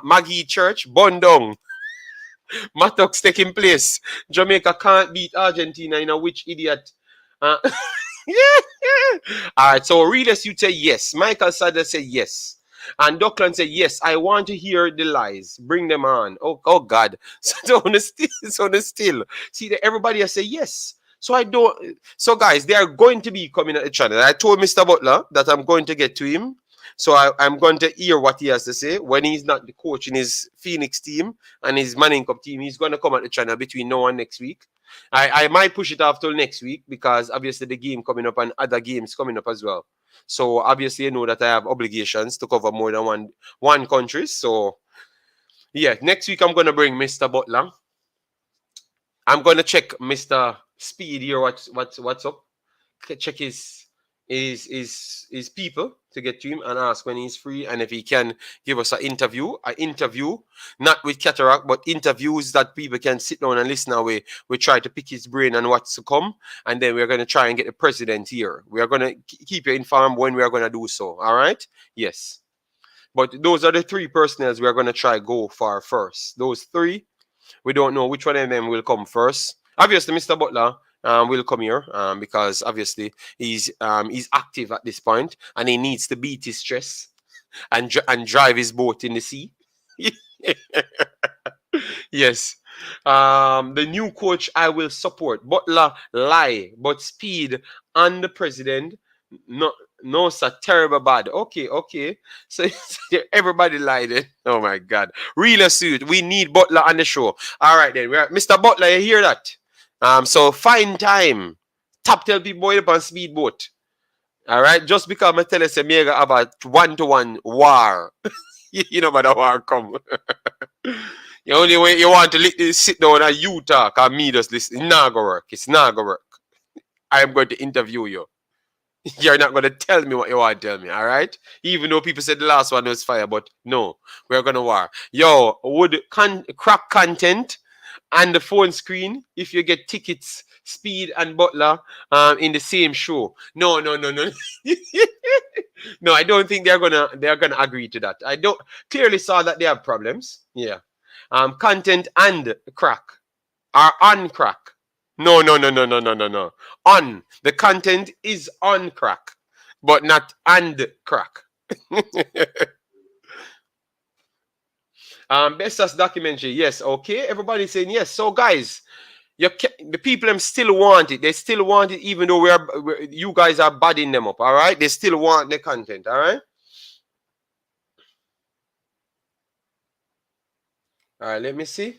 Maggie Church, Bondong. Mattox taking place. Jamaica can't beat Argentina. You know which idiot? Yeah. All right, so Readers, you say yes. Michael Sadler said yes. And Dockland said, yes, I want to hear the lies. Bring them on. Oh God. So on the still. See, that everybody has said yes. So I don't. So guys, they are going to be coming at the channel. I told Mr. Butler that I'm going to get to him. So I'm going to hear what he has to say. When he's not the coach in his Phoenix team and his Manning Cup team, he's going to come at the channel between now and next week. I might push it off till next week because obviously the game coming up and other games coming up as well. So obviously you know that I have obligations to cover more than one country. So yeah, next week I'm going to bring Mr. Butler. I'm going to check Mr. Speed here. What's up? Check his people to get to him and ask when he's free and if he can give us an interview, not with cataract, but interviews that people can sit down and listen away. We try to pick his brain and what's to come, and then we're going to try and get the president here. We are going to keep you informed when we are going to do so. All right? Yes. But those are the three personnel we are going to try go for first. Those three, we don't know which one of them will come first. Obviously, Mr. Butler will come here because obviously he's active at this point and he needs to beat his stress and drive his boat in the sea. Yes. The new coach I will support. Butler lie, but Speed and the president no sir, terrible bad. Okay. So everybody lied. Oh my God. Real suit. We need Butler on the show. All right then. Mr. Butler, you hear that? So find time. Tap tell people boy up on speedboat. All right, just because I tell you, say, me have a 1-to-1 war. You know about the war come. The only way you want to sit down and you talk and me just listen. It's not gonna work. It's not gonna work. I am going to interview you. You're not going to tell me what you want to tell me, all right? Even though people said the last one was fire, but no, we're going to war. Yo, would crack content and the phone screen if you get tickets, Speed and Butler in the same show? No. No, I don't think they're gonna agree to that. I don't clearly saw that they have problems. Yeah. Content and crack are on crack. No. On. The content is on crack, but not and crack. Best as documentary. Yes. Okay. Everybody's saying yes. So guys, the people them still want it. They still want it, even though you guys are badding them up. All right. They still want the content. All right. All right. Let me see.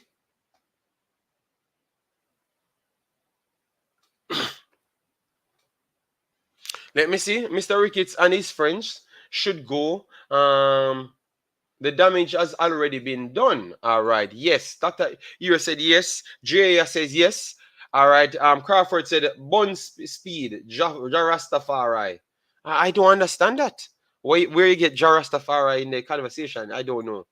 Let me see. Mr. Ricketts and his friends should go. The damage has already been done. All right. Yes. Dr. Ear said yes. Jaya says yes. All right. Crawford said Bun Speed. Jarastafari. I don't understand that. Where you get Jarastafari in the conversation? I don't know.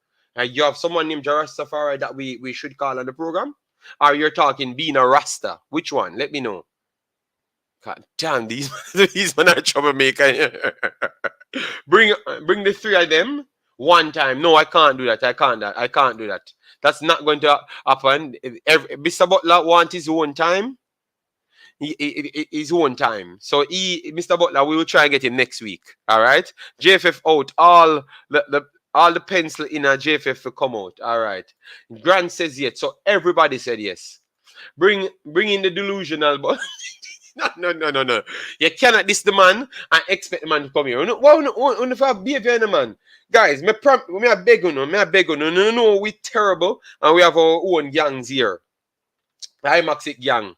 You have someone named Jarastafari that we should call on the program? Or you're talking being a Rasta? Which one? Let me know. God damn, these men are troublemaker. Bring the three of them one time. No, I can't do that. I can't do that. That's not going to happen. Mr. Butler wants his own time. His own time. So Mr. Butler, we will try and get him next week. All right. JFF out. All the pencil in a JFF will come out. All right. Grant says yes. So everybody said yes. Bring in the delusional, but No. You cannot diss the man and expect the man to come here. If I behavior in the man. Guys, me I beg you, no, we terrible and we have our own gangs here. The Imaxit gang.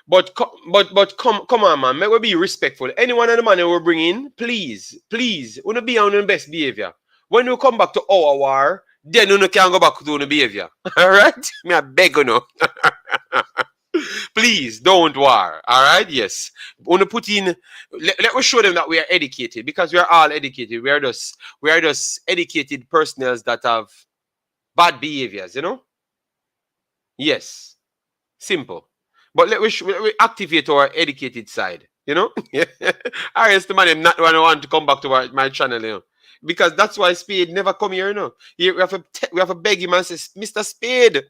Come on, man. May we be respectful. Anyone of the man we bring in, please, we wanna be on the best behavior. When you come back to our war, then you can go back to the behavior. Alright? Me I beg you no. Please don't war. Alright? Yes. Wanna put in let us show them that we are educated because we are all educated. We are just educated personnel that have bad behaviors, you know? Yes. Simple. But we activate our educated side, you know? I rest the man I'm not want to come back to my channel, you know. Because that's why Spade never come here, you know. We have to beg him and say, Mr. Spade,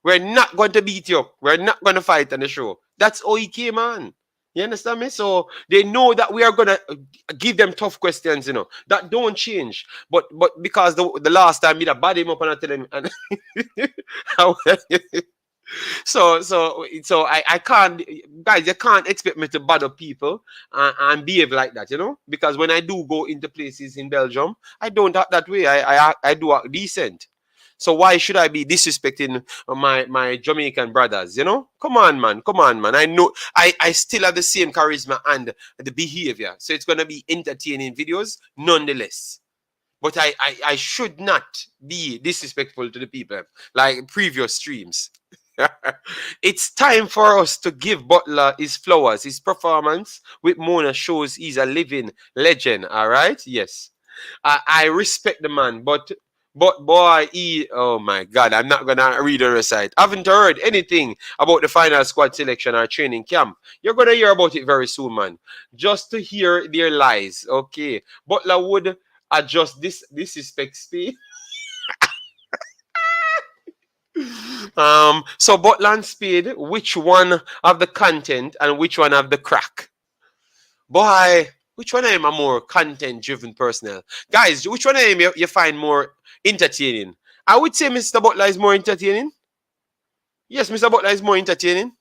we're not going to beat you up. We're not going to fight on the show. That's how he came on. You understand me? So they know that we are going to give them tough questions, you know. That don't change. But because the last time we bad him up and I tell him and So I can't, guys, you can't expect me to bother people and behave like that, you know, because when I do go into places in Belgium, I don't act that way. I do act decent. So why should I be disrespecting my Jamaican brothers, you know? Come on, man. I know I still have the same charisma and the behavior. So it's going to be entertaining videos nonetheless. But I should not be disrespectful to the people like previous streams. It's time for us to give Butler his flowers. His performance with Mona shows he's a living legend. All right? Yes. I respect the man, but boy, oh my God, I'm not gonna read the recite. I haven't heard anything about the final squad selection or training camp. You're gonna hear about it very soon, man. Just to hear their lies. Okay. Butler would adjust this disrespect speed. So Butler and Spade, which one of the content and which one of the crack? Boy, which one of them are more content-driven personnel? Guys, which one of them you find more entertaining? I would say Mr. Butler is more entertaining. Yes, Mr. Butler is more entertaining.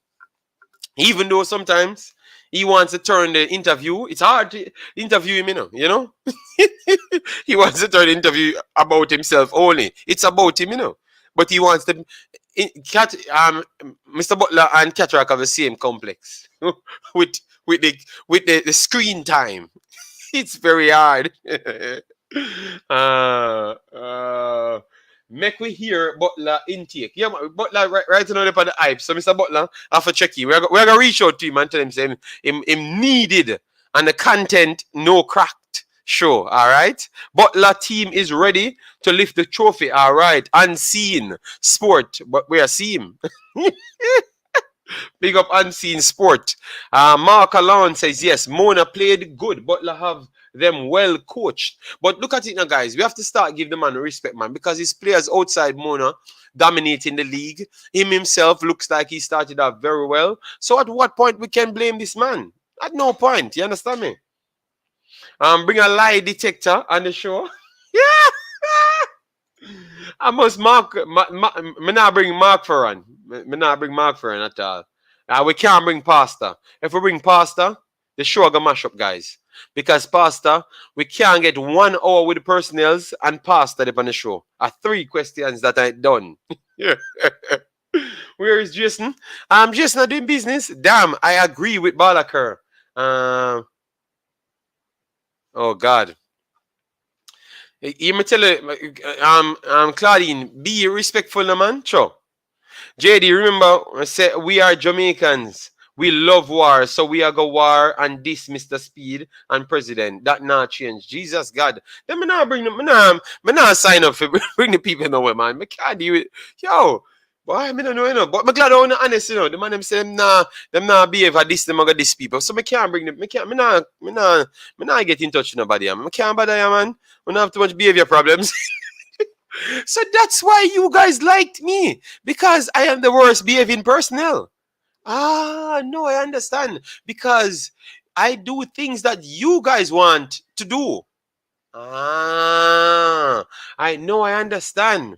Even though sometimes he wants to turn the interview. It's hard to interview him, you know? He wants to turn the interview about himself only. It's about him, you know? But he wants to... Mr. Butler and Cataract have the same complex. with the screen time. It's very hard. Make we hear Butler intake. Yeah, Butler right now up on the hype. So Mr. Butler, after checking, we're gonna reach out to him and tell him saying him needed and the content no cracked show. All right. Butler team is ready to lift the trophy. All right. Unseen sport, but we are seeing. Big up Unseen Sport. Mark Alon says, yes, Mona played good. Butler have them well coached. But look at it now, guys. We have to start give the man respect, man, because his players outside Mona dominating the league. Him himself looks like he started out very well. So at what point we can blame this man? At no point. You understand me? Bring a lie detector on the show. Yeah. I must me not bring Mark for run. Me not bring Mark for run at all. We can't bring Pastor. If we bring Pastor, the show gonna mash up, guys. Because Pastor, we can't get 1 hour with the personnels and Pastor on the show. 3 questions that I done. Where is Jason? Jason not doing business. Damn, I agree with Balaker. Oh God. You me tell you, Claudine, be respectful, no, man. Sure. JD, remember, I said we are Jamaicans. We love war, so we are go war and this Mr. Speed and President. That not change. Jesus God. Then me not bring them. Me not sign up for bring the people nowhere, man. Me can't do it. Yo. Boy, me don't know, you know. But me glad I'm honest, you know. The man them say them not behave at this, them gonna this people. So me can't bring them. Me not get in touch with nobody. Me can't bother you, man. We don't have too much behavior problems. So that's why you guys liked me. Because I am the worst behaving personnel. No, I understand. Because I do things that you guys want to do. I know, I understand.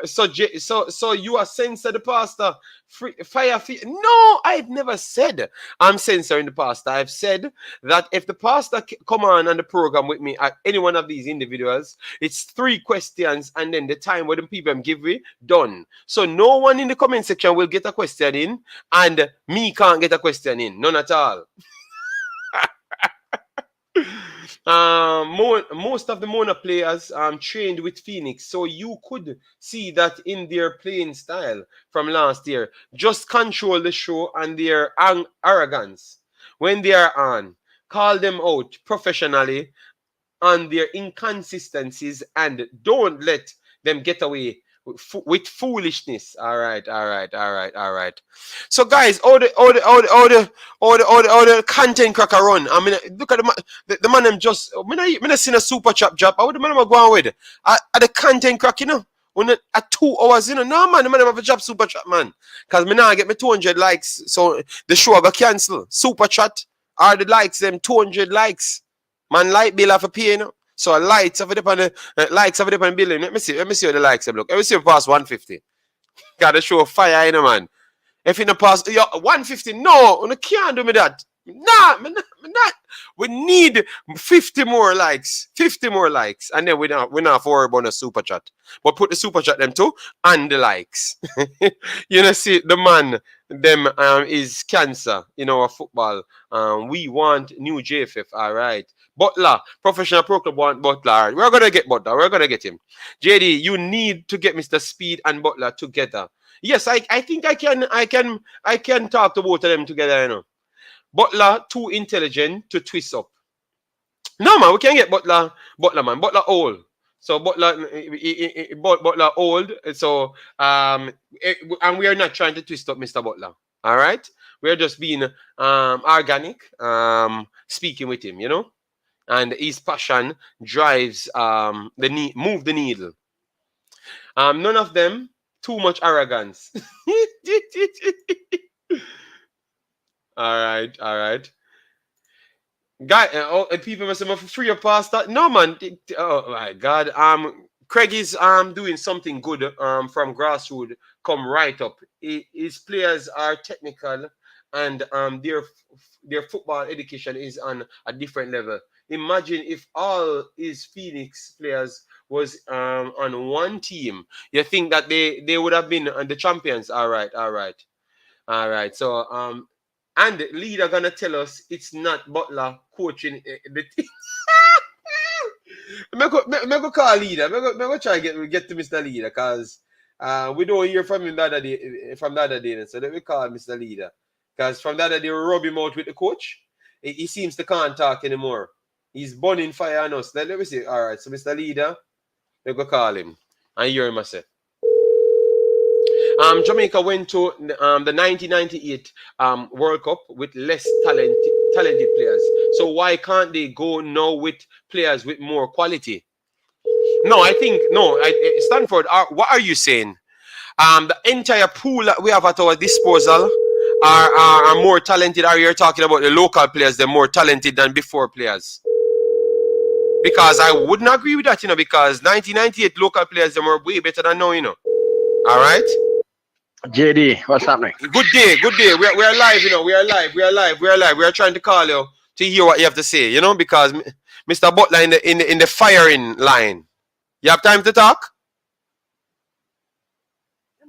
So you are censored the pastor. Fire. No, I've never said I'm censoring the pastor. I've said that if the pastor come on the program with me at any one of these individuals, it's 3 questions and then the time where the people give me done. So no one in the comment section will get a question in, and me can't get a question in. None at all. Most of the Mona players trained with Phoenix, so you could see that in their playing style from last year. Just control the show and their arrogance when they are on. Call them out professionally on their inconsistencies and don't let them get away with foolishness. All right. So guys, all the content cracker run. I mean, look at the man. Them just. I seen a super chop job. How the man am going with? At the content crack, you know. At 2 hours, you know. No man, the man have a job super chat, man. Cause me now get me 200 likes, so the show got cancel. Super chat are the likes them 200 likes. Man, light bill have a pay, you know. So lights of it upon the likes of it upon the building. Let me see what the likes have look. Let me see if past 150. Gotta show fire, you know, man. If in the past 150, no, you can't do me that. Nah, me not. We need 50 more likes. 50 more likes. And then we're not worry about a super chat. But put the super chat them too and the likes. You know, see the man them is cancer in our football. We want new JFF, all right. Butler, professional pro club want Butler. We're gonna get Butler. We're gonna get him. JD, you need to get Mr. Speed and Butler together. Yes, I think I can talk to both of them together, you know. Butler too intelligent to twist up. No man, we can't get Butler man. Butler old. So Butler old. So and we are not trying to twist up Mr. Butler. All right? We are just being organic, speaking with him, you know. And his passion drives move the needle. None of them too much arrogance. All right. Guy, people must have free of pasta. No man. Oh my God. Craig is doing something good from grassroots. Come right up. His players are technical, and their football education is on a different level. Imagine if all his Phoenix players was on one team. You think that they would have been the champions? All right. So and the leader gonna tell us it's not Butler coaching the team. Me go call leader. Me go try get to Mr. Leader, cause we don't hear from him the other day. So let me call Mr. Leader, cause from the other day we rub him out with the coach. He seems to can't talk anymore. He's burning fire on us. Let me see. All right, so Mr. Leader, we go call him and hear him say. Jamaica went to the 1998 World Cup with less talented players. So why can't they go now with players with more quality? No, I think Stanford. What are you saying? The entire pool that we have at our disposal are more talented. Are you talking about the local players? They're more talented than before players. Because I wouldn't agree with that, you know. Because 1998 local players are way better than now, you know. All right. JD, what's happening? Good day. We are live, you know. We are live. We are trying to call you to hear what you have to say, you know, because Mr. Butler in the firing line. You have time to talk?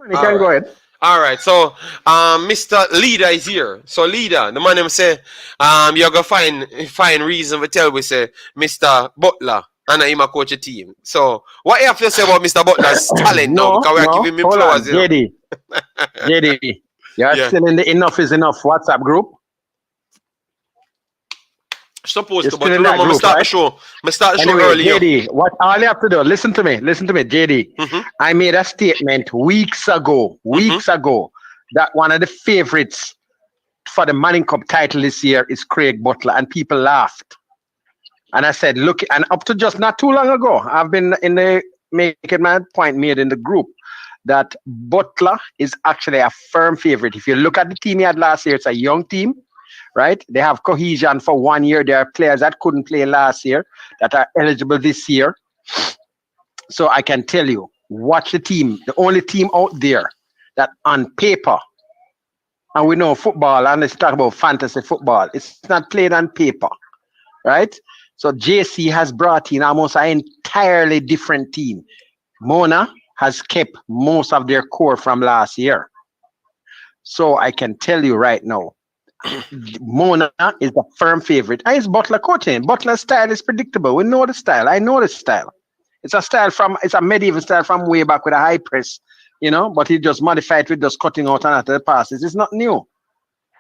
You can go ahead. All right. So, Mr. Leader is here. So, Leader, the man him say, you're gonna find reason to tell we say Mr. Butler and him a coach a team. So, what you have to say about Mr. Butler's talent now? Because we are giving him flowers. JD, you're still in the Enough is Enough WhatsApp group? Supposed to, but remember, group, start the show. I start the show earlier. JD, what all you have to do, listen to me, JD. Mm-hmm. I made a statement weeks ago, that one of the favorites for the Manning Cup title this year is Craig Butler, and people laughed. And I said, look, and up to just not too long ago, I've been making my point made in the group that Butler is actually a firm favorite. If you look at the team he had last year, it's a young team, right? They have cohesion for 1 year. There are players that couldn't play last year that are eligible this year. So I can tell you, watch the team. The only team out there that on paper, and we know football, and let's talk about fantasy football. It's not played on paper, right? So JC has brought in almost an entirely different team. Mona has kept most of their core from last year. So I can tell you right now, Mona is the firm favorite. And it's Butler coaching. Butler's style is predictable. We know the style. I know the style. It's a medieval style from way back with a high press, but he just modified it with just cutting out and after the passes. It's not new.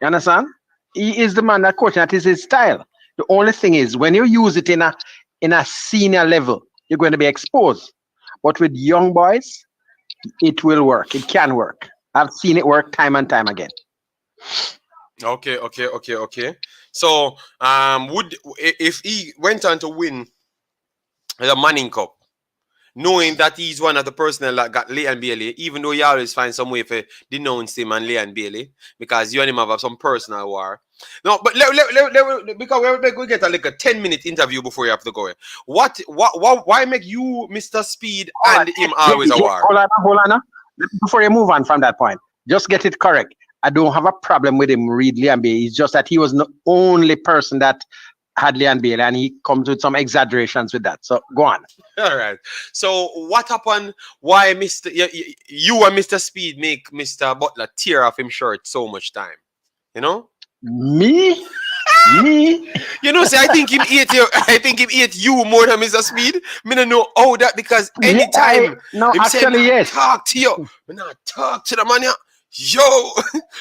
You understand? He is the man that coaching. That is his style. The only thing is when you use it in a senior level, you're going to be exposed. But with young boys, it will work. It can work. I've seen it work time and time again. Okay. So, if he went on to win the Manning Cup, knowing that he's one of the personnel that got Leon Bailey, even though you always find some way to denounce him and Leon Bailey, because you and him have some personal war. No, but because we get a 10-minute interview before you have to go. Why make you, Mr. Speed, and him always a war? Hold on. Before you move on from that point, just get it correct. I don't have a problem with him read Leon Bailey. It's just that he was the only person that had Leon Bailey, and he comes with some exaggerations with that. So go on. All right. So what happened? Why Mr. You and Mr. Speed make Mr. Butler tear off him shirt so much time? Me? See, I think him hate you. I think him hate you more than Mr. Speed. Me don't know how that, because anytime yes. Talk to you, me not talk to the man. Yo,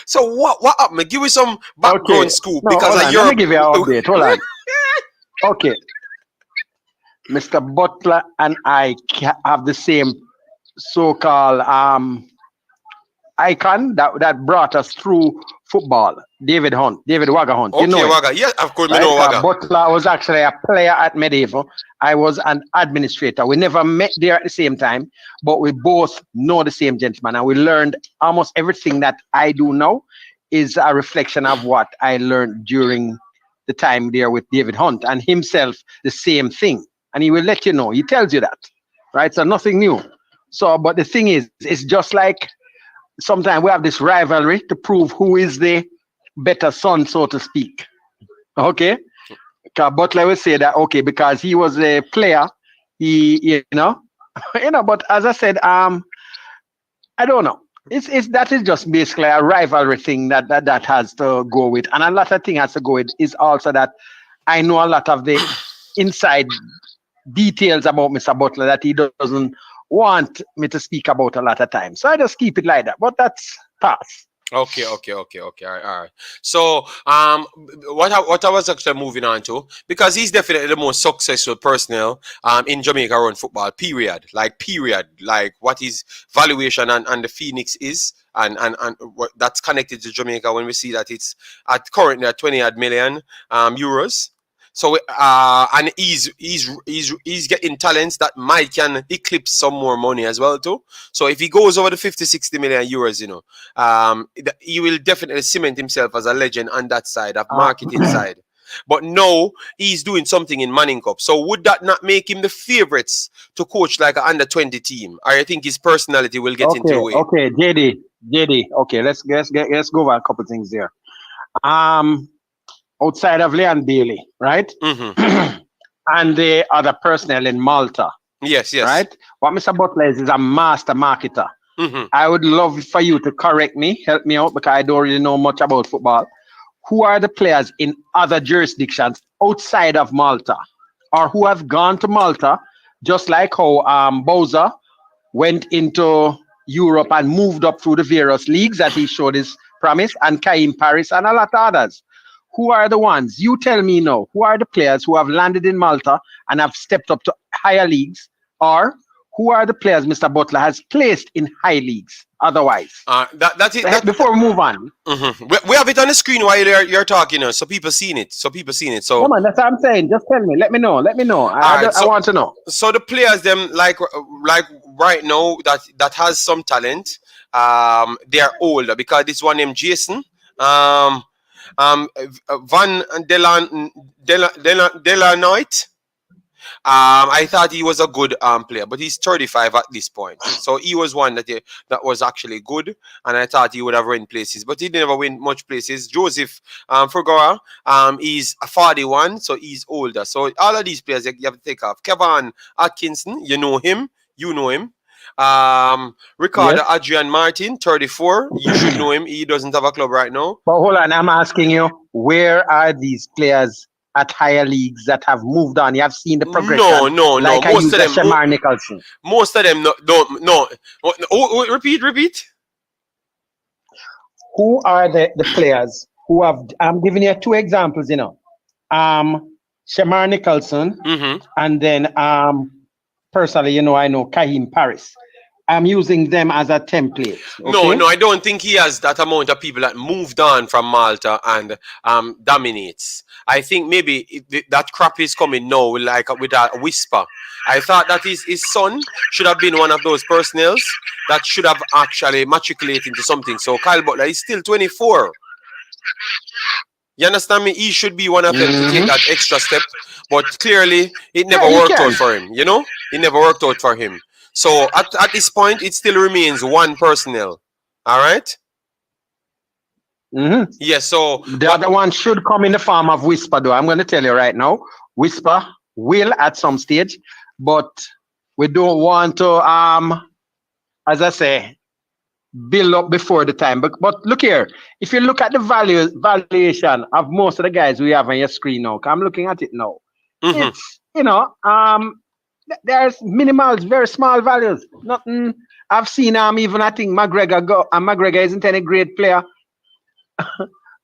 so what happened? Give me some background scoop, because let me give you an update. Hold on. Okay, Mr. Butler and I have the same so-called icon that brought us through football. David Wagga Hunt. Okay, Wagga. Yeah, of course, we know Wagga. Butler was actually a player at Medieval. I was an administrator. We never met there at the same time, but we both know the same gentleman, and we learned almost everything that I do now is a reflection of what I learned during the time there with David Hunt, and himself the same thing. And he will let you know. He tells you that, right? So nothing new. So, but the thing is, it's just like sometimes we have this rivalry to prove who is the better son, so to speak. Okay? Butler will say that, okay, because he was a player, but as I said, I don't know. That is just basically a rivalry thing that has to go with. And a lot of things has to go with is also that I know a lot of the inside details about Mr. Butler that he doesn't want me to speak about a lot of times. So I just keep it like that. But that's past. Okay. All right. So, what I was actually moving on to, because he's definitely the most successful personnel in Jamaica around football. Period. Like what his valuation and the Phoenix is, and what that's connected to Jamaica when we see that it's currently at 20 million euros. So and he's getting talents that can eclipse some more money as well too. So if he goes over the 50-60 million euros, he will definitely cement himself as a legend on that side of marketing side. But no, he's doing something in Manning Cup. So would that not make him the favorites to coach like an under-20 team? Or you think his personality will get into the way? Okay, JD. Okay, let's go over a couple things there. Outside of Leon Bailey, right? Mm-hmm. And the other personnel in Malta. Yes. Right? What Mr. Butler is a master marketer. Mm-hmm. I would love for you to correct me, help me out, because I don't really know much about football. Who are the players in other jurisdictions outside of Malta, or who have gone to Malta, just like how Bowser went into Europe and moved up through the various leagues that he showed his promise, and Kaim Paris and a lot of others? Who are the ones? You tell me now. Who are the players who have landed in Malta and have stepped up to higher leagues? Or who are the players Mr. Butler has placed in high leagues otherwise? That's it. Before we move on. Mm-hmm. We have it on the screen while you're talking, so people seen it. So come on, that's what I'm saying. Just tell me. Let me know. I want to know. So the players them like right now that has some talent. They're older, because this one named Jason. Van Delanoit, I thought he was a good player, but he's 35 at this point. So he was one that was actually good, and I thought he would have won places, but he never win much places. Joseph Fergora, he's 41, so he's older. So all of these players you have to take off. Kevin Atkinson, you know him. Ricardo Adrian Martin, 34. You should know him. He doesn't have a club right now. But hold on, I'm asking you, where are these players at higher leagues that have moved on? You have seen the progression. No. Like Most of them, Shamar Nicholson. Most of them don't. Repeat. Who are the players who have? I'm giving you 2 examples. Shamar Nicholson, and then personally, I know Kahim Paris. I'm using them as a template. Okay? No, I don't think he has that amount of people that moved on from Malta and dominates. I think maybe that crop is coming now, like with a whisper. I thought that his son should have been one of those personnels that should have actually matriculated into something. So Kyle Butler is still 24. You understand me? He should be one of them to take that extra step. But clearly, it never worked out for him. It never worked out for him. So at this point, it still remains one personnel. All right? Yes, so... The other one should come in the form of Whisper, though. I'm going to tell you right now. Whisper will at some stage, but we don't want to, as I say, build up before the time. But look here. If you look at the valuation of most of the guys we have on your screen now, I'm looking at it now. It's, there's minimal, very small values. Nothing. I've seen even I think McGregor go, and McGregor isn't any great player.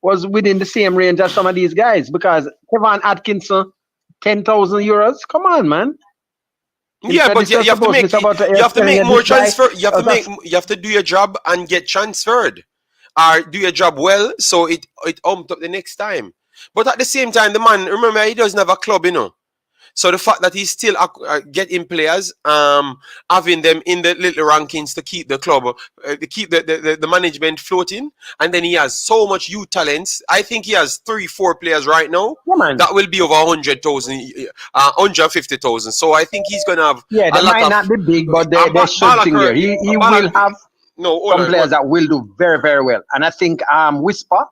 Was within the same range as some of these guys, because Kevin Atkinson, 10,000 euros. Come on, man. Yeah, but you have to make more transfer. You have to do your job and get transferred, or do your job well, so it umped up the next time. But at the same time, the man, remember, he doesn't have a club, So the fact that he's still getting players, having them in the little rankings to keep the club, to keep the management floating, and then he has so much youth talents. I think he has 3-4 players right now that will be over 100,000, 150,000. So I think he's gonna have. Yeah, they might not be big, but they're shooting there. He will have some players that will do very, very well, and I think Whisper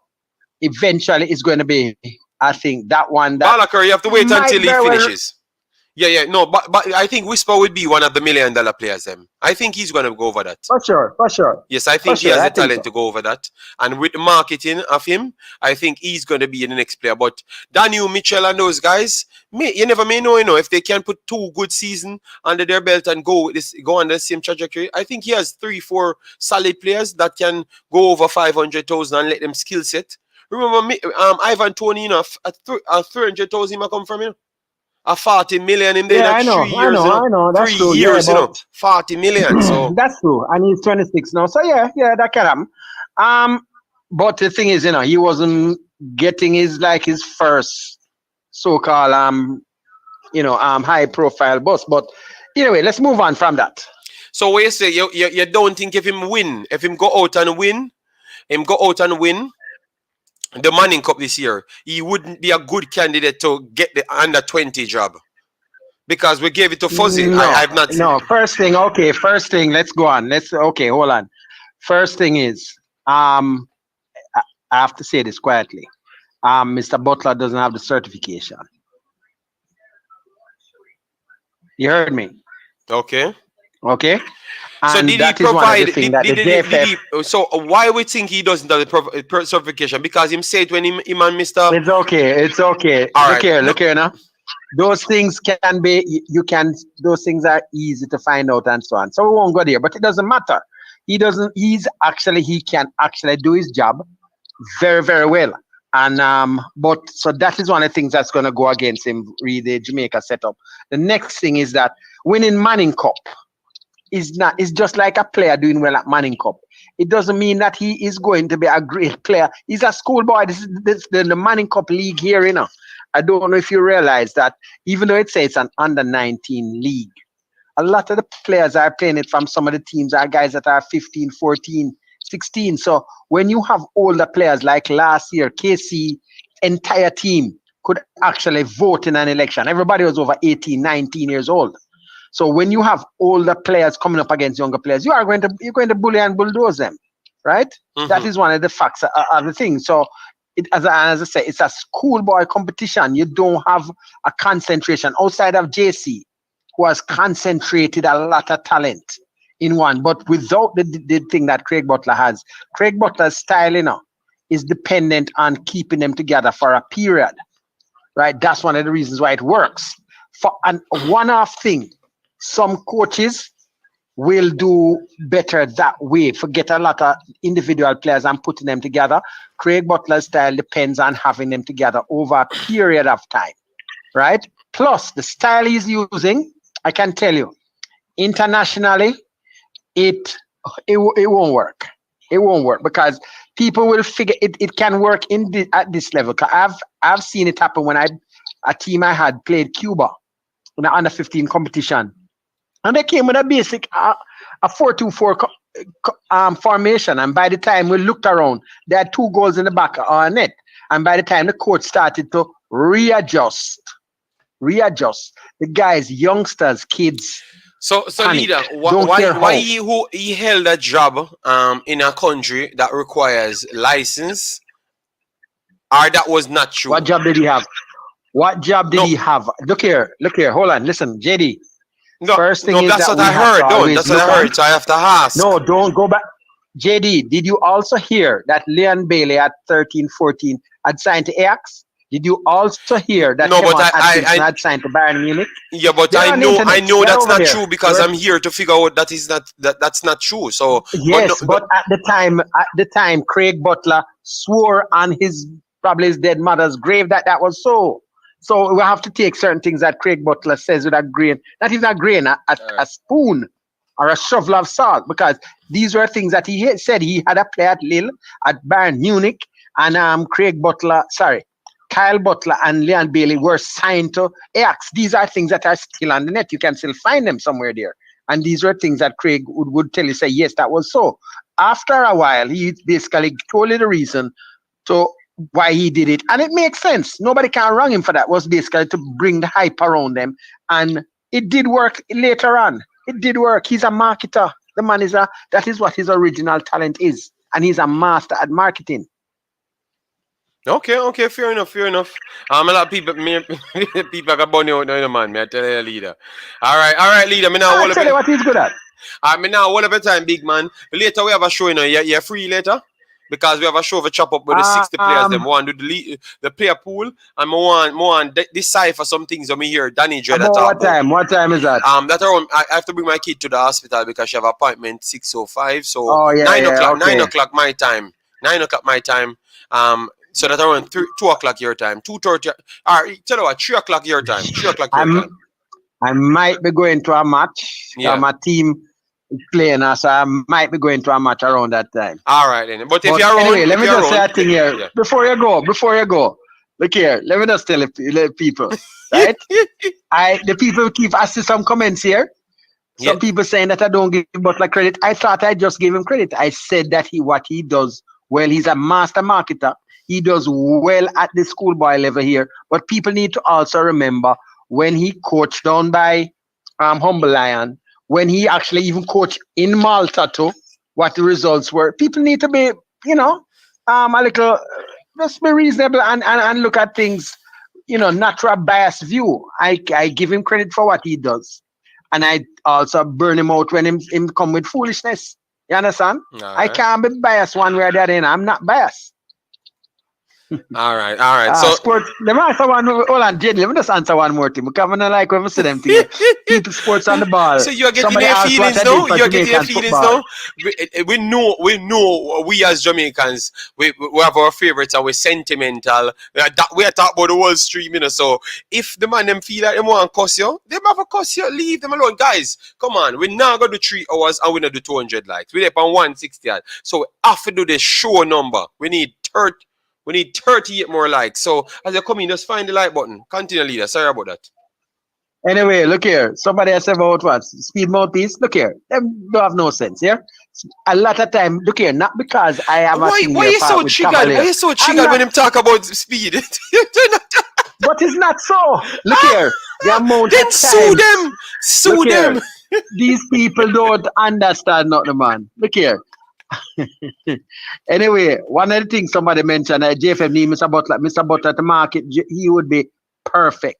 eventually is going to be. I think that one. Balakar, you have to wait until he finishes. No, but I think Whisper would be one of the $1 million players. I think he's going to go over that. For sure. Yes, I think he has the talent to go over that. And with the marketing of him, I think he's going to be the next player. But Donhue Mitchell and those guys, you never may know, if they can put 2 good seasons under their belt and go on the same trajectory. I think he has 3-4 solid players that can go over 500,000 and let them skill set. Remember, Ivan Toney, at 300,000 might come from him. A 40 million in there. Yeah, I know. That's 3 years, 40 million. So that's true, and he's 26 now. So yeah, that can happen. But the thing is, he wasn't getting his first so-called high profile boss. But anyway, let's move on from that. So what you say? You don't think if him go out and win, the Manning Cup this year, he wouldn't be a good candidate to get the under 20 job, because we gave it to Fuzzy. No, I've not. No, first thing. Let's go on. Hold on. First thing is, I have to say this quietly. Mr. Butler doesn't have the certification. You heard me. Okay. And so did he provide? So why we think he doesn't have the certification? Because him said when him and Mr. It's okay. All right. Look here now. Those things can be. Those things are easy to find out and so on. So we won't go there. But it doesn't matter. He can actually do his job very, very well. And but so that is one of the things that's going to go against him. Read the Jamaica setup. The next thing is that winning Manning Cup is just like a player doing well at Manning Cup. It doesn't mean that he is going to be a great player. He's a schoolboy. This is the Manning Cup league here, I don't know if you realize that even though it says it's an under-19 league, a lot of the players are playing it from some of the teams are guys that are 15, 14, 16. So when you have older players like last year, KC, entire team, could actually vote in an election. Everybody was over 18, 19 years old. So when you have older players coming up against younger players, you're going to bully and bulldoze them, right? That is one of the facts of the thing. So as I say, it's a schoolboy competition. You don't have a concentration outside of JC, who has concentrated a lot of talent in one, but without the thing that Craig Butler has. Craig Butler's style, is dependent on keeping them together for a period, right? That's one of the reasons why it works. For a one-off thing, some coaches will do better that way. Forget a lot of individual players and putting them together. Craig Butler's style depends on having them together over a period of time, right? Plus, the style he's using, I can tell you, internationally, it won't work. It won't work because people will figure it can work at this level. I've seen it happen when a team I had played Cuba in the under 15 competition, and they came with a basic a 4-2-4 formation. And by the time we looked around, they had 2 goals in the back of our net. And by the time the coach started to readjust, the guys, youngsters, kids. So leader, why he held a job in a country that requires license, or that was not true? What job did he have? He have? Look here, hold on, listen, JD. First thing is that's what I heard. That's what I heard. So I have to ask. No, don't go back. JD, did you also hear that Leon Bailey at 13, 14 had signed to Ajax? Did you also hear that I had signed to Bayern Munich? Yeah, but I know that's not true because I'm here to figure out that's not true. So yes, but at the time, Craig Butler swore on probably his dead mother's grave that was so. So we have to take certain things that Craig Butler says with a grain, not even a grain, a spoon or a shovel of salt, because these were things that he said. He had a play at Lille, at Bayern Munich, and Kyle Butler and Leon Bailey were signed to Ajax. These are things that are still on the net. You can still find them somewhere there. And these were things that Craig would tell you, say, yes, that was so. After a while, he basically told you the reason to why he did it. And it makes sense. Nobody can wrong him for that. It was basically to bring the hype around them. And it did work later on. It did work. He's a marketer. The man that is what his original talent is. And he's a master at marketing. Okay, fair enough. A lot of people got bunny out now, man. I tell you, leader. All right, leader. I'll tell you what he's good at. Me now all of the time, big man. Later we have a show, you're free later? Because we have a show of a chop up with the 60 players. Them one do the player pool, and more decipher some things on me here. Danny Dread at what time? What time is that? That around. I have to bring my kid to the hospital because she have an appointment 6:05. So 9 o'clock. Okay. 9 o'clock my time. 9 o'clock my time. So that around 2 o'clock your time. 2:30. All right, tell you what, 3 o'clock your time. 3 o'clock your time. I might be going to a match. Yeah. My team is playing us, so I might be going to a match around that time. All right, then. But if you're anyway, around, let me just say a thing here. Yeah. Before you go. Look here, let me just tell the people, right? The people keep asking some comments here. Some people saying that I don't give Butler credit. I thought I just gave him credit. I said that what he does well, he's a master marketer. He does well at the schoolboy level here. But people need to also remember when he coached down by Humble Lion, when he actually even coached in Malta too, what the results were. People need to be, a little, just be reasonable and look at things, not through a biased view. I give him credit for what he does. And I also burn him out when him come with foolishness. You understand? I can't be biased one way or the other. I'm not biased. All right. So sports. Let me answer one. Hold on, Jade. Let me just answer one more thing. Because I don't like when we see them things. People sports on the ball. So you're getting your feelings now. You're getting your feelings now. We know. We as Jamaicans, we have our favorites and we're sentimental. We are talking about the whole stream, So if the man them feel like they want to cuss you, they have to cuss you. Leave them alone, guys. Come on. We're now going to do 3 hours and we not do 200 likes. We're up on 160. So we have to do the show number. We need 38 more likes. So as you come in, just find the like button. Continue, leader. Sorry about that. Anyway, look here. Somebody has said about what? Speed mouthpiece. Look here. They don't have no sense here. A lot of time, look here, not because I have Why are you so triggered? Why are you so triggered when him talk about speed? But it's not so. Look here. The amount Then of sue times. them. Sue Look here. them. These people don't understand nothing, man. Look here. Anyway, one of the things somebody mentioned, JFF need Mr. Butler. Mr. Butler to market, he would be perfect.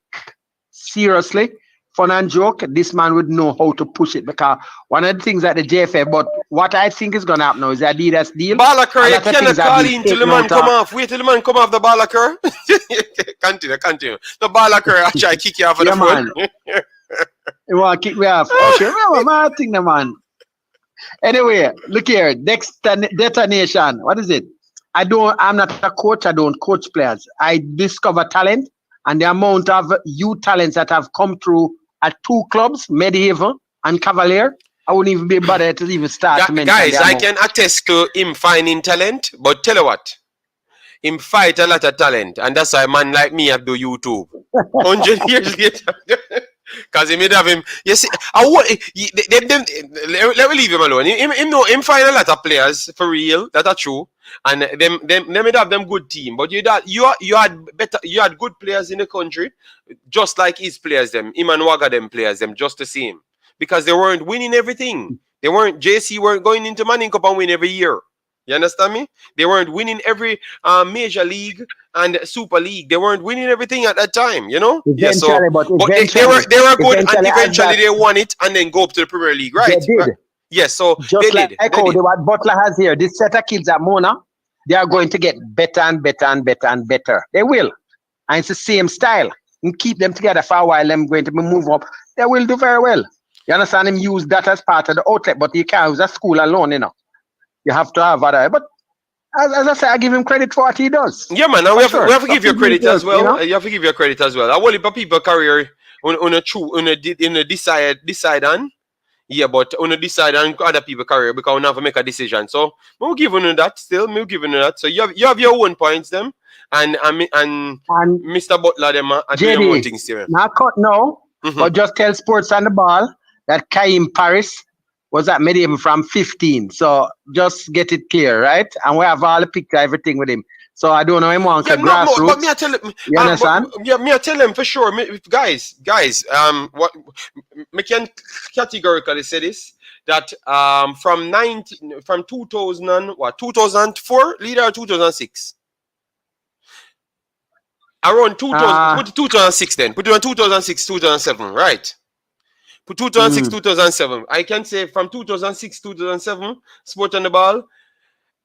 Seriously, fun and joke, this man would know how to push it because one of the things that the JFF, but what I think is going to happen now is the Adidas deal. Balakar, you cannot call in till the man come off. Wait till the man come off the Balakar. Continue. The Balakar, I try to kick you off of the phone. You want to kick me off? Okay, remember, man, I think the man. Anyway, look here. Next detonation. What is it? I'm not a coach. I don't coach players. I discover talent, and the amount of youth talents that have come through at two clubs, Medieval and Cavalier, I wouldn't even be bothered to even start. Guys, I can attest to him finding talent, but tell you what, him fight a lot of talent, and that's why a man like me have do YouTube. 100 years later. Because he made have him. You see, let me leave him alone. Him find a lot of players for real that are true, and them made have them good team. But you had good players in the country, just like his players them. Him and Wagga them players them just the same, because they weren't winning everything. JC weren't going into Manning Cup and win every year. You understand me? They weren't winning every major league and Super League. They weren't winning everything at that time, you know? Yeah, so but they were good, and eventually they won it and then go up to the Premier League, right? They did. Yes, so just they like did. What Butler has here, this set of kids at Mona, they are going to get better and better and better and better. They will. And it's the same style. And keep them together for a while, them going to move up. They will do very well. You understand? Him use that as part of the outlet, but you can't use a school alone, you know. You have to have other, but as I say, I give him credit for what he does. Yeah, man. Now we have to give you credit as well. You know? You have to give you credit as well. I will leave people career on a decide on. Yeah, but on a decide on other people career because we never make a decision. So we'll give you that still. We'll give you that. So you have your own points them, and Mr. Butler them are doing their own things here. Not cut no, but just tell Sports on the Ball that Kaim Paris was at Medieval from 15. So just get it clear, right? And we have all the picture, everything with him. So I don't know him on grassroots. But me I tell him, you understand? Me I tell him for sure. Guys, what me can categorically say this that from 2004 leader 2006. Around 2006 then. Put it on 2006, 2007, right? 2006, 2007. I can say from 2006, 2007, Sport on the Ball,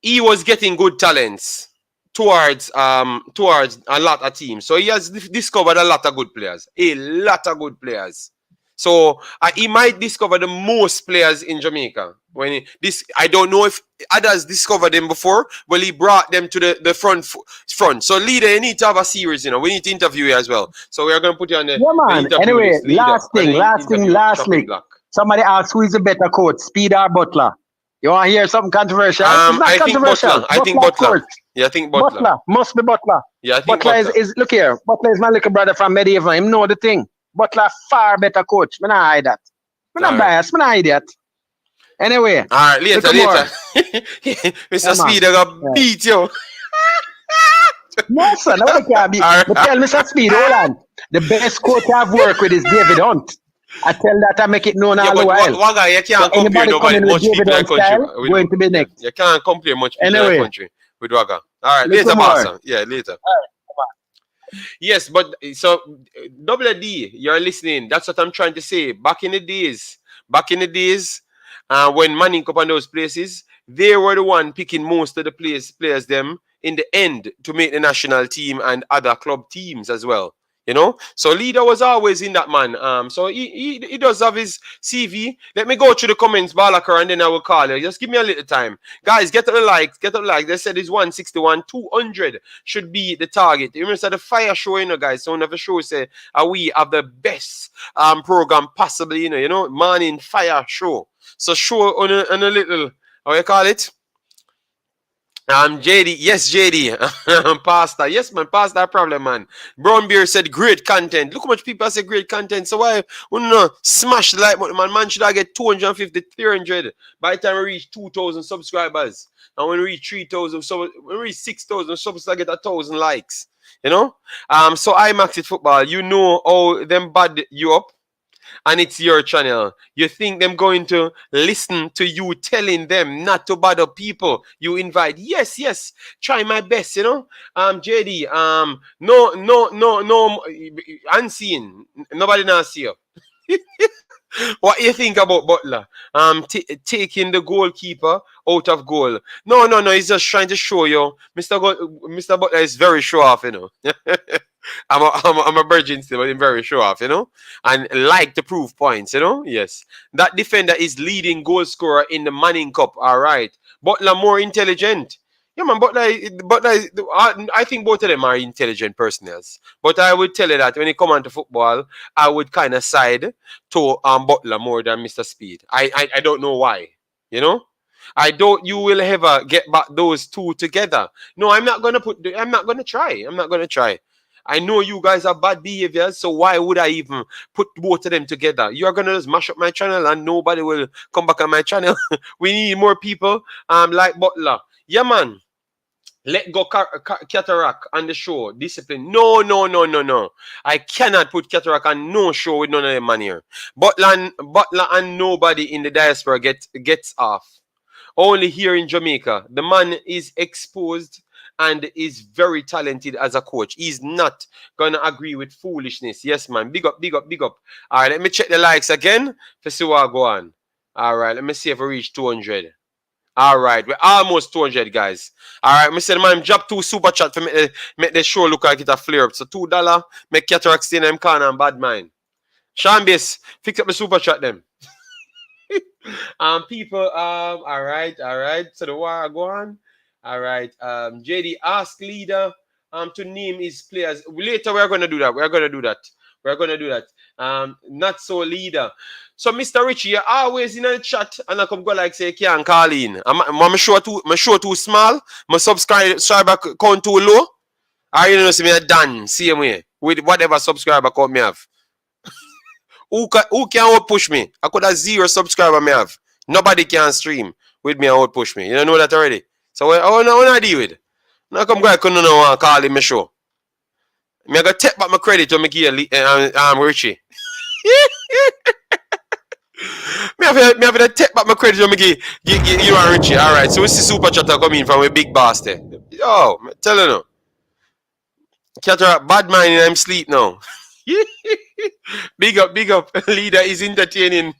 he was getting good talents towards a lot of teams. So he has discovered a lot of good players. So he might discover the most players in Jamaica. I don't know if others discovered them before, but he brought them to the front. So leader, you need to have a series, you know. We need to interview you as well. So we are going to put you on the interview anyway, list, lastly. Somebody asked who is the better coach, Speed or Butler? You want to hear something controversial? I think Butler. I think Butler. Yeah, I think Butler. Must be Butler. Yeah, I think Butler is look here. Butler is my little brother from Medieval. Him know the thing. Butler far better coach. I'm not hide that. I'm not biased. I'm not hide that. Anyway. All right, later. Mr. Speed, I got beat you. No, sir. No, I can't beat. But tell Mr. Speed, hold on. The best coach I've worked with is David Hunt. I tell that I make it known all the while. Waga, you can't compare nobody much people in the country. Going to be next. You can't compare much people in the country with Waga. All right, later, Pastor. Yeah, later. Yes, but so Double D, you're listening. That's what I'm trying to say. Back in the days, when Manning Cup and those places, they were the one picking most of the players them in the end to make the national team and other club teams as well. You know, so leader was always in that man. So he does have his CV. Let me go through the comments, Balakar, and then I will call you. Just give me a little time, guys. Get up the likes. They said it's 161, 200 should be the target. You remember the fire show, you know, guys. So one of the show say, we have the best program possibly, you know, morning fire show. So show on a little, how you call it? JD, yes, JD, Pastor, yes, man, Pastor, problem, man. Brown Beer said great content. Look how much people say great content. So why, smash the like button, man should I get 250, 300 by the time we reach 2,000 subscribers. And when we reach 3,000, so when we reach 6,000 subs, I get 1,000 likes. You know? So Imaxit football, you know how them bad you up, and it's your channel. You think them going to listen to you telling them not to bother people you invite? Yes, yes. Try my best, you know. JD, no, unseen. Nobody now see you. What you think about Butler? Taking the goalkeeper out of goal. No. He's just trying to show you, Mr. Butler is very show off, you know. I'm a virgin still, but I'm very show off, you know, and like to prove points, you know. Yes, that defender is leading goal scorer in the Manning Cup. All right, Butler more intelligent. Yeah, man, I think both of them are intelligent personnels. But I would tell you that when it comes on to football, I would kind of side to Butler more than Mr. Speed. I don't know why. You know? I don't you will ever get back those two together. No, I'm not gonna try. I'm not gonna try. I know you guys are bad behaviors, so why would I even put both of them together? You're gonna just mash up my channel and nobody will come back on my channel. We need more people like Butler. Yeah, man. Let go Cataract on the show. Discipline. No. I cannot put Cataract on no show with none of them man here. Butler and nobody in the diaspora gets off. Only here in Jamaica. The man is exposed and is very talented as a coach. He's not gonna agree with foolishness. Yes, man. Big up. All right, let me check the likes again for see what go on. All right, let me see if we reach 200. All right, we're almost 200, guys. All right, me say, man, drop 2 super chat for make the show look like it a flare up. So $2, make Cataract stay in them corner and bad mind. Sean Base, fix up the super chat them. People, all right. So the war go on. All right, JD, ask leader to name his players. Later, we're gonna do that. Not so leader. So Mr. Richie, you're always in the chat and I come go like say you can't call in. I'm sure too small. My subscriber count too low. I you know see me a done same way with whatever subscriber count me have. Who can out push me? I could have 0 subscriber me have. Nobody can stream with me and out push me. You don't know that already. So what I deal with? Now come go I couldn't know call in my show. Me I go take back my credit to me give Richie. Me have to take back my credit to me give you and Richie. All right, so we see super chat coming from a big boss there. Yo, tell you no. Cataract bad mind and I'm sleep now. Big up. Leader is entertaining.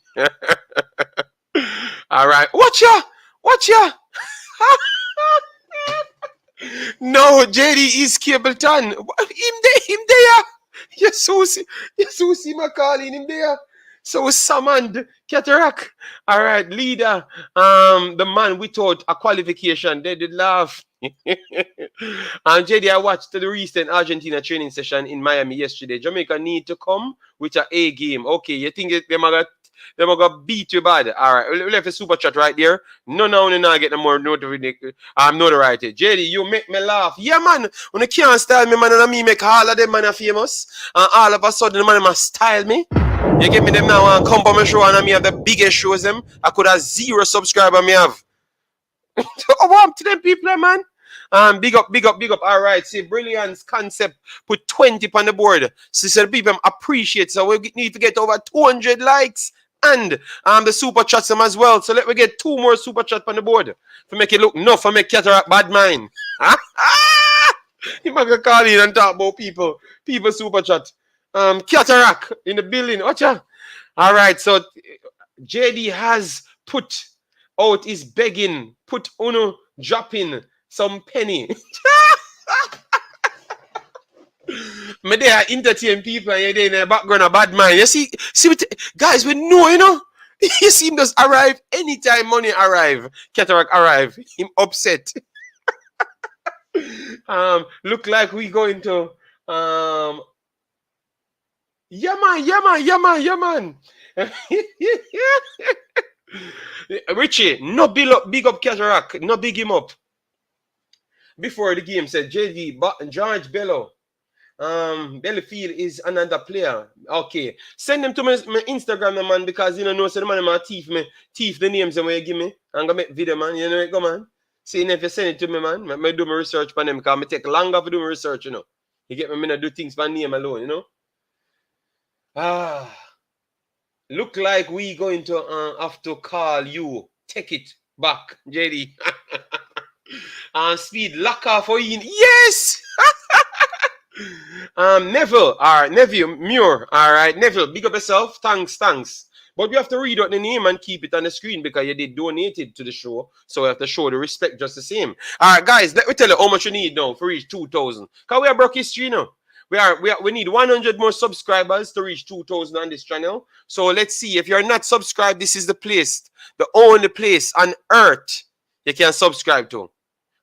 All right, watch ya. No, JD is Cableton. Him there. Yes, see my calling him there. So summoned Cataract. All right, leader. The man without a qualification. They did laugh. And JD, I watched the recent Argentina training session in Miami yesterday. Jamaica need to come with an A game. Okay, you think they're gonna beat you bad? All right, we left a super chat right there. No, get no more notoriety. JD, you make me laugh. Yeah, man. When you can't style me, man, and me make all of them man are famous, and all of a sudden the man must style me. You give me them now and come on my show and me have the biggest shows them. I could have 0 subscriber me have. Warm to them people, man. Big up. All right, see, Brilliance Concept put 20 on the board. So people appreciate. So we need to get over 200 likes and the super chats them as well. So let me get 2 more super chats on the board to make it look enough for make Cataract bad mind. You might go call in and talk about people super chat. Cataract in the building. Watch out. All right, so JD has put out his begging, put Uno dropping some penny. Me there entertain people and you're in the background a bad mind. You see guys, we know, you know. You see him just arrive anytime money arrive. Cataract arrive. Him upset. Look like we going to yeah man. Richie, no big up Cataract, no big him up. Before the game said JD George Bello. Bellyfield is another player. Okay. Send them to my Instagram, man, because you know so the man my thief the names and you give me. I'm gonna make video, man. You know it, go man. See if you send it to me, man. I do my research on them because I take longer to do my research, you know. You get me? I do things by name alone, you know? Look like we going to have to call you. Take it back, JD. Speed lock off for you. Yes! Neville, all right, Neville, Muir, all right, Neville, big up yourself. Thanks. But we have to read out the name and keep it on the screen because you did donated to the show. So we have to show the respect just the same. All right, guys, let me tell you how much you need now for reach 2,000. Because we are broke history now. We need 100 more subscribers to reach 2,000 on this channel. So let's see. If you're not subscribed, this is the place, the only place on earth you can subscribe to.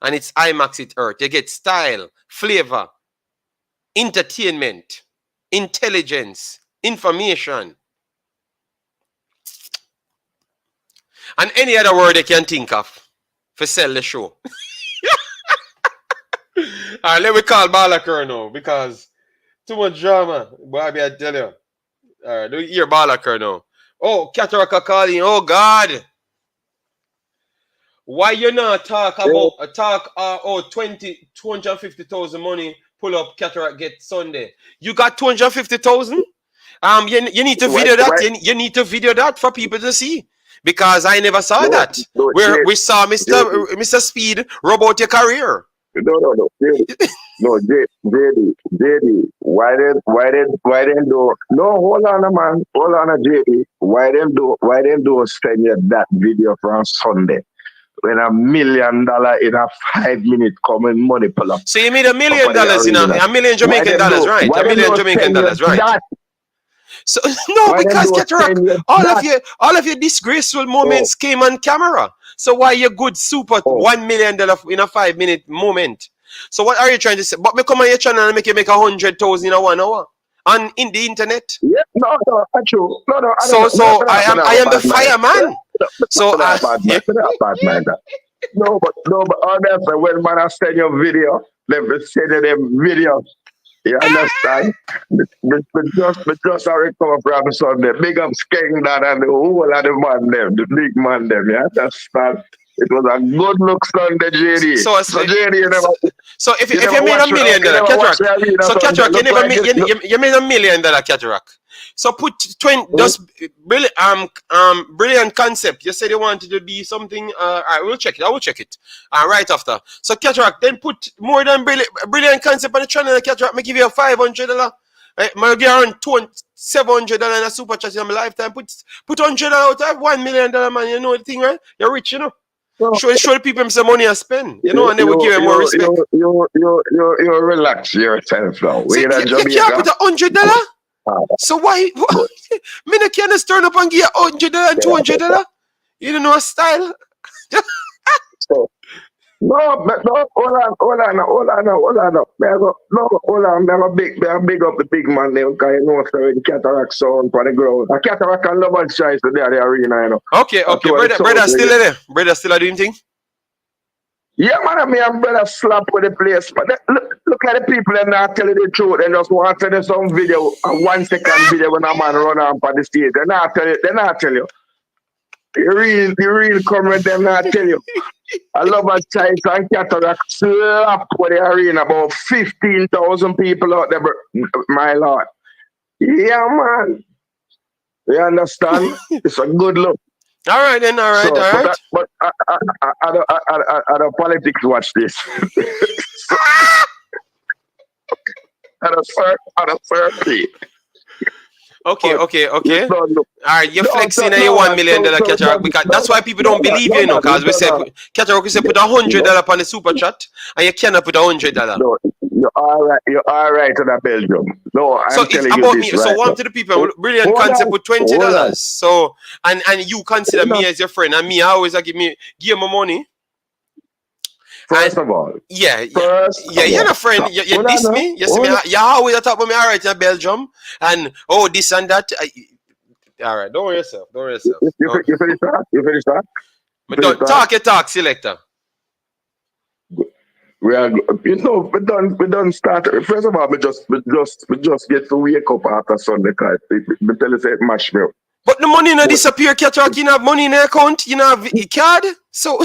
And it's Imaxit Earth. You get style, flavor, entertainment, intelligence, information, and any other word you can think of for sell the show. Alright, let me call Balakir now because too much drama. Boy, I tell you. Alright, don't hear Balakir now. Oh, Cataracta calling. Oh God. Why you not talk about 250,000 money pull up Cataract get Sunday? You got 250,000? You need to video that. You need to video that for people to see. Because I never saw that. We saw Mr. Speed rub out your career. No, JD. Why then do? No, hold on, man. Hold on, JD. Why then do send you that video from Sunday? When $1 million in a 5-minute common money pull up. So you made $1 million in a million Jamaican dollars, right? $1 million Jamaican dollars, right? That? So no, because Cataract, all of your disgraceful moments came on camera. So why your good super $1 million in a 5-minute moment? So what are you trying to say? But me come on your channel and make you make 100,000 in 1 hour on in the internet. Yeah, no, true. No. I am the fireman. So bad man. No, but honestly, when man I send your video, let me send you them video. You understand? We just recover from Sunday. Big up Skeng that and the whole of the man them, the big man them. You understand? It was a good look Sunday, JD. So JD, you never. So if you made $1 million, Cataract. So Cataract, you made $1 million, Cataract. So put 20. Just brilliant concept. You said you wanted to be something. All right, we'll check it. I will check it. Right after. So Cataract, then put more than brilliant concept on the channel. Cataract, me give you a $500. Right, my give around $700 in a super chat in my lifetime. Put $100 out of $1 million, man. You know the thing, right? You're rich, you know. Show the people some money and spend, you know, and they will give you more respect. You relax yourself now. So you can't put $100? So why? Me no can just turn up and give you $100 and $200? You don't know a style? No, hold on. I'm big up the big man there because you know so the Cataract sound for the ground. A Cataract and Love and Choice there the arena, you know. Okay, brother still there. Brother still doing thing? Yeah, man, me and brother slap with the place. But look at the people and not telling the truth. They just want to send some video, a 1 second video when a man run on for the stage. They not tell you. The real comment, them not tell you. I love a Choice and Cataract slap with the arena, about 15,000 people out there, my lord. Yeah, man. You understand? It's a good look. All right. But I don't politics watch this. I don't certainly. Okay. All right, you're flexing and you $1 million Cataract because that's why people don't believe you, know. Because we said Cataract, we said put $100 on the super chat and you cannot put $100. No, you're all right to that Belgium. No, I'm telling you this. So one to the people, brilliant concept with $20. So and you consider me as your friend, and me I always give you my money. First of all, you're not friend. You diss me. You see me. You always talk about me. All right, in Belgium, and this and that. All right, don't worry yourself. You finish that? Talk, selector. We done start. First of all, we just get to wake up after Sunday. Cause we tell you say match me. But the money not disappear, Cataract. You have money in your account. You have a card. So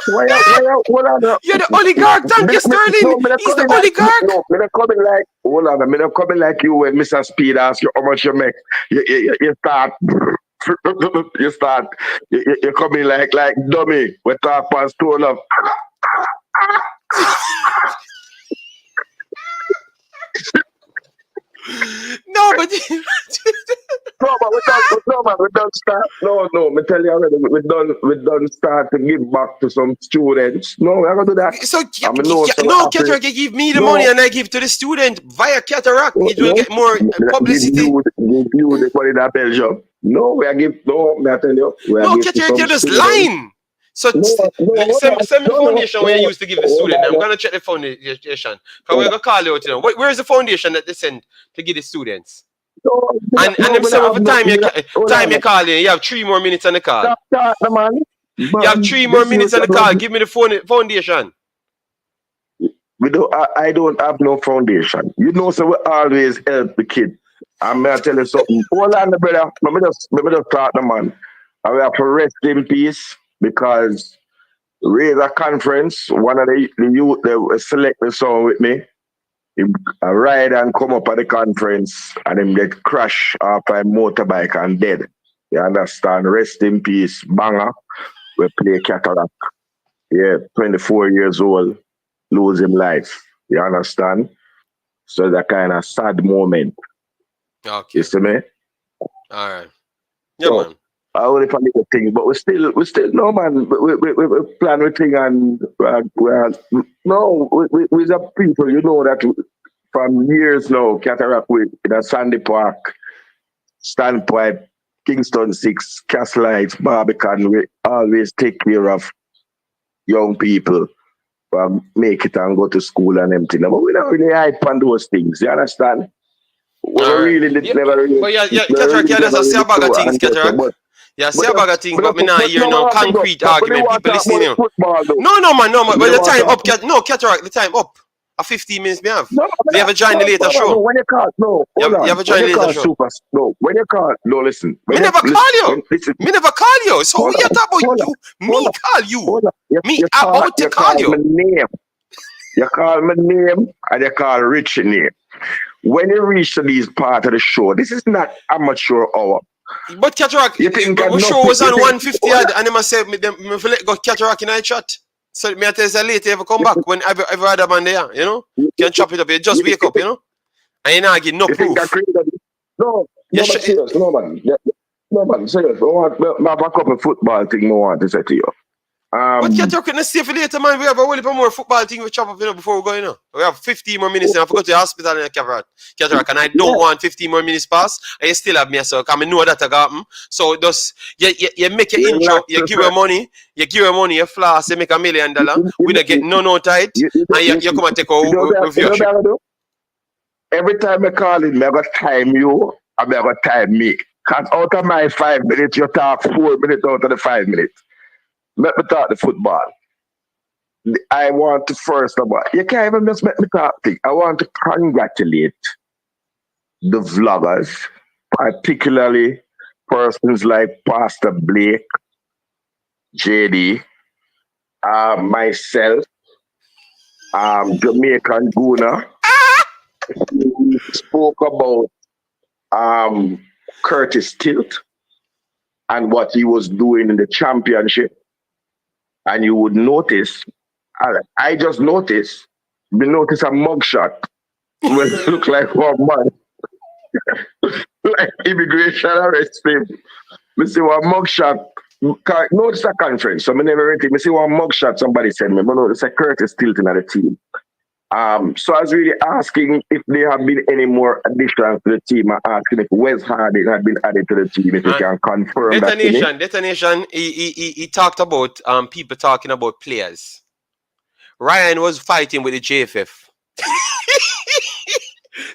Why you're the oligarch, Dante Sterling. He's the oligarch. No, me not coming like, hold on, me not coming like you when Mr. Speed asks you how much you make. You start, you coming like dummy. We talk past stone up. No, but we don't start. No, me tell you already, we don't start to give back to some students. No, we're gonna do that. so Cataract give me the money and I give to the student via Cataract. It will get more publicity. Give you the money that Belgium. No, we are give. No, me I tell you. No, Cataract, you're just lying. So send me foundation where you used to give the student. I'm gonna check the foundation. Because we're gonna call you out, you know. Where's the foundation that they send to give the students? And some of the time you call in, you have 3 more minutes on the call. You have 3 more minutes on the call. Give me the foundation. I don't have no foundation. You know, so we always help the kid. I'm gonna tell you something. Hold on, brother. Let me just talk the man. I will have to rest in peace because Razor Conference, one of the youth they select the song with me. He ride and come up at the conference and him get crashed off a motorbike and dead. You understand? Rest in peace, banger. We play Cataract. Yeah, 24 years old, lose him life. You understand? So that kind of sad moment. Okay. You see me? All right. Yeah, so, man. I only for little things, but we still no man. We plan with thing and we're the people. You know that from years now, Cataract with in a Sandy Park, Standpipe, Kingston 6, Castle Heights, Barbican. We always take care of young people, make it and go to school and everything. But we don't really hype on those things. You understand? We really never really. But Cataract, there's a say bag of things, Cataract. Yeah, say a bag of things, but me not hear no concrete argument. People listening to you. No, man. But the time up, Cataract, the time up. 15 minutes me have. They have a join the later show. When you call, you have a join the later show. When you call, listen. Me never call you. Me never call you. So we are talking about you. Me call you. Me about to call you. You call my name and you call Rich name. When you reach to these part of the show, this is not amateur hour. But Cataract, the show was on 150 and they must say, me let go Cataract in the chat. So me I tell you later ever come back when every other man there, you know? You can chop it up, you just wake up, you know? And you not get no proof. No, serious, no man, serious. I have a couple football thing I want to say to you. But Cataract couldn't stay for later, man. We have a whole heap more football thing we chop up, you know, before we go, you know. We have 15 more minutes and I have to go to the hospital in Cataract, and I don't want 15 more minutes pass, and you still have me, so I know that I got happen. So just you make your intro, you give her money, you floss, you make $1 million, we don't get no tight, and you come and take over viewership. Every time I call in, I got time you, I got time me. Because out of my 5 minutes, you talk 4 minutes out of the 5 minutes. Let me talk the football. I want to first of all, you can't even just make me talk thing. I want to congratulate the vloggers, particularly persons like Pastor Blake, JD, myself, Jamaican Guna, who spoke about Curtis Tilt and what he was doing in the championship. And you would notice, I just noticed, we notice a mugshot when it look like one man. Like immigration arrest him. We see one mugshot. Notice a conference, so I never read it. We see one mugshot somebody sent me. But no, it's a Curtis Tilton at the team. So I was really asking if there have been any more additions to the team. I'm asking if Wes Harding had been added to the team, if you can confirm Detonation, he talked about people talking about players. Ryan was fighting with the JFF.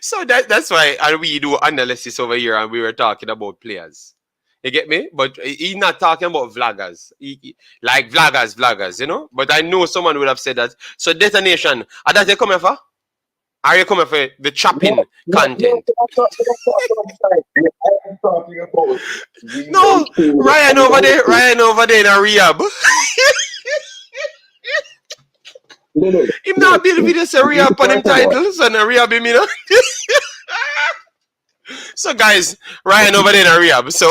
So that's why we do analysis over here and we were talking about players. You get me? But he's not talking about vloggers. Like vloggers, you know? But I know someone would have said that. So Detonation, are that you coming for? Are you coming for the chopping content? No, Ryan over there in a rehab. Him not build video say re-up on him titles and re-up him, you know. So guys, Ryan over there in rehab, so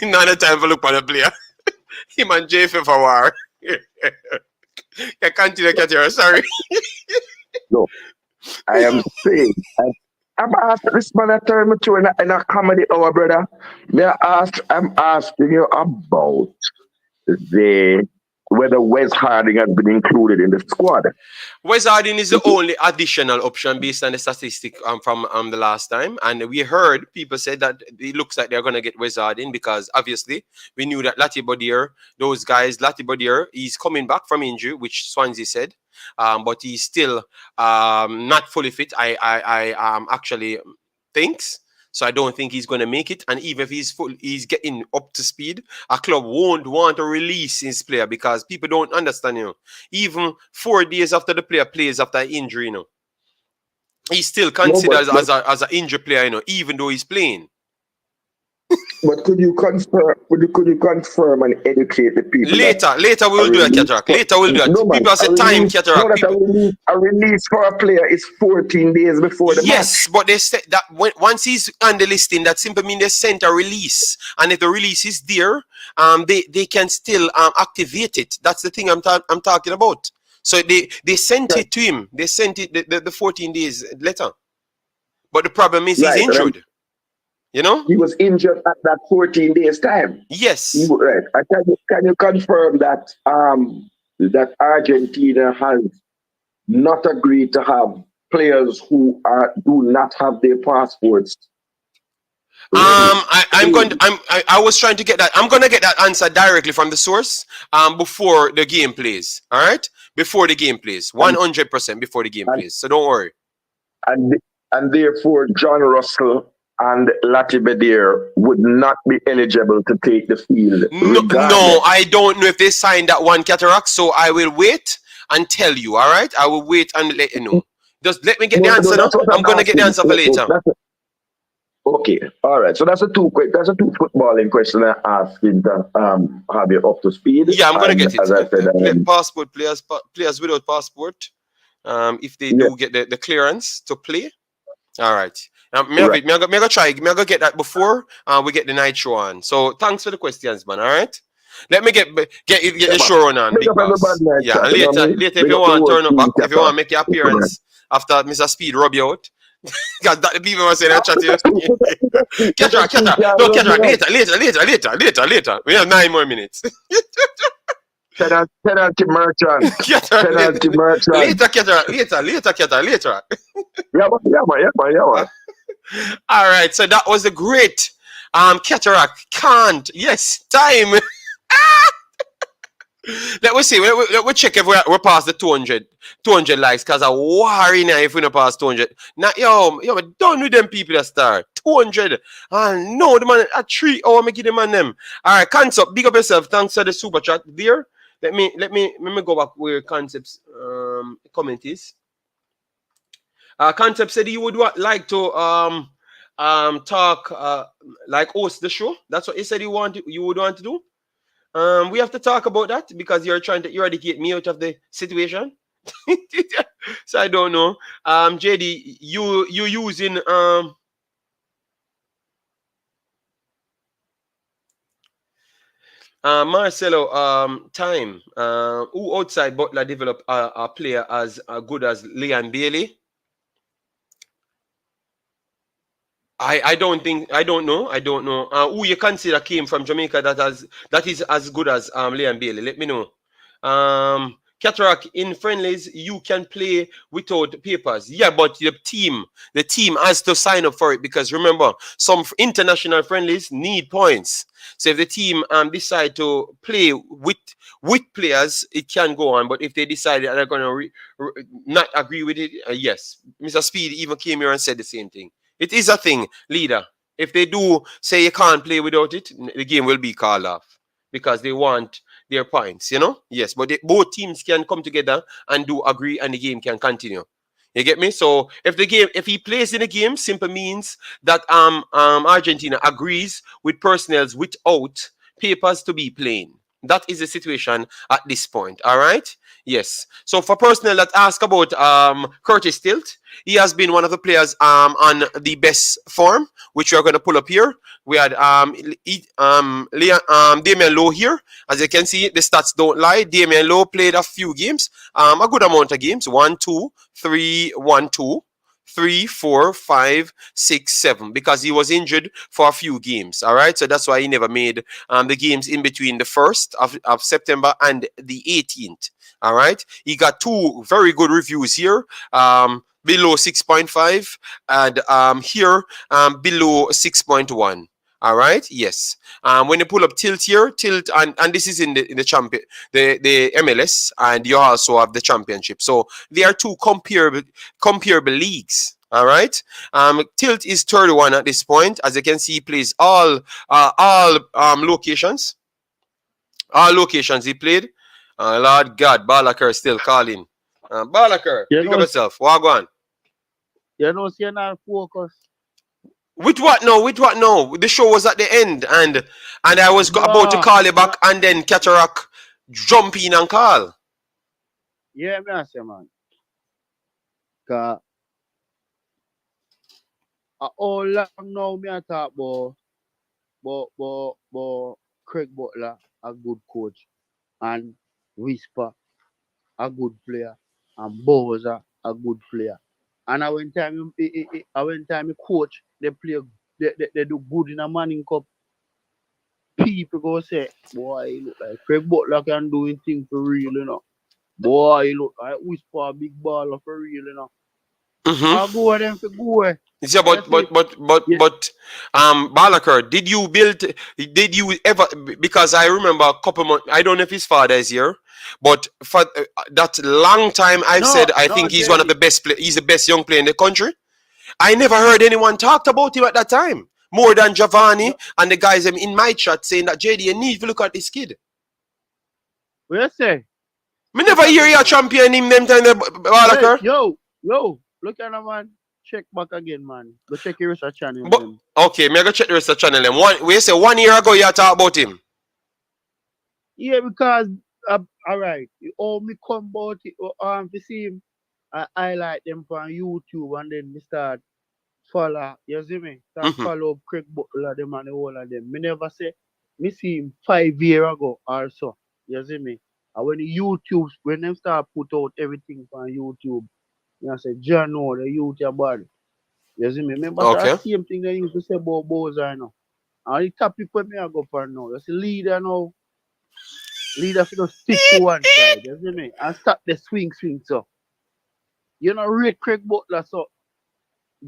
not the time for look for the player. Him and JFF are war. You continue, Katira, sorry. No, I am saying, I'm asking this man that turned me to in a comedy hour, brother. I'm asking you about whether Wes Harding has been included in the squad. Wes Harding is the only additional option based on the statistic from the last time. And we heard people say that it looks like they're going to get Wes Harding because obviously we knew that Lati Bodier, Lati Bodier, he's coming back from injury, which Swansea said. But he's still not fully fit, I actually thinks. So I don't think he's going to make it. And even if he's getting up to speed, a club won't want to release his player because people don't understand, you know. Even 4 days after the player plays after an injury, you know, he's still considered as an injured player, you know, even though he's playing. But could you confirm and educate the people? Later we'll do a cataract. Later we'll do it. People say time cataract. A release for a player is 14 days before the match. Yes, but they said that once he's on the listing, that simply means they sent a release, and if the release is there, they can still activate it. That's the thing I'm talking about. So they sent it to him. They sent it the 14 days later. But the problem is he's injured. You know? He was injured at that 14 days time. Yes. Right. Can you confirm that that Argentina has not agreed to have players who do not have their passports? I was trying to get that. I'm gonna get that answer directly from the source before the game plays. All right? Before the game plays. 100% before the game plays. So don't worry. And therefore John Russell and Lati Bodier would not be eligible to take the field. No, I don't know if they signed that one cataract, so I will wait and tell you, all right? I will wait and let you know. Just let me get the answer now. I'm going to get the answer for later. Okay, all right. So that's a two footballing question I asked you to have you up to speed. Yeah, I'm going to get it. As I said, passport players without passport, if they do get the clearance to play. All right. Me go try. Me go get that before we get the night show on. So thanks for the questions, man. All right. Let me get the show on. Yeah, and later if you want to turn up back, if you want to make your appearance after Mr. Speed rub you out, because that the people were saying that chat here. Later. We have 9 more minutes. Penalty merchant. Penalty merchant. Later. Yeah. All right, so that was a great cataract. Can't. Yes, time. Let me see. We'll check if we're past the 200 likes, because I'm worrying if we don't pass 200. Now, yo, done with them people that start. 200. No, the man at 3 hours, I'm give them on them. All right, Concept, big up yourself. Thanks for the super chat there. Let me go back where Concept's comment is. Concept said he would like to talk like host the show. That's what he said you would want to do. We have to talk about that because you're trying to eradicate me out of the situation. So I don't know. JD, you using Marcelo time. Who outside Butler develop a player as good as Leon Bailey? I don't know. Who you consider came from Jamaica that is as good as Leon Bailey? Let me know. Cataract, in friendlies, you can play without papers. Yeah, but the team has to sign up for it because remember, some international friendlies need points. So if the team decide to play with players, it can go on. But if they decide that they're going to not agree with it, yes. Mr. Speed even came here and said the same thing. It is a thing, leader. If they do say you can't play without it, the game will be called off because they want their points, you know? Yes, but both teams can come together and do agree and the game can continue. You get me? So if he plays in the game, simply means that Argentina agrees with personnel without papers to be playing. That is the situation at this point. All right. Yes. So for personnel that ask about Curtis Tilt, he has been one of the players on the best form, which we are going to pull up here. We had Damion Lowe here. As you can see, the stats don't lie. Damion Lowe played a few games, a good amount of games. 1, 2, 3, 1, 2. 3, 4, 5, 6, 7, because he was injured for a few games. All right, so that's why he never made the games in between the 1st of September and the 18th. All right, he got 2 very good reviews here. Below 6.5 and here below 6.1. All right. Yes. When you pull up Tilt here, Tilt and this is in the champion, the MLS, and you also have the championship. So they are 2 comparable leagues. All right. Tilt is 31 at this point. As you can see, he plays all locations. All locations he played. Lord God, Balaker still calling. Balaker, pick up yourself. Walk on. You know, see, you're not focused. With what now? With what now? The show was at the end, and I was about to call you back, and then Cataract jump in and call. Yeah, me I say, man. Cause all long now me I talk about Craig Butler, a good coach, and Whisper, a good player, and Bowser, a good player. And I went time coach, they play, they do good in a Manning Cup. People go say, boy, he look like Craig Butler can do things for real, you know. Boy, he look like Whisper, big baller for real, you know. I'll go with them for go. Yeah, but Balaker, did you ever, because I remember a couple months, I don't know if his father is here, but for that long time I think he's one of the best he's the best young player in the country. I never heard anyone talked about him at that time more than Giovanni and the guys in my chat saying that JD, you need to look at this kid. What you say? Me never hear you champion him them time, Balaker. Hey, yo, look at him, man. Check back again, man. Go check your research channel. But, okay, me go check the research channel. We say 1 year ago you talk about him. Yeah, because alright, all me come about it, to see him, I highlight them on YouTube, and then me start follow. You see me? Start follow up Craig Butler, them and the whole of them. Me never say me see him 5 years ago or so. You see me? And when the YouTube, when them start put out everything on YouTube, you know, say, John, no, the youth are bad. You see me? Remember that same thing they used to say about Bowser now. And the topic where me I go for now, you see leader now. Leader should just stick to one side, you see me? And stop the swing so. You know, rate Craig Butler, so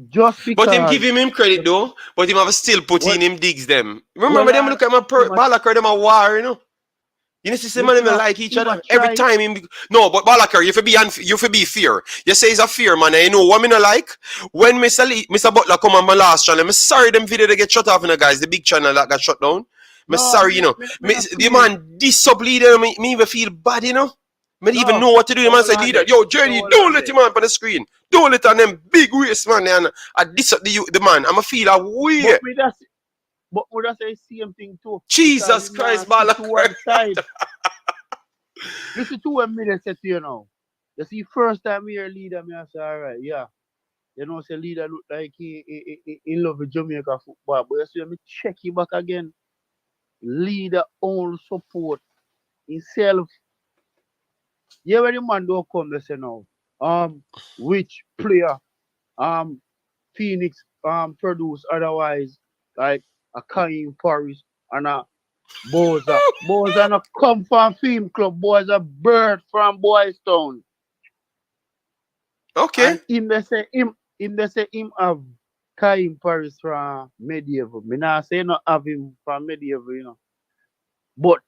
just because. But him give him credit though, but him have still put in him digs them. Remember them look at my Balaker, them a war, you know? You know, see, man, them like each other every time. No, but Balaker, you for be fair. You say it's a fear, man. And you know what me not like? When Mr. Butler come on my last channel, I'm sorry them video they get shut off, you know, guys. The big channel that got shut down. I'm sorry, you know. The man, this sub leader, me even feel bad, you know. Me even know what to do. The man say, leader, yo, Journey, don't let him on the screen. Don't let on them big race, man. And I diss up the man. I'ma feel a way. But would I say same thing too? Jesus Christ, Balaker. This is 2 minutes set to you now. You see, first time we hear leader, me I say, alright, yeah. You know, say leader look like he love with Jamaica football. But you see, me check him back again. Leader all support himself. Yeah, when the man don't come, they say now, which player Phoenix produce otherwise like a Ackeem Paris and a Bowser. Bowser not come from Film Club. Bowser a bird from Boys Town. Okay. And him they say him have Ackeem Paris from Medieval. Me not say not have him from Medieval, you know. But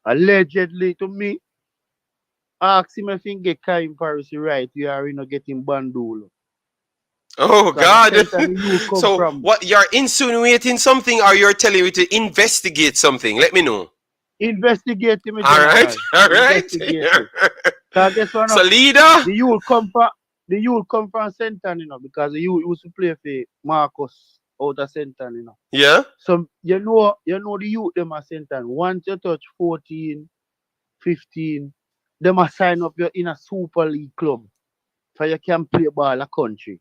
allegedly to me, ask him if he can get Ackeem Paris right. You are you know getting Bandolo. Oh God! So what, you're insinuating something, or you're telling me to investigate something? Let me know. Investigate him. All right. So leader, the youth come from St. Anne, you know, because the youth used to play for Marcus out of Senton, you know. Yeah. So you know the youth them are Senton. Once you touch 14, 15, them a sign up you in a super league club. So you can play ball a country.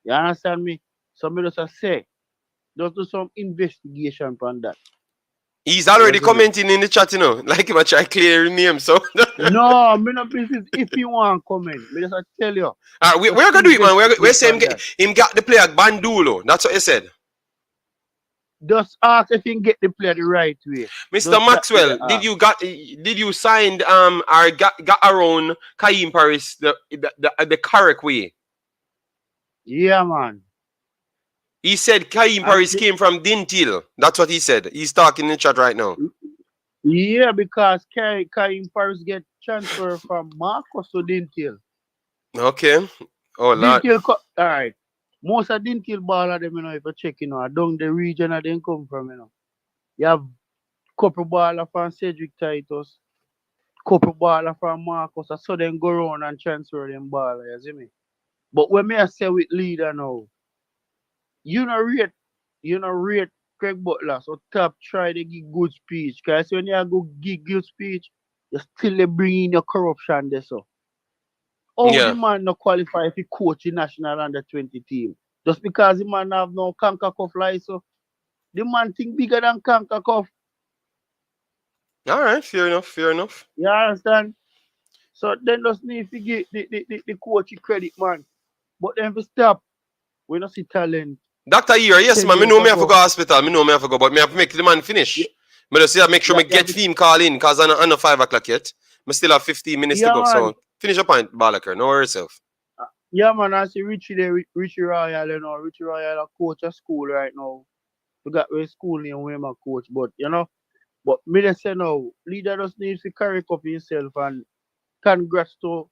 You understand me? So me just say, just do some investigation on that. He's already Yes, I mean. commenting in the chat, you know. Like him, I try clear his name, so. No, me no business. If you want comment, me just tell you. Alright, we're gonna do it, man. We're saying him got the player Bandulo. That's what he said. Just ask if you can get the player the right way. Mr. Just Maxwell, that did you sign or got around Kaim Paris the correct way? Yeah, man. He said Kaim Paris came from Dintil. That's what he said. He's talking in the chat right now. Yeah, because Kaim Paris get transferred from Marcos to Dintil. Okay. Oh, Lord. Alright. Most of Dintil baller them, you know, if you check, you know, down the region that they come from, you know. You have couple baller from Cedric Titus, couple baller from Marcos, so then go around and transfer them baller, you see me? But when me I say with leader now, you know rate Craig Butler, so top try to give good speech. Because when you go give good speech, you still bring in your corruption there, so. Oh, the man not qualify if he coach the national under 20 team. Just because the man have no CONCACAF license, the man think bigger than CONCACAF. Alright, fair enough. You understand? So then just need to give the coach credit, man. But then we stop. We don't see talent. Dr. Ear, yes, man. I know me have to go hospital. I know me have to go, but me have to make the man finish. I just say make sure me get him call in because I'm not 5 o'clock yet. I still have 15 minutes to go. Man. So finish your point, Balaker. No worry yourself. Yeah, man. I see Richie Royal, you know. Richie Royal a coach at school right now. We got where school name where my coach, but you know. But me just say now, leader just needs to carry up himself and congrats to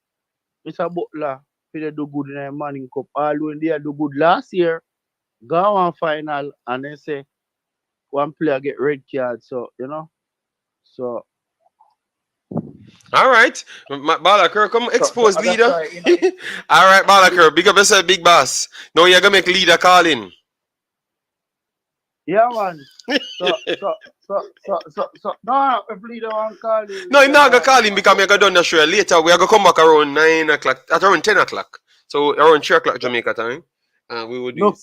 Mr. Butler for they do good in the Manning Cup. Although they do good last year, go on final and then say one player get red card. So you know, so. All right, Balaker, come expose leader. All right, Balaker, big up yourself, big boss. Now you're gonna make leader call in. Yeah, man. So, no, if leader want call in. No, I'm not gonna call him because I'm gonna done the show later. We are gonna come back around 9 o'clock, at around 10 o'clock. So around 3 o'clock Jamaica time. We would do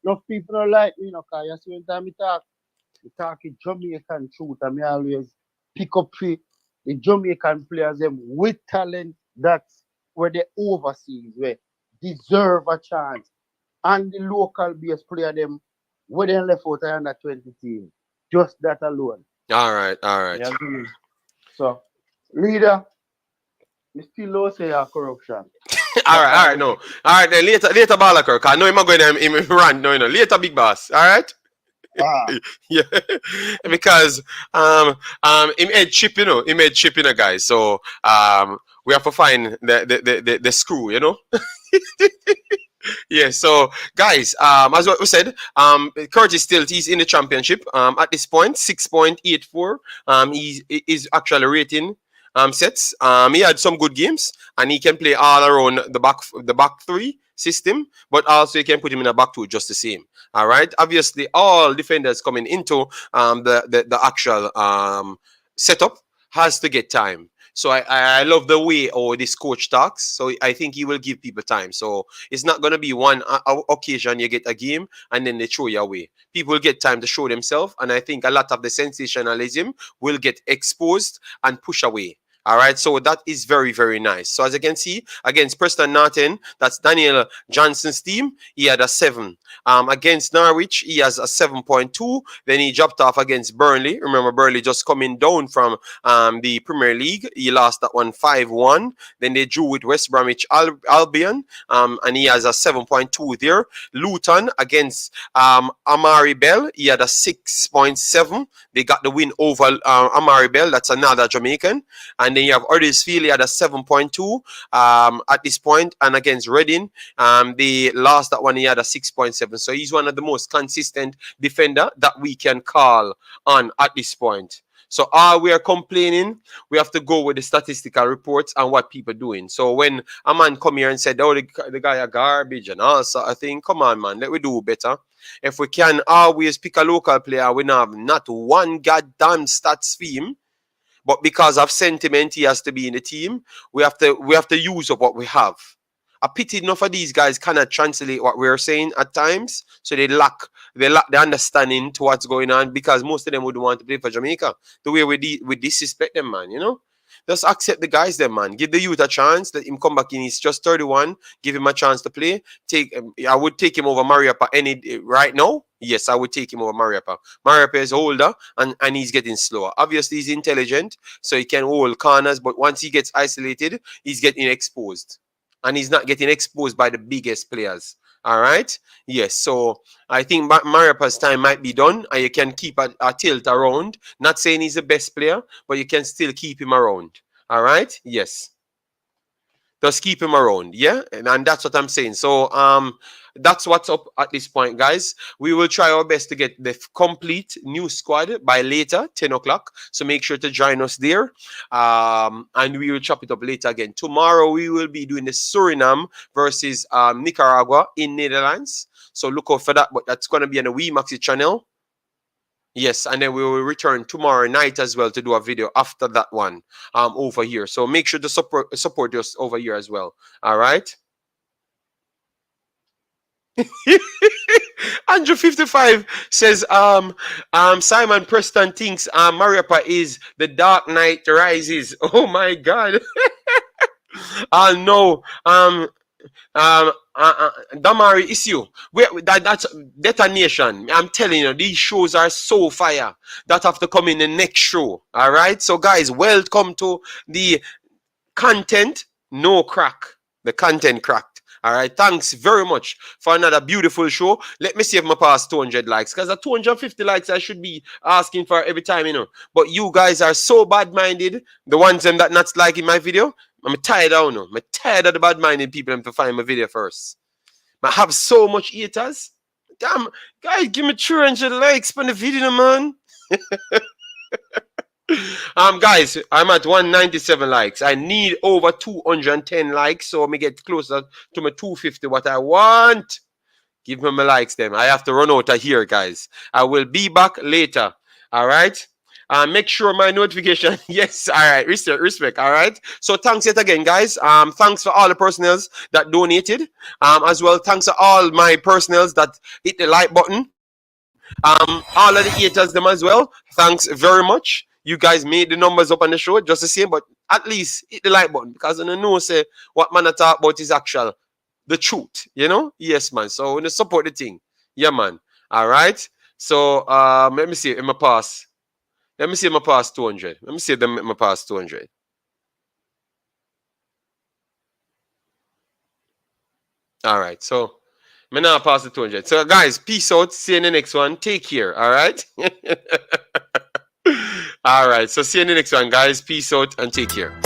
no people don't like me, no, because you see when time we talk in Jamaican truth, and me always pick up the Jamaican players them with talent that's where the overseas where deserve a chance. And the local base player them where they left out under 20 team. Just that alone. All right. Yeah, so leader, you still low say your corruption. all right, no. All right, then later Balaker, because I know I'm going to run. No, later big boss. All right? Yeah, because he made chip, he made chip, guys. So we have to find the screw, Yeah, so guys, as what we said, Curtis still he's in the championship. At this point, 6.84. He is actually rating sets. He had some good games, and he can play all around the back three system, but also you can put him in a back two just the same. All right. Obviously, all defenders coming into the actual setup has to get time. So I love the way this coach talks. So I think he will give people time. So it's not going to be one occasion you get a game and then they throw you away. People get time to show themselves. And I think a lot of the sensationalism will get exposed and pushed away. All right, so that is very, very nice. So as you can see, against Preston Norton, that's Daniel Johnson's team, he had a 7. Against Norwich, he has a 7.2. Then he dropped off against Burnley. Remember, Burnley just coming down from the Premier League. He lost that one 5-1. Then they drew with West Bromwich Albion, and he has a 7.2 there. Luton against Amari Bell, he had a 6.7. They got the win over Amari Bell. That's another Jamaican. And then you have Huddersfield, he had a 7.2 at this point. And against Reading, they lost that one, he had a 6.7. So he's one of the most consistent defender that we can call on at this point. So all we are complaining, we have to go with the statistical reports and what people doing. So when a man come here and said, oh, the guy are garbage and all sort of thing, come on, man, let we do better. If we can always pick a local player, we have not one goddamn stats theme, but because of sentiment, he has to be in the team. We have to use up what we have. A pity enough of these guys cannot translate what we're saying at times, so they lack the understanding to what's going on, because most of them would want to play for Jamaica. The way we disrespect them, man, you know. Just accept the guys, them, man. Give the youth a chance. Let him come back in. He's just 31. Give him a chance to play. I would take him over Mariappa right now. Yes, I would take him over Mariappa. Mariappa is older and he's getting slower. Obviously, he's intelligent, so he can hold corners. But once he gets isolated, he's getting exposed. And he's not getting exposed by the biggest players. All right? Yes, so I think Mariappa's time might be done, and you can keep a tilt around. Not saying he's the best player, but you can still keep him around. All right? Yes. Just keep him around, yeah? And that's what I'm saying. So that's what's up at this point, guys. We will try our best to get the complete new squad by later, 10 o'clock. So make sure to join us there. And we will chop it up later again. Tomorrow, we will be doing the Suriname versus Nicaragua in Netherlands. So look out for that. But that's going to be on the Imaxit channel. Yes, and then we will return tomorrow night as well to do a video after that one over here. So make sure to support us over here as well. All right. Andrew 55 says Simon Preston thinks Mariappa is the Dark Knight Rises. Oh my God. No. Damari issue. That's detonation. I'm telling you, these shows are so fire that have to come in the next show. All right. So guys, welcome to the content no crack. The content cracked. All right. Thanks very much for another beautiful show. Let me see if I pass 200 likes, because at 250 likes I should be asking for every time, you know. But you guys are so bad-minded. The ones that not liking my video. I'm tired of now. I'm tired of the bad-minded people to find my video first. I have so much haters. Damn, guys, give me 200 likes for the video, man. Guys, I'm at 197 likes. I need over 210 likes, so I get closer to my 250. What I want. Give me my likes, then. I have to run out of here, guys. I will be back later. All right. Make sure my notification. Yes, all right. Respect. All right. So thanks yet again, guys. Thanks for all the personnels that donated. As well, thanks to all my personnels that hit the like button. All of the haters them as well. Thanks very much. You guys made the numbers up on the show just the same, but at least hit the like button, because I know say what man I talk about is actual the truth, you know? Yes, man. So when you support the thing, yeah, man. All right. So let me see if I pass. Let me see if I pass 200. Let me see if I pass 200. All right. So I now pass the 200. So guys, peace out. See you in the next one. Take care. All right. All right. So see you in the next one, guys. Peace out and take care.